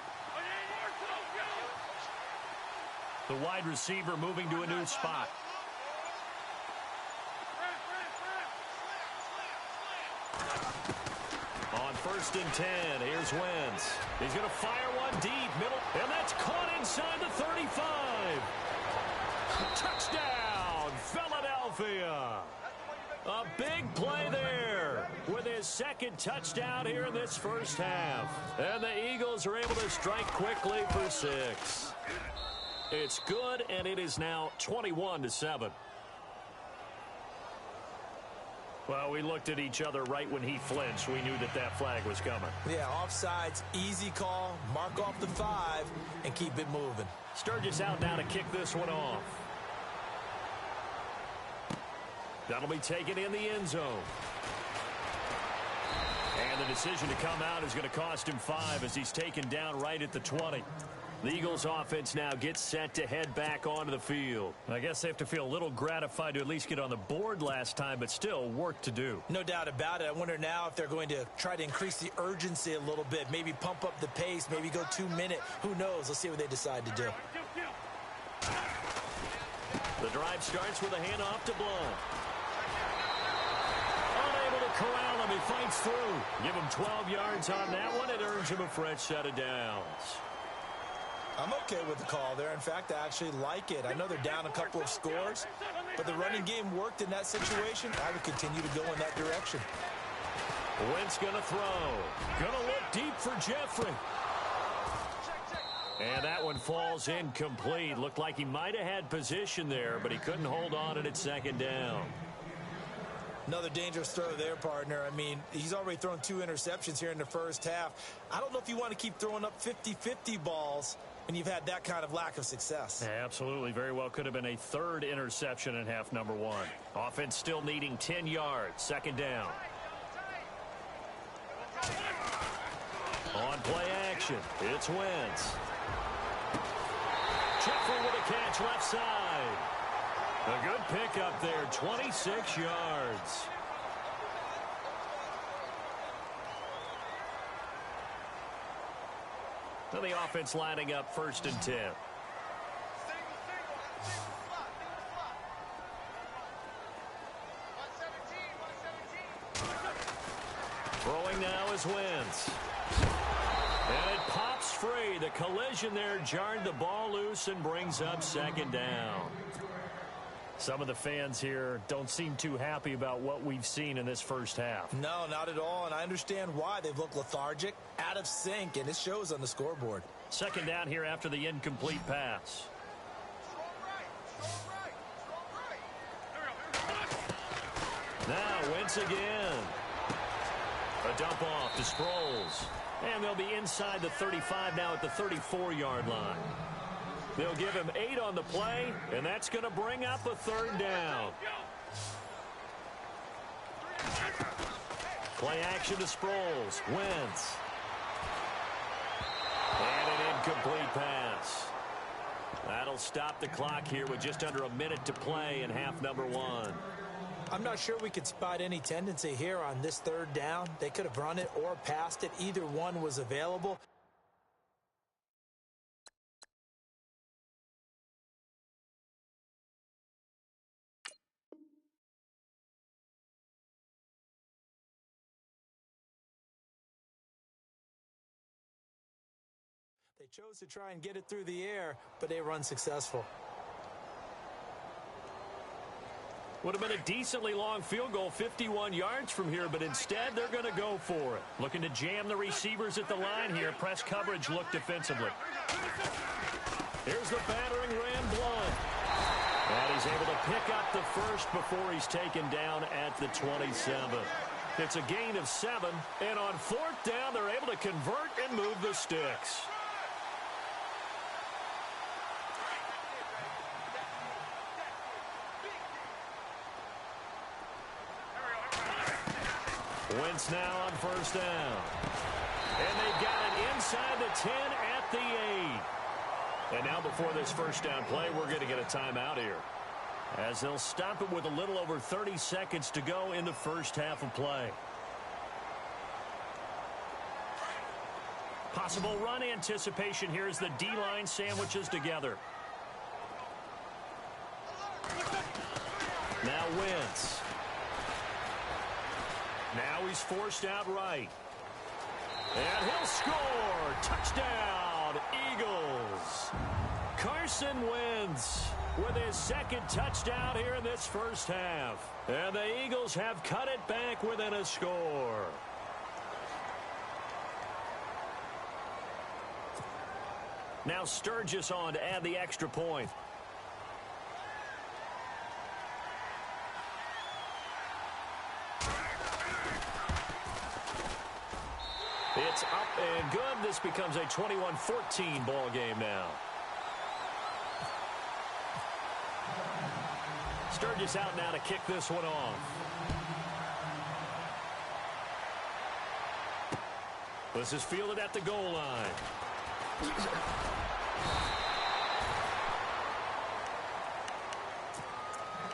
The wide receiver moving to a new spot. On 1st and 10, here's Wentz. He's going to fire one deep, middle, and that's caught inside the 35. Touchdown, Philadelphia. A big play there with his second touchdown here in this first half. And the Eagles are able to strike quickly for 6. It's good, and it is now 21-7. Well, we looked at each other right when he flinched. We knew that that flag was coming. Yeah, offsides, easy call, mark off the 5, and keep it moving. Sturgis out now to kick this one off. That'll be taken in the end zone. And the decision to come out is going to cost him 5 as he's taken down right at the 20. The Eagles offense now gets set to head back onto the field. I guess they have to feel a little gratified to at least get on the board last time, but still work to do. No doubt about it. I wonder now if they're going to try to increase the urgency a little bit, maybe pump up the pace, maybe go 2-minute. Who knows? Let's see what they decide to do. The drive starts with a handoff to Blount. Unable to corral him. He fights through. Give him 12 yards on that one. It earns him a fresh set of downs. I'm okay with the call there. In fact, I actually like it. I know they're down a couple of scores, but the running game worked in that situation. I would continue to go in that direction. Wentz going to throw. Going to look deep for Jeffrey. And that one falls incomplete. Looked like he might have had position there, but he couldn't hold on and it's second down. Another dangerous throw there, partner. I mean, he's already thrown 2 interceptions here in the first half. I don't know if you want to keep throwing up 50-50 balls when you've had that kind of lack of success. Yeah, absolutely. Very well could have been a 3rd interception in half number 1. Offense still needing 10 yards. Second down. On play action, it's Wentz. Jeffrey with a catch left side. A good pickup there, 26 yards. Now the offense lining up 1st and 10. Throwing now is Wentz. And it pops free. The collision there jarred the ball loose and brings up second down. Some of the fans here don't seem too happy about what we've seen in this first half. No, not at all, and I understand why. They've looked lethargic, out of sync, and it shows on the scoreboard. Second down here after the incomplete pass. Now Wentz again. A dump off to Sproles. And they'll be inside the 35 now at the 34-yard line. They'll give him 8 on the play, and that's going to bring up a third down. Play action to Sproles. Wentz. And an incomplete pass. That'll stop the clock here with just under a minute to play in half number 1. I'm not sure we could spot any tendency here on this third down. They could have run it or passed it. Either one was available. They chose to try and get it through the air, but they were unsuccessful. Would have been a decently long field goal, 51 yards from here, but instead they're going to go for it. Looking to jam the receivers at the line here. Press coverage look defensively. Here's the battering ram Blunt. And he's able to pick up the first before he's taken down at the 27. It's a gain of 7, and on fourth down, they're able to convert and move the sticks. Wentz now on first down. And they've got it inside the 10 at the 8. And now before this first down play, we're going to get a timeout here, as they'll stop it with a little over 30 seconds to go in the first half of play. Possible run anticipation here as the D-line sandwiches together. Now Wentz. Now he's forced out right. And he'll score. Touchdown, Eagles. Carson Wentz with his second touchdown here in this first half. And the Eagles have cut it back within a score. Now Sturgis on to add the extra point. It's up and good. This becomes a 21-14 ball game now. Sturgis out now to kick this one off. This is fielded at the goal line.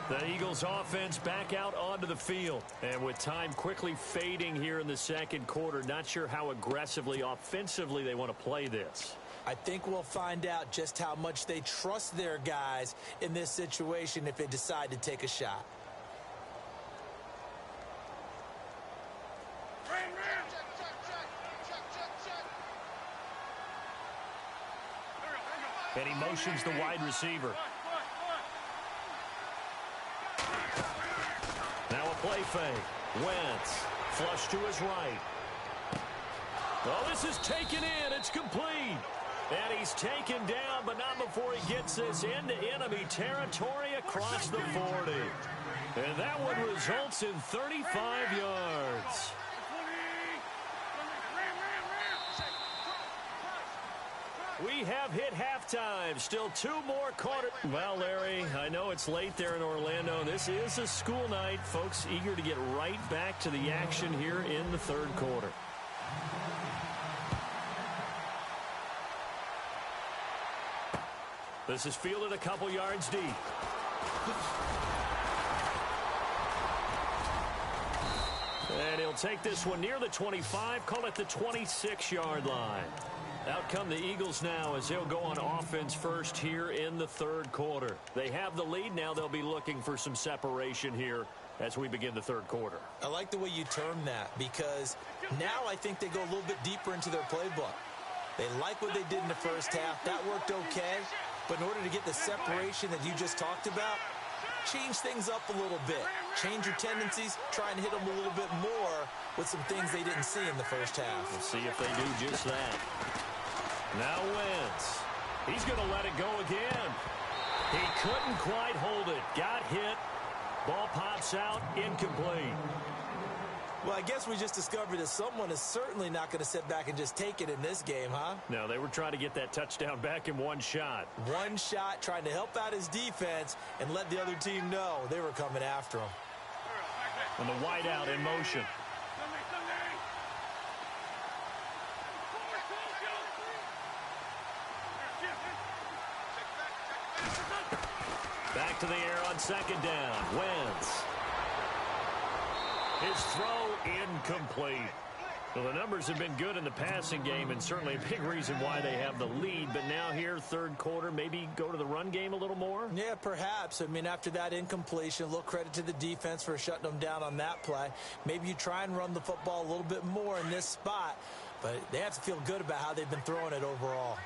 The Eagles offense back out onto the field. And with time quickly fading here in the second quarter, not sure how aggressively, offensively they want to play this. I think we'll find out just how much they trust their guys in this situation if they decide to take a shot. And he motions the wide receiver. Now a play fake. Wentz, flush to his right. Oh, this is taken in. It's complete. And he's taken down, but not before he gets this into enemy territory across the 40. And that one results in 35 yards. We have hit halftime. Still 2 more quarters. Well, Larry, I know it's late there in Orlando. This is a school night. Folks eager to get right back to the action here in the third quarter. This is fielded a couple yards deep. And he'll take this one near the 25, call it the 26-yard line. Out come the Eagles now as they'll go on offense first here in the third quarter. They have the lead. Now they'll be looking for some separation here as we begin the third quarter. I like the way you term that, because now I think they go a little bit deeper into their playbook. They like what they did in the first half. That worked okay. But in order to get the separation that you just talked about, change things up a little bit. Change your tendencies, try and hit them a little bit more with some things they didn't see in the first half. Let's see if they do just that. Now Wentz. He's going to let it go again. He couldn't quite hold it. Got hit. Ball pops out. Incomplete. Well, I guess we just discovered that someone is certainly not going to sit back and just take it in this game, huh? No, they were trying to get that touchdown back in one shot. One shot, trying to help out his defense and let the other team know they were coming after him. And the wideout in motion. Back to the air on second down. Wentz. His throw incomplete. Well, the numbers have been good in the passing game and certainly a big reason why they have the lead. But now here, third quarter, maybe go to the run game a little more? Yeah, perhaps. I mean, after that incompletion, a little credit to the defense for shutting them down on that play. Maybe you try and run the football a little bit more in this spot. But they have to feel good about how they've been throwing it overall.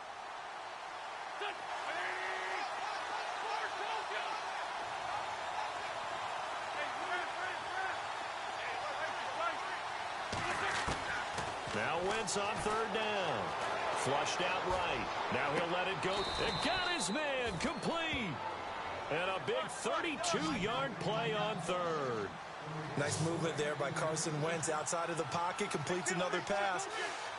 Now Wentz on third down. Flushed out right. Now he'll let it go. And got his man complete. And a big 32-yard play on third. Nice movement there by Carson Wentz outside of the pocket. Completes another pass.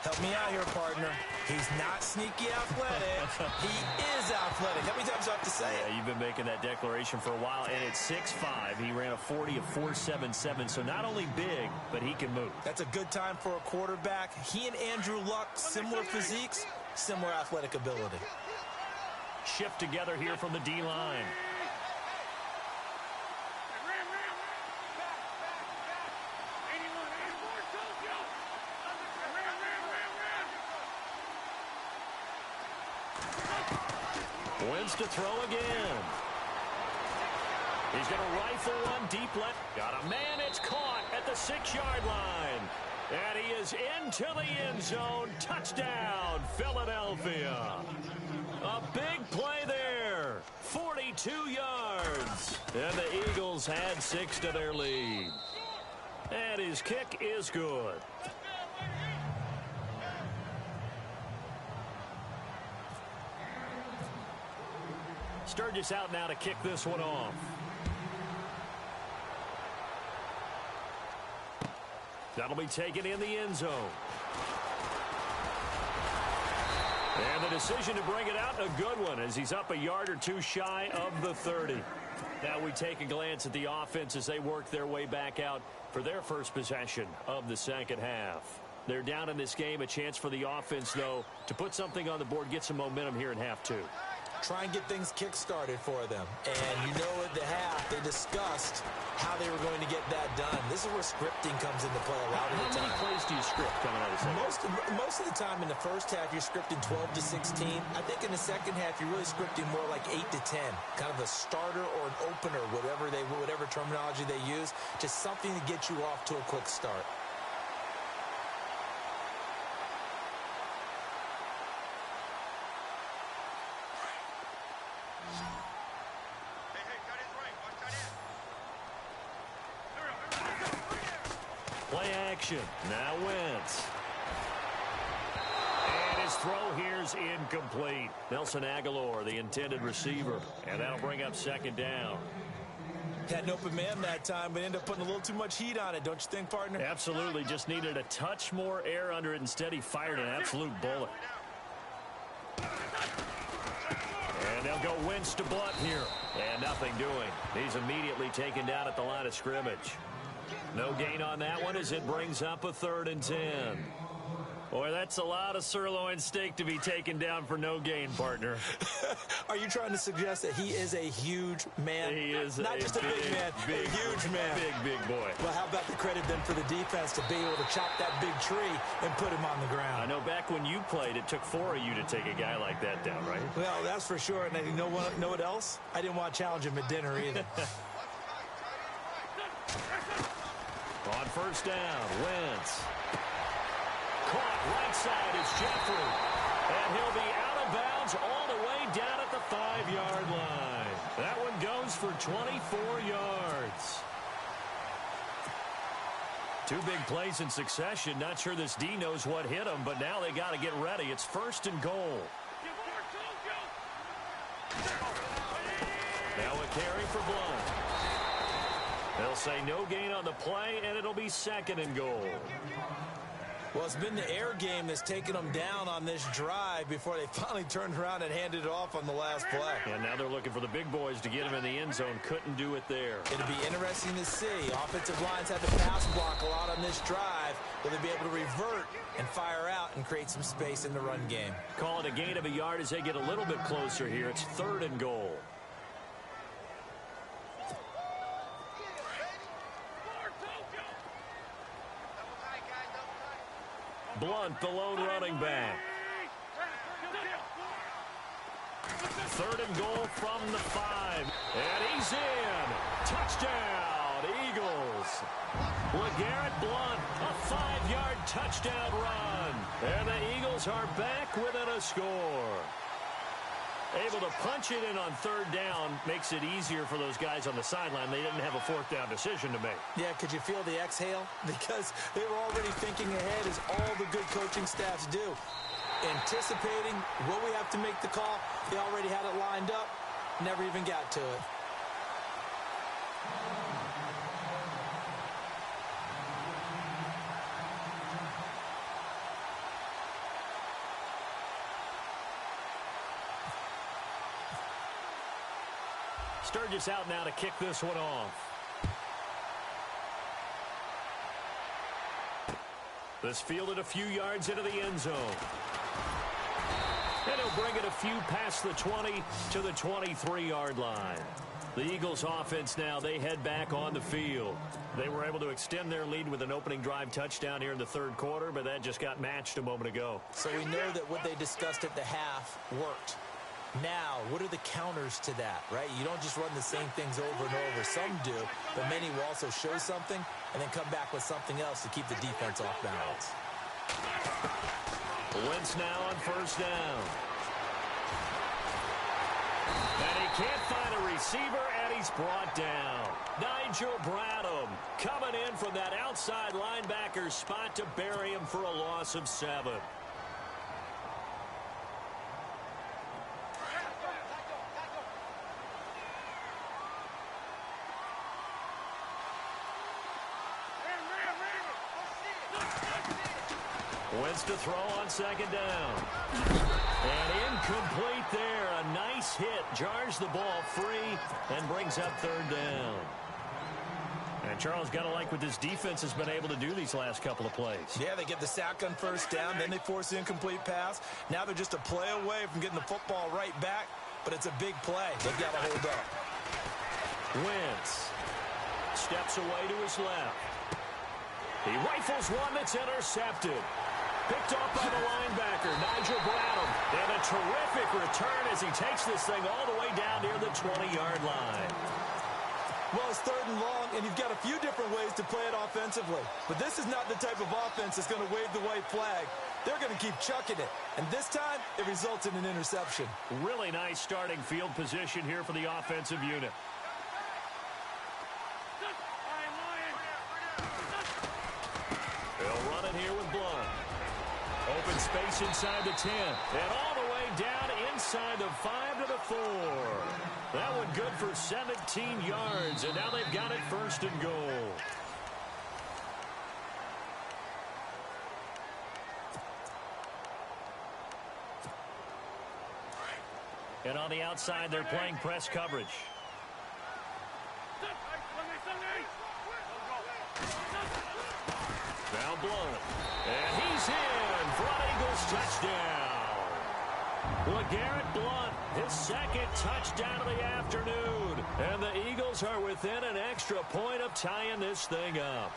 Help me out here, partner. He's not sneaky athletic. He is athletic. How many times do I have to say it? Yeah, you've been making that declaration for a while, and at 6'5", he ran a 40 of 4.77, so not only big, but he can move. That's a good time for a quarterback. He and Andrew Luck, similar physiques, similar athletic ability. Shift together here from the D-line. Wentz to throw again. He's going to rifle one deep left. Got a man. It's caught at the 6-yard line. And he is into the end zone. Touchdown, Philadelphia. A big play there. 42 yards. And the Eagles add 6 to their lead. And his kick is good. Sturgis out now to kick this one off. That'll be taken in the end zone. And the decision to bring it out, a good one, as he's up a yard or two shy of the 30. Now we take a glance at the offense as they work their way back out for their first possession of the second half. They're down in this game. A chance for the offense, though, to put something on the board, get some momentum here in half two. Try and get things kick-started for them. And you know at the half, they discussed how they were going to get that done. This is where scripting comes into play a lot of the time. How many plays do you script coming out of the second? Most of the time in the first half, you're scripting 12 to 16. I think in the second half, you're really scripting more like 8 to 10. Kind of a starter or an opener, whatever terminology they use. Just something to get you off to a quick start. Play action. Now Wentz. And his throw here's incomplete. Nelson Aguilar, the intended receiver. And that'll bring up second down. Had an open man that time, but ended up putting a little too much heat on it, don't you think, partner? Absolutely. Just needed a touch more air under it. Instead, he fired an absolute bullet. And they'll go Wentz to Blunt here. And nothing doing. He's immediately taken down at the line of scrimmage. No gain on that one as it brings up a 3rd and 10. Boy, that's a lot of sirloin steak to be taken down for no gain, partner. Are you trying to suggest that he is a huge man? He is not just a big man, a huge man. Big boy. Well, how about the credit then for the defense to be able to chop that big tree and put him on the ground? I know back when you played, it took 4 of you to take a guy like that down, right? Well, that's for sure. And you know what else? I didn't want to challenge him at dinner either. On first down, Wentz. Caught right side is Jeffrey. And he'll be out of bounds all the way down at the 5-yard line. That one goes for 24 yards. Two big plays in succession. Not sure this D knows what hit him, but now they got to get ready. It's 1st and goal. Now a carry for Blunt. They'll say no gain on the play, and it'll be 2nd and goal. Well, it's been the air game that's taken them down on this drive before they finally turned around and handed it off on the last play. And now they're looking for the big boys to get him in the end zone. Couldn't do it there. It'll be interesting to see. Offensive lines had to pass block a lot on this drive. Will they be able to revert and fire out and create some space in the run game? Call it a gain of a yard as they get a little bit closer here. It's 3rd and goal. Blunt, the lone running back. 3rd and goal from the 5. And he's in. Touchdown, Eagles. LeGarrette Blunt, a 5-yard touchdown run. And the Eagles are back within a score. Able to punch it in on 3rd down makes it easier for those guys on the sideline. They didn't have a 4th down decision to make. Yeah, could you feel the exhale? Because they were already thinking ahead, as all the good coaching staffs do. Anticipating what we have to make the call. They already had it lined up. Never even got to it. Sturgis out now to kick this one off. This fielded a few yards into the end zone. And he'll bring it a few past the 20 to the 23-yard line. The Eagles offense now, they head back on the field. They were able to extend their lead with an opening drive touchdown here in the 3rd quarter, but that just got matched a moment ago. So we know that what they discussed at the half worked. Now, what are the counters to that, right? You don't just run the same things over and over. Some do, but many will also show something and then come back with something else to keep the defense off balance. Wentz now on 1st down. And he can't find a receiver, and he's brought down. Nigel Bradham coming in from that outside linebacker spot to bury him for a loss of 7. Wentz to throw on 2nd down. And incomplete there. A nice hit. Jars the ball free and brings up 3rd down. And Charles, got to like what this defense has been able to do these last couple of plays. Yeah, they get the sack on 1st down, then they force the incomplete pass. Now they're just a play away from getting the football right back, but it's a big play. They've got to hold up. Wentz steps away to his left. He rifles one that's intercepted. Picked off by the linebacker, Nigel Bradham. And a terrific return as he takes this thing all the way down near the 20-yard line. Well, it's 3rd and long, and you've got a few different ways to play it offensively. But this is not the type of offense that's going to wave the white flag. They're going to keep chucking it. And this time, it results in an interception. Really nice starting field position here for the offensive unit. They'll run it here with Blunt. Open space inside the 10. And all the way down inside the 5 to the 4. That one good for 17 yards. And now they've got it 1st and goal. And on the outside, they're playing press coverage. Now Blunt. And he's in for an Eagles touchdown. LeGarrette Blunt, his 2nd touchdown of the afternoon. And the Eagles are within an extra point of tying this thing up.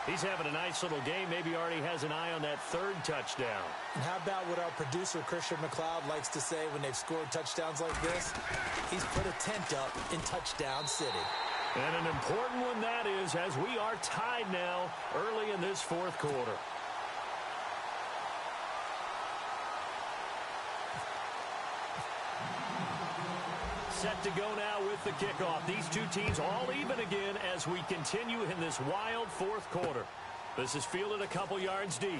He's having a nice little game. Maybe already has an eye on that 3rd touchdown. And how about what our producer, Christian McLeod, likes to say when they've scored touchdowns like this? He's put a tent up in Touchdown City. And an important one that is, as we are tied now early in this 4th quarter. set to go now with the kickoff. These two teams all even again as we continue in this wild fourth quarter. This is fielded a couple yards deep.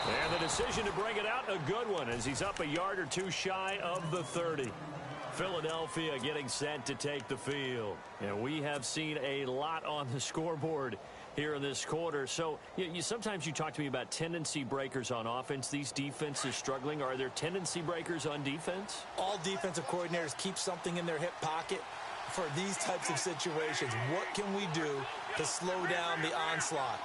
And the decision to bring it out, a good one, as he's up a yard or two shy of the 30. Philadelphia getting set to take the field. And we have seen a lot on the scoreboard here in this quarter. So sometimes you talk to me about tendency breakers on offense. These defenses struggling. Are there tendency breakers on defense? All defensive coordinators keep something in their hip pocket for these types of situations. What can we do to slow down the onslaught?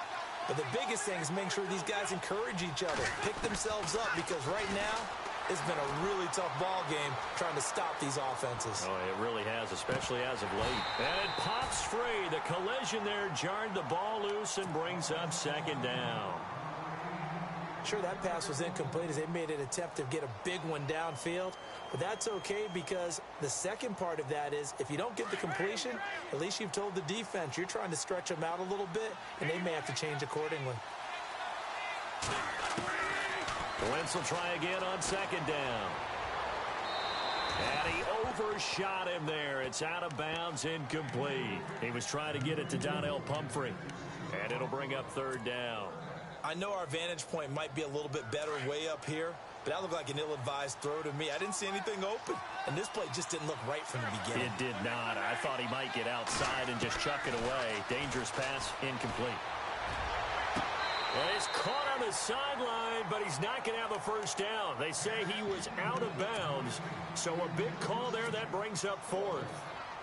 But the biggest thing is making sure these guys encourage each other, pick themselves up, because right now it's been a really tough ball game trying to stop these offenses. Oh, it really has, especially as of late. And it pops free. The collision there jarred the ball loose and brings up second down. Sure, that pass was incomplete as they made an attempt to get a big one downfield. But that's okay, because the second part of that is if you don't get the completion, at least you've told the defense you're trying to stretch them out a little bit, and they may have to change accordingly. Wentz will try again on second down. And he overshot him there. It's out of bounds, incomplete. He was trying to get it to Donnell Pumphrey. And it'll bring up third down. I know our vantage point might be a little bit better way up here, but that looked like an ill-advised throw to me. I didn't see anything open, and this play just didn't look right from the beginning. It did not. I thought he might get outside and just chuck it away. Dangerous pass, incomplete. Well, he's caught on the sideline, but he's not going to have a first down. They say he was out of bounds, so a big call there that brings up fourth.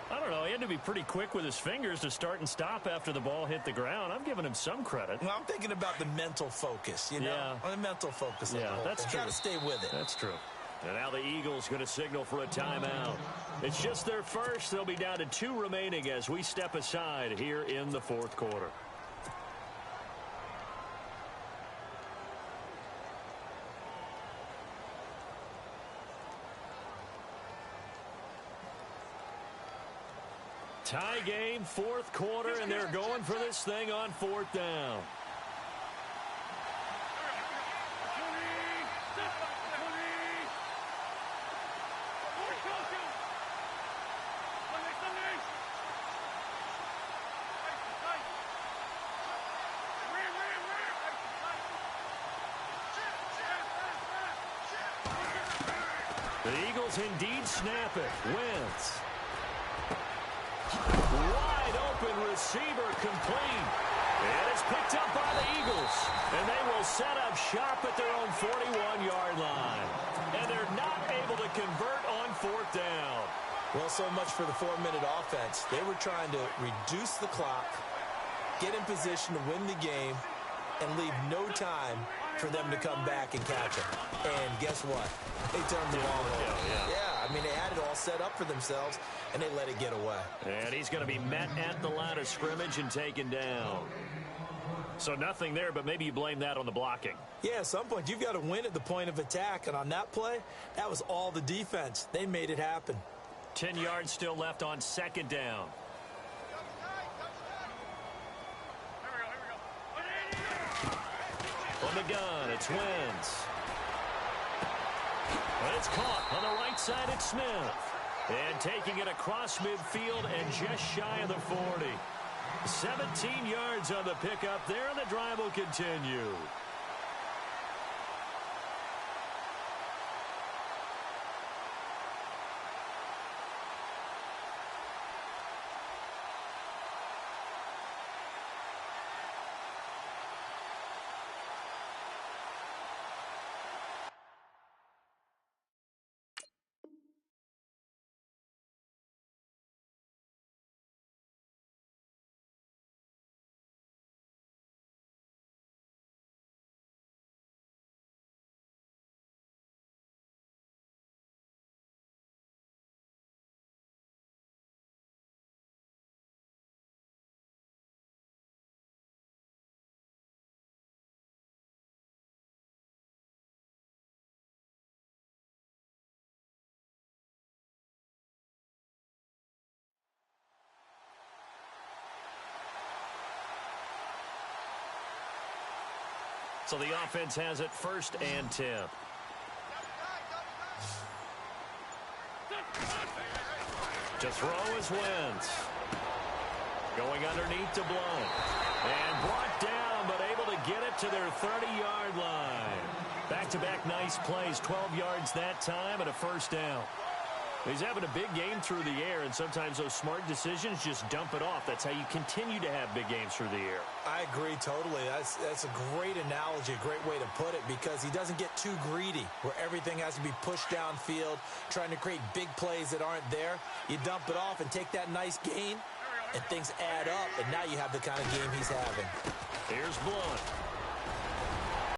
I don't know. He had to be pretty quick with his fingers to start and stop after the ball hit the ground. I'm giving him some credit. Well, I'm thinking about the mental focus, you know? Yeah. On the mental focus. Yeah, that's true. Got to stay with it. That's true. And now the Eagles going to signal for a timeout. It's just their first. They'll be down to 2 remaining as we step aside here in the fourth quarter. Tie game, fourth quarter, and they're going for this thing on fourth down. The Eagles indeed snap it. Wentz. Wide open receiver complete. And it's picked up by the Eagles. And they will set up shop at their own 41-yard line. And they're not able to convert on fourth down. Well, so much for the 4-minute offense. They were trying to reduce the clock, get in position to win the game, and leave no time for them to come back and catch it. And guess what? They turned the ball over. Yeah, I mean, they had it all set up for themselves, and they let it get away. And he's going to be met at the line of scrimmage and taken down. So nothing there, but maybe you blame that on the blocking. Yeah, at some point, you've got to win at the point of attack. And on that play, that was all the defense. They made it happen. 10 yards still left on second down. From the gun, it's Wentz. But it's caught on the right side. It's Smith. And taking it across midfield and just shy of the 40. 17 yards on the pickup there, and the drive will continue. So the offense has it first and 10. To throw is Wentz. Going underneath to Blount. And brought down, but able to get it to their 30-yard line. Back-to-back nice plays, 12 yards that time and a first down. He's having a big game through the air, and sometimes those smart decisions just dump it off. That's how you continue to have big games through the air. I agree totally. That's a great analogy, a great way to put it, because he doesn't get too greedy where everything has to be pushed downfield, trying to create big plays that aren't there. You dump it off and take that nice gain, and things add up, and now you have the kind of game he's having. Here's Blount.